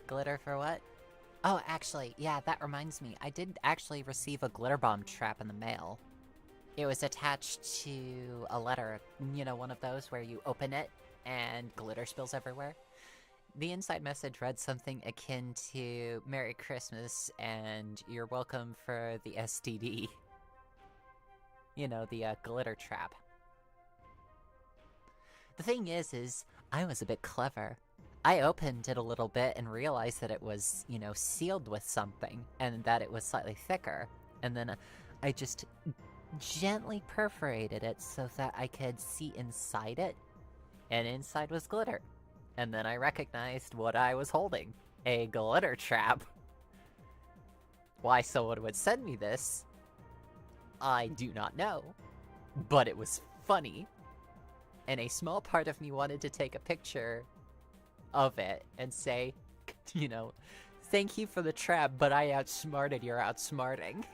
Glitter for what? Oh, actually, yeah, that reminds me. I did actually receive a glitter bomb trap in the mail. It was attached to a letter, you know, one of those where you open it and glitter spills everywhere. The inside message read something akin to Merry Christmas and you're welcome for the STD. You know, the glitter trap. The thing is I was a bit clever. I opened it a little bit and realized that it was, you know, sealed with something and that it was slightly thicker. And then I just gently perforated it so that I could see inside it. And inside was glitter. And then I recognized what I was holding. A glitter trap. Why someone would send me this, I do not know. But it was funny. And a small part of me wanted to take a picture of it and say, you know, thank you for the trap, but I outsmarted your outsmarting.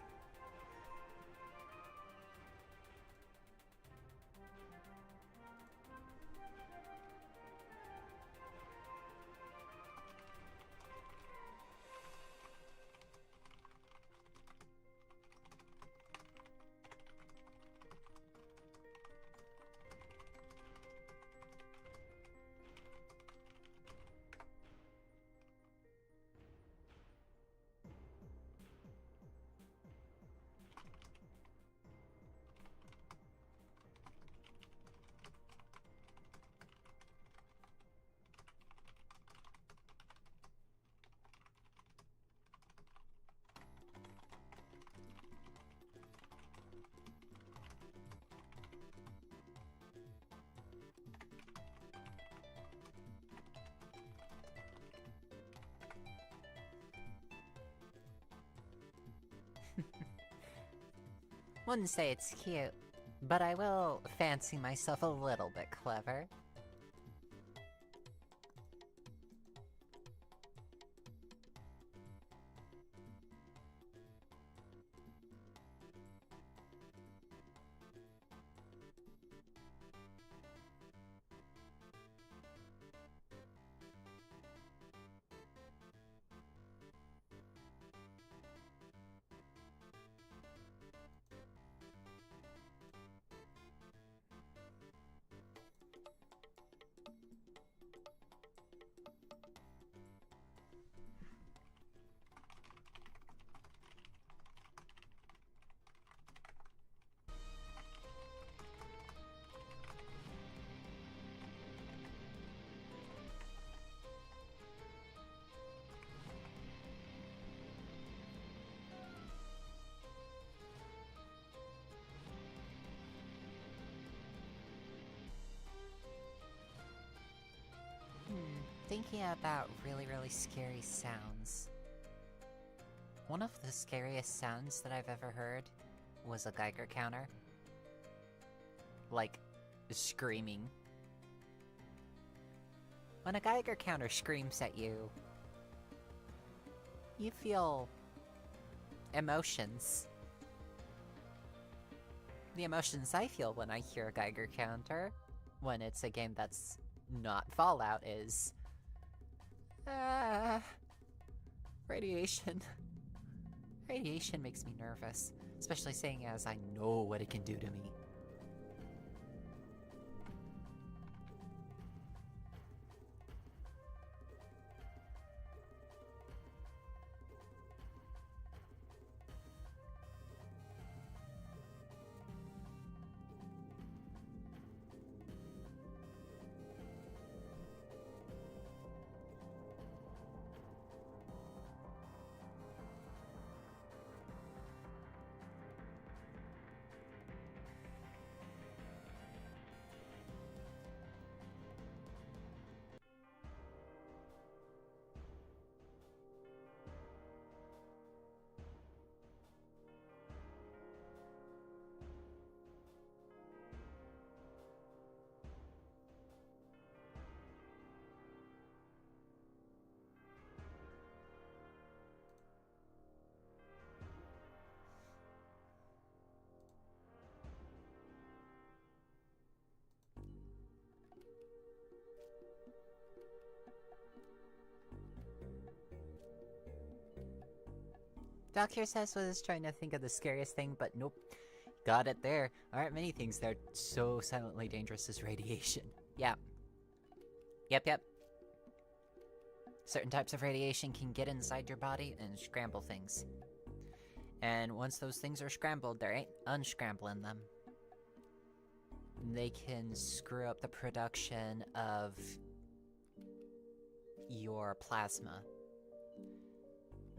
Wouldn't say it's cute, but I will fancy myself a little bit clever. thinking about really, really scary sounds. One of the scariest sounds that I've ever heard was a Geiger counter. Like, screaming. When a Geiger counter screams at you, you feel emotions. The emotions I feel when I hear a Geiger counter, when it's a game that's not Fallout, is... radiation. Radiation makes me nervous, especially saying as I know what it can do to me. Valkyr says was trying to think of the scariest thing, but nope. Got it there. Aren't many things that are so silently dangerous as radiation. Yeah. Yep. Certain types of radiation can get inside your body and scramble things. And once those things are scrambled, there ain't unscrambling them. They can screw up the production of your plasma.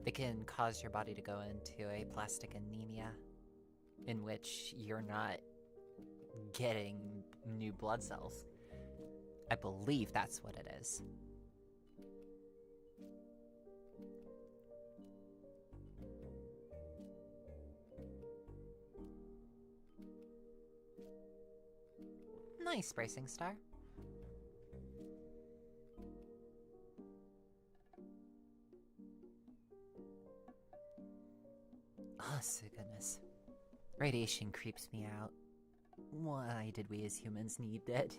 They can cause your body to go into a plastic anemia, in which you're not getting new blood cells. I believe that's what it is. Nice, Bracing Star. Oh, so goodness. Radiation creeps me out. Why did we as humans need it?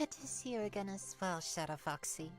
Good to see you again as well, Shadow Foxy.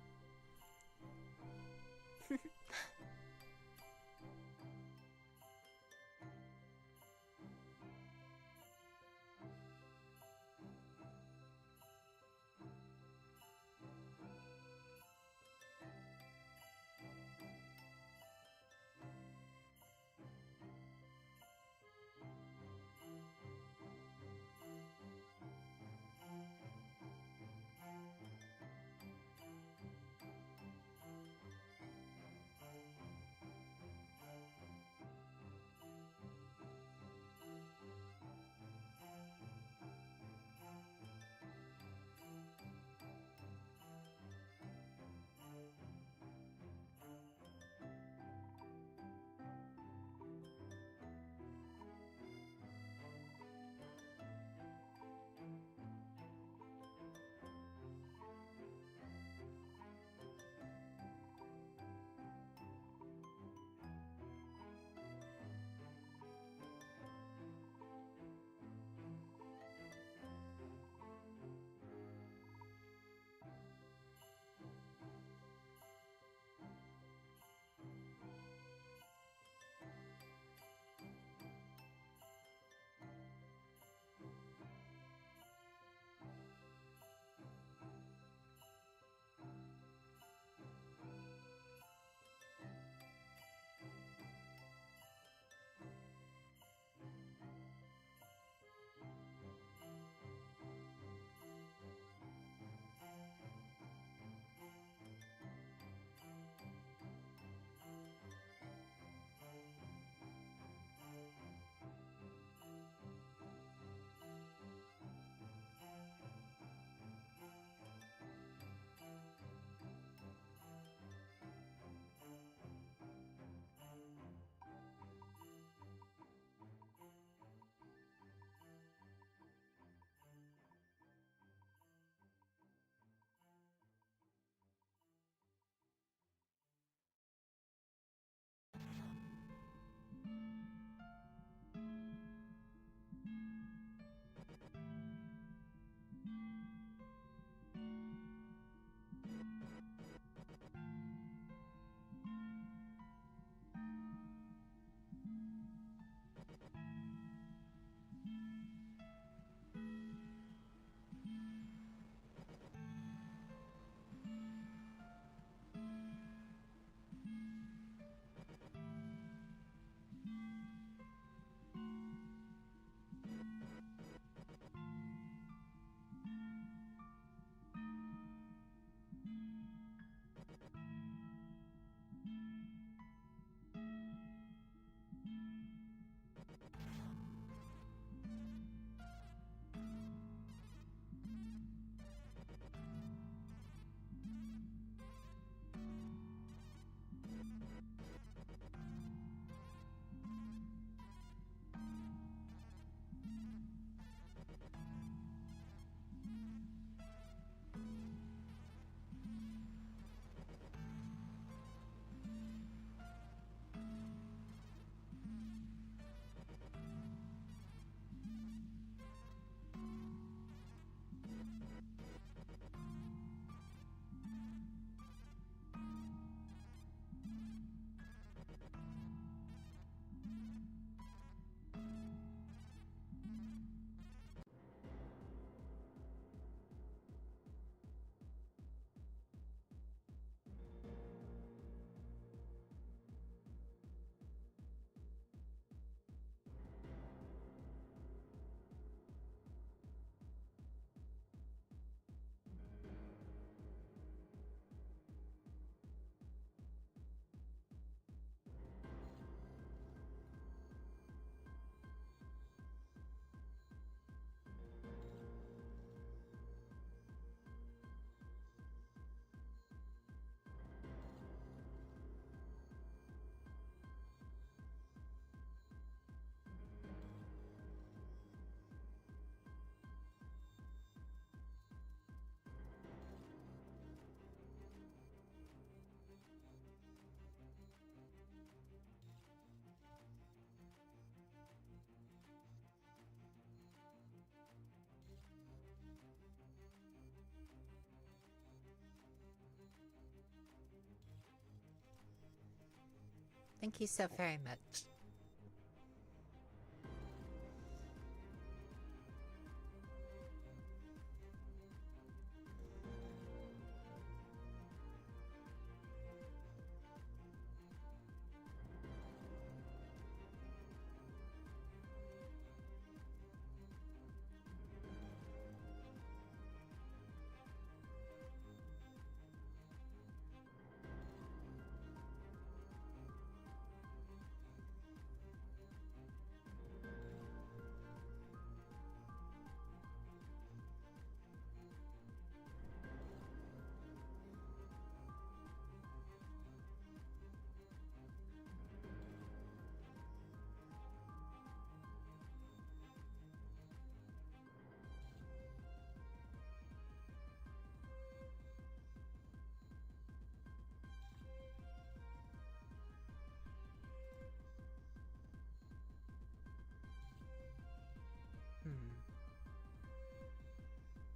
Thank you so very much.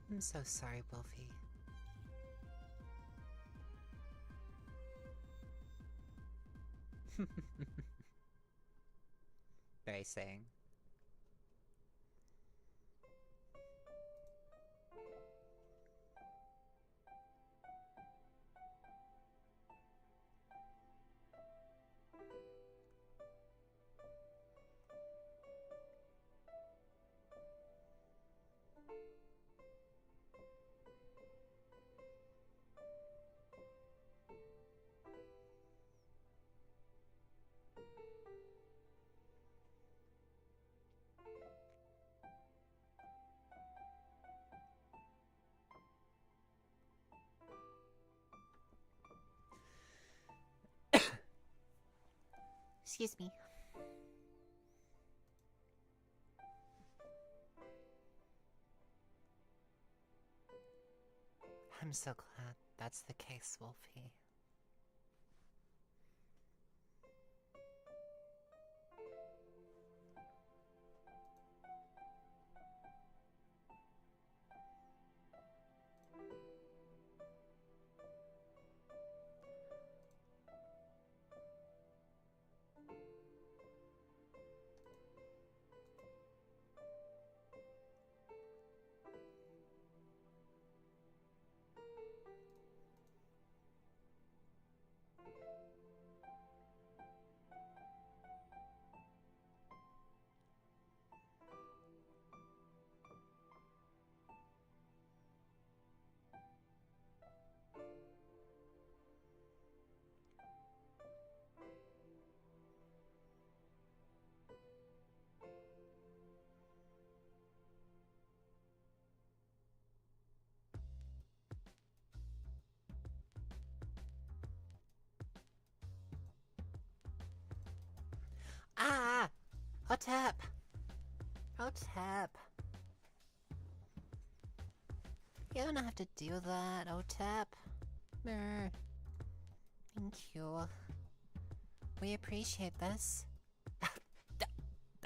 I'm so sorry, Wolfie. Very saying. Excuse me. I'm so glad that's the case, Wolfie. Ah! Hotep! Hotep! You don't have to do that, Otep. Mer. Thank you. We appreciate this.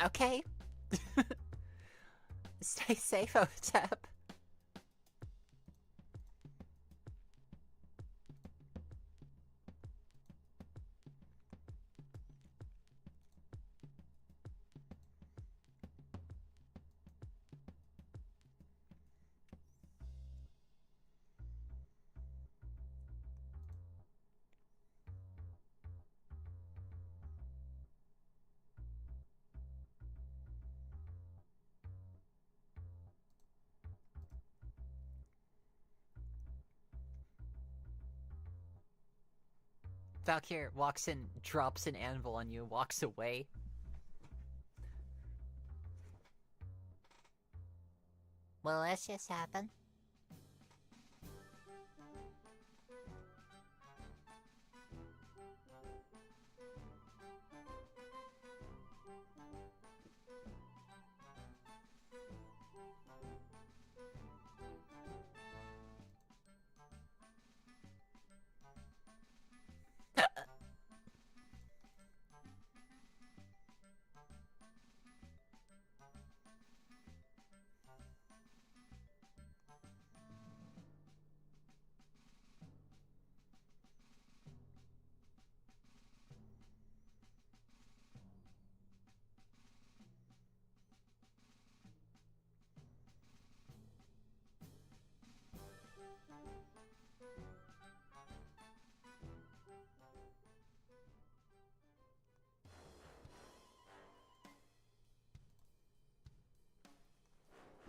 Okay. Stay safe, Otep. Valkyr walks in, drops an anvil on you, walks away. Will this just happen?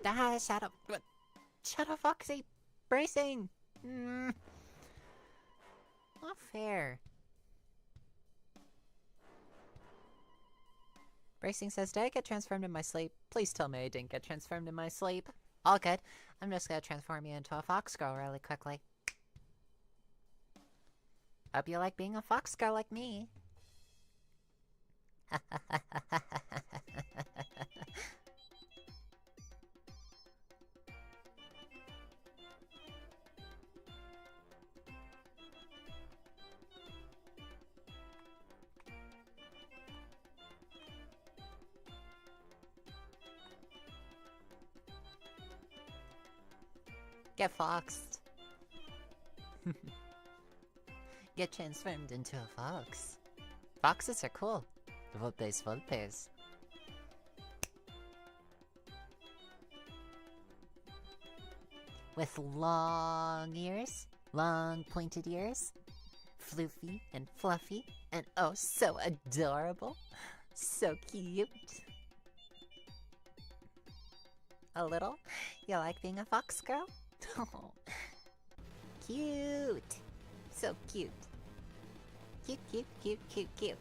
Ah, Shadow Foxy! Bracing! Not fair. Bracing says, did I get transformed in my sleep? Please tell me I didn't get transformed in my sleep. All good. I'm just gonna transform you into a fox girl really quickly. Hope you like being a fox girl like me. Get foxed. Get transformed into a fox. Foxes are cool. Volpes, volpes. With long ears, long pointed ears, floofy and fluffy, and oh so adorable. So cute. A little? You like being a fox girl? Oh, cute. So cute. Cute, cute, cute, cute, cute.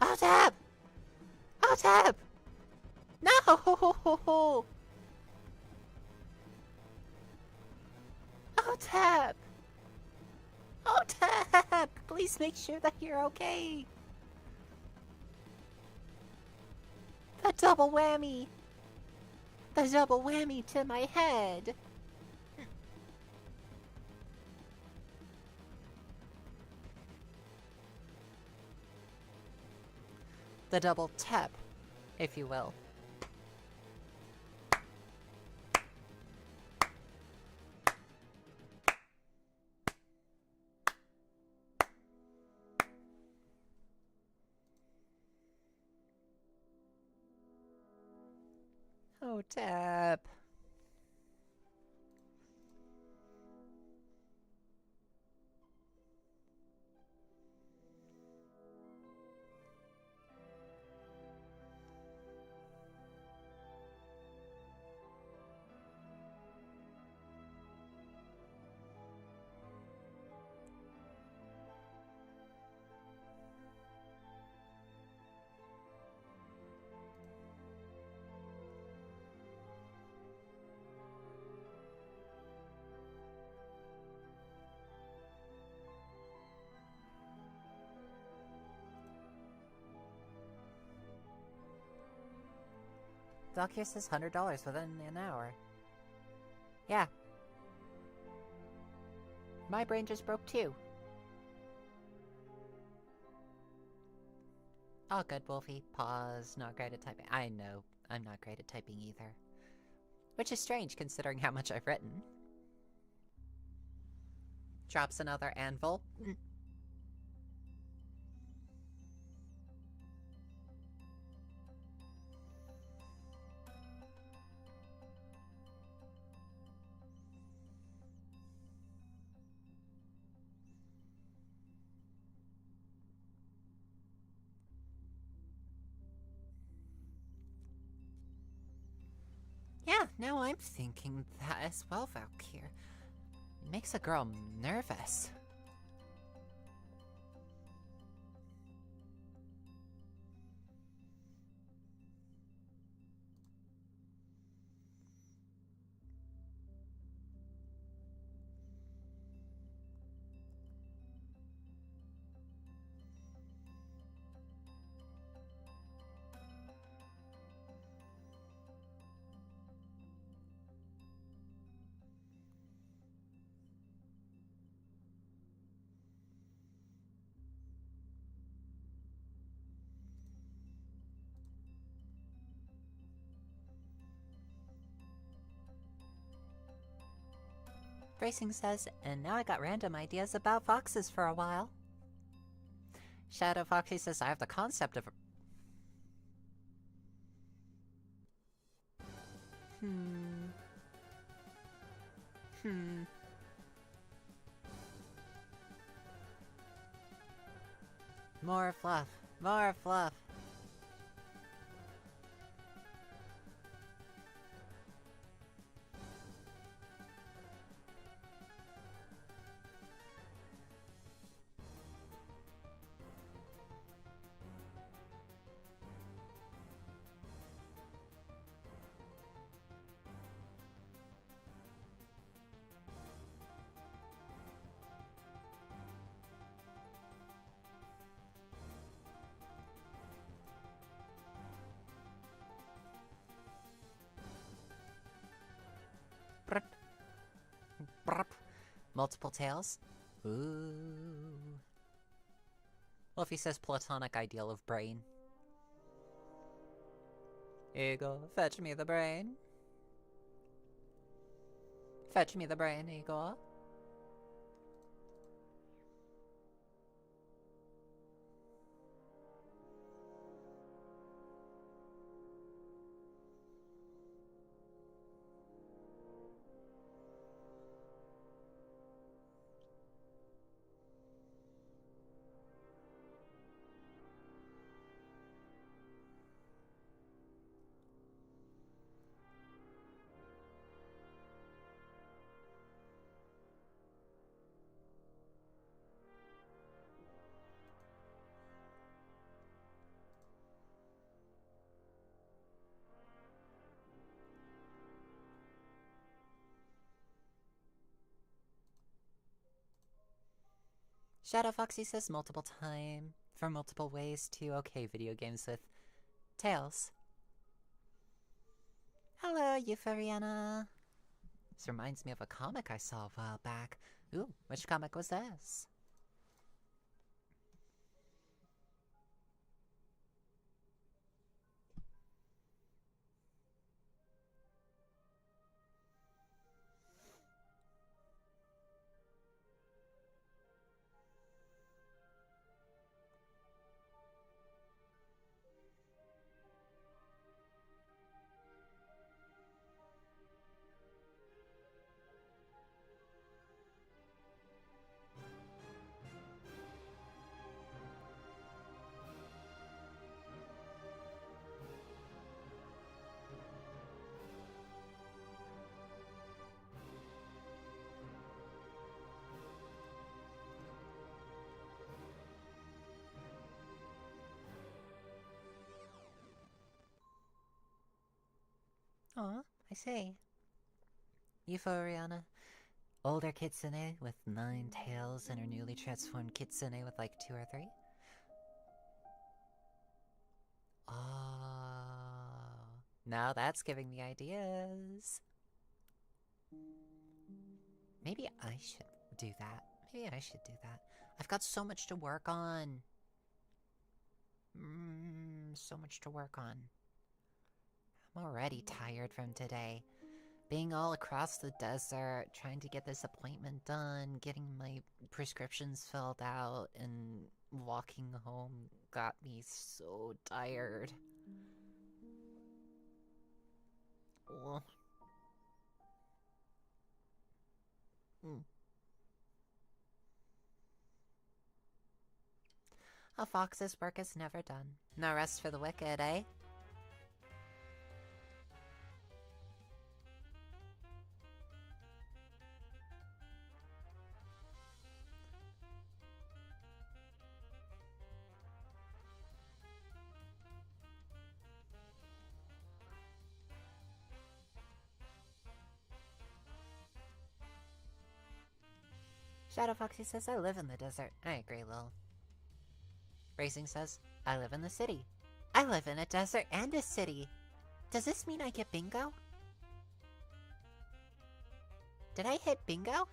Oh, Tab! Oh, Tab! No! Oh, Tab! Oh, Tab! Please make sure that you're okay. The double whammy! The double whammy to my head! The double tap, if you will. Oh, tap. Doc here says $100 within an hour. Yeah. My brain just broke too. Oh, good, Wolfie. Pause. Not great at typing. I know. I'm not great at typing either. Which is strange considering how much I've written. Drops another anvil. Yeah, now I'm thinking that as well, Valkyr. It makes a girl nervous. Racing says, and now I got random ideas about foxes for a while. Shadow Foxy says, I have the concept of... More fluff. More fluff. Brp. Brp. Multiple tails? Ooh. Wolfie says platonic ideal of brain. Eagle, fetch me the brain. Fetch me the brain, Eagle. Shadow Foxy says multiple time for multiple ways to okay video games with tails. Hello, Euphoriana. This reminds me of a comic I saw a while back. Ooh, which comic was this? Aw, I see. Euphoriana. Older kitsune with 9 tails and her newly transformed kitsune with like 2 or 3. Oh, now that's giving me ideas. Maybe I should do that. Maybe I should do that. I've got so much to work on. So much to work on. I'm already tired from today. Being all across the desert, trying to get this appointment done, getting my prescriptions filled out, and walking home got me so tired. Ugh. A fox's work is never done. No rest for the wicked, eh? Shadow Foxy says, I live in the desert. I agree, Lil. Racing says, I live in the city. I live in a desert and a city. Does this mean I get bingo? Did I hit bingo?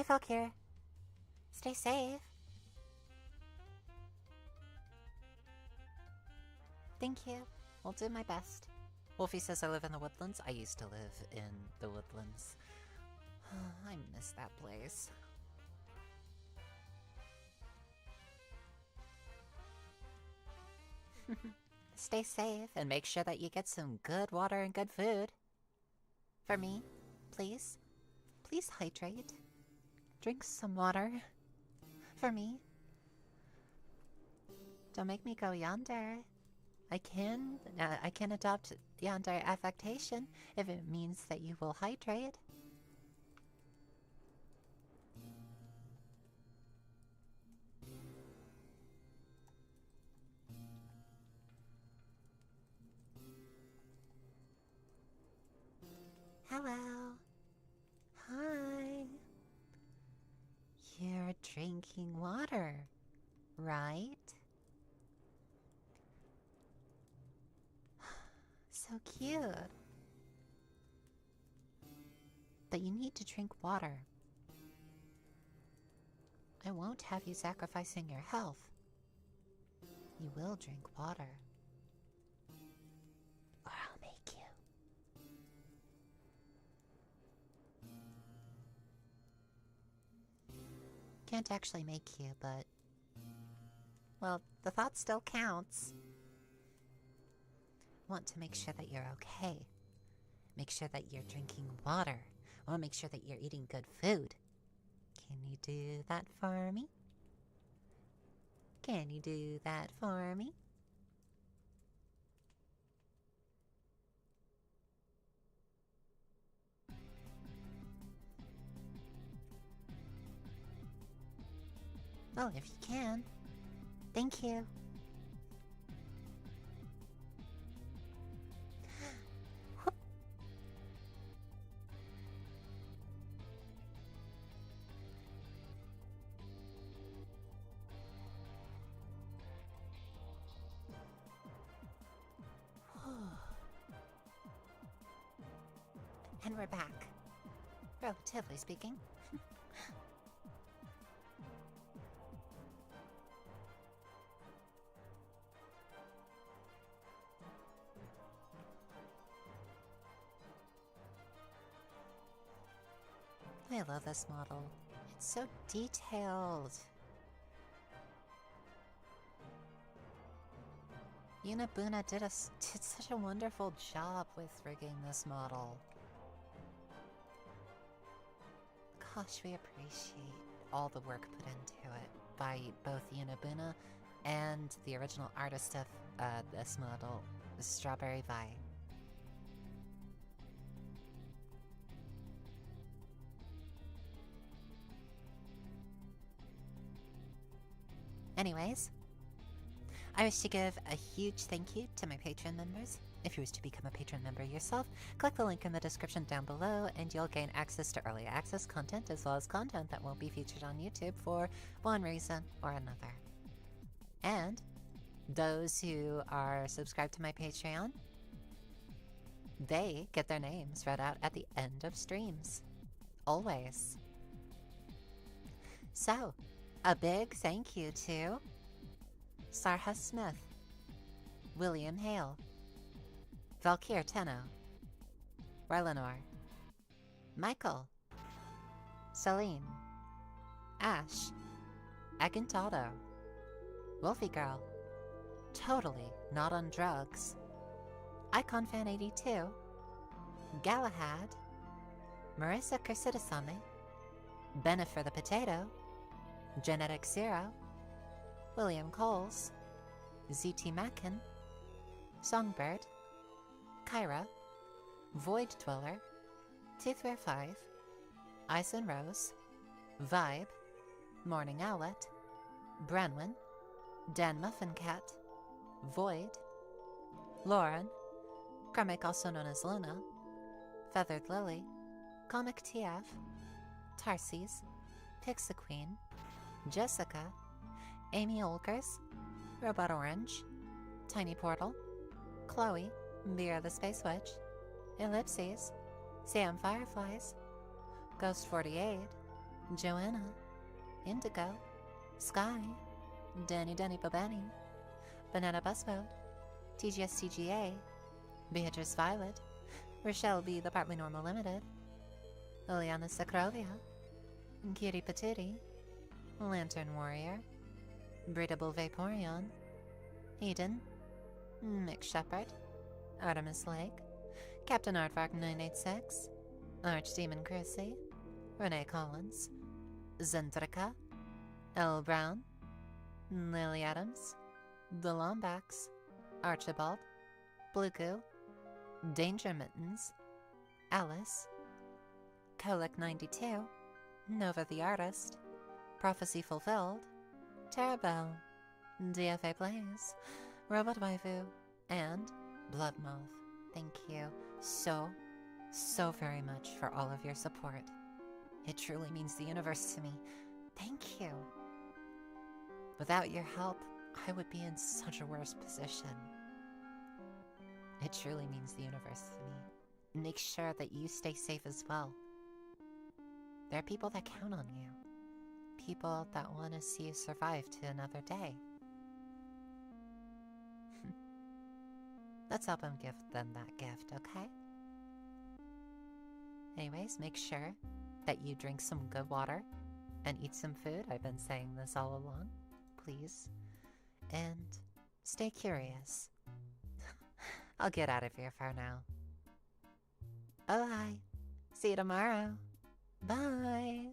Bye, Valkyr. Stay safe. Thank you. I'll do my best. Wolfie says I live in the woodlands. I used to live in the woodlands. I miss that place. Stay safe and make sure that you get some good water and good food. For me, please. Please hydrate. Drink some water. For me. Don't make me go yonder. I can adopt yonder affectation if it means that you will hydrate. Hello. Hi. You're drinking water, right? So cute. But you need to drink water. I won't have you sacrificing your health. You will drink water. Or I'll make you. Can't actually make you, but... well, the thought still counts. Want to make sure that you're okay. Make sure that you're drinking water. I want to make sure that you're eating good food. Can you do that for me? Can you do that for me? Well, if you can. Thank you. And we're back. Relatively speaking. I love this model. It's so detailed. Unabuna did such a wonderful job with rigging this model. Gosh, we appreciate all the work put into it by both Unabuna and the original artist of this model, Strawberry Vi. Anyways, I wish to give a huge thank you to my Patreon members. If you wish to become a patron member yourself, click the link in the description down below and you'll gain access to early access content as well as content that won't be featured on YouTube for one reason or another. And those who are subscribed to my Patreon, they get their names read out at the end of streams. Always. So, a big thank you to Sarha Smith, William Hale, Valkyr Tenno, Rylanor, Michael, Celine, Ash, Agantado, Wolfie Girl, Totally Not on Drugs, IconFan82, Galahad, Marissa Kersidasame, Benifer the Potato, Genetic Zero, William Coles, ZT Mackin, Songbird, Kyra, Void Dweller, Toothware 5, Ice and Rose, Vibe, Morning Owlet, Branwyn, Dan Muffin Cat, Void, Lauren, Karmic also known as Luna, Feathered Lily, Comic TF, Tarsis, Pixa Queen, Jessica, Amy Olkers, Robot Orange, Tiny Portal, Chloe, Beer the Space Witch, Ellipses, Sam Fireflies, Ghost 48, Joanna, Indigo, Sky, Danny Babani, Banana Busboat, TGSTGA, Beatrice Violet, Rochelle B. the Partly Normal Limited, Liliana Sacrovia, Kitty Patiti, Lantern Warrior, Breedable Vaporeon, Eden, Mick Shepherd, Artemis Lake, Captain Aardvark 986, Archdemon Chrissy, Renee Collins, Zentrika, Elle Brown, Lily Adams, The Lombax, Archibald, Blue Goo, Danger Mittens, Alice, Kolek 92, Nova the Artist, Prophecy Fulfilled, Terabelle, DFA Blaze, Robot Waifu, and Bloodmoth. Thank you so very much for all of your support. It truly means the universe to me. Thank you. Without your help, I would be in such a worse position. It truly means the universe to me. Make sure that you stay safe as well. There are people that count on you. People that want to see you survive to another day. Let's help them give them that gift, okay? Anyways, make sure that you drink some good water and eat some food. I've been saying this all along. Please. And stay curious. I'll get out of here for now. Oh, hi. See you tomorrow. Bye.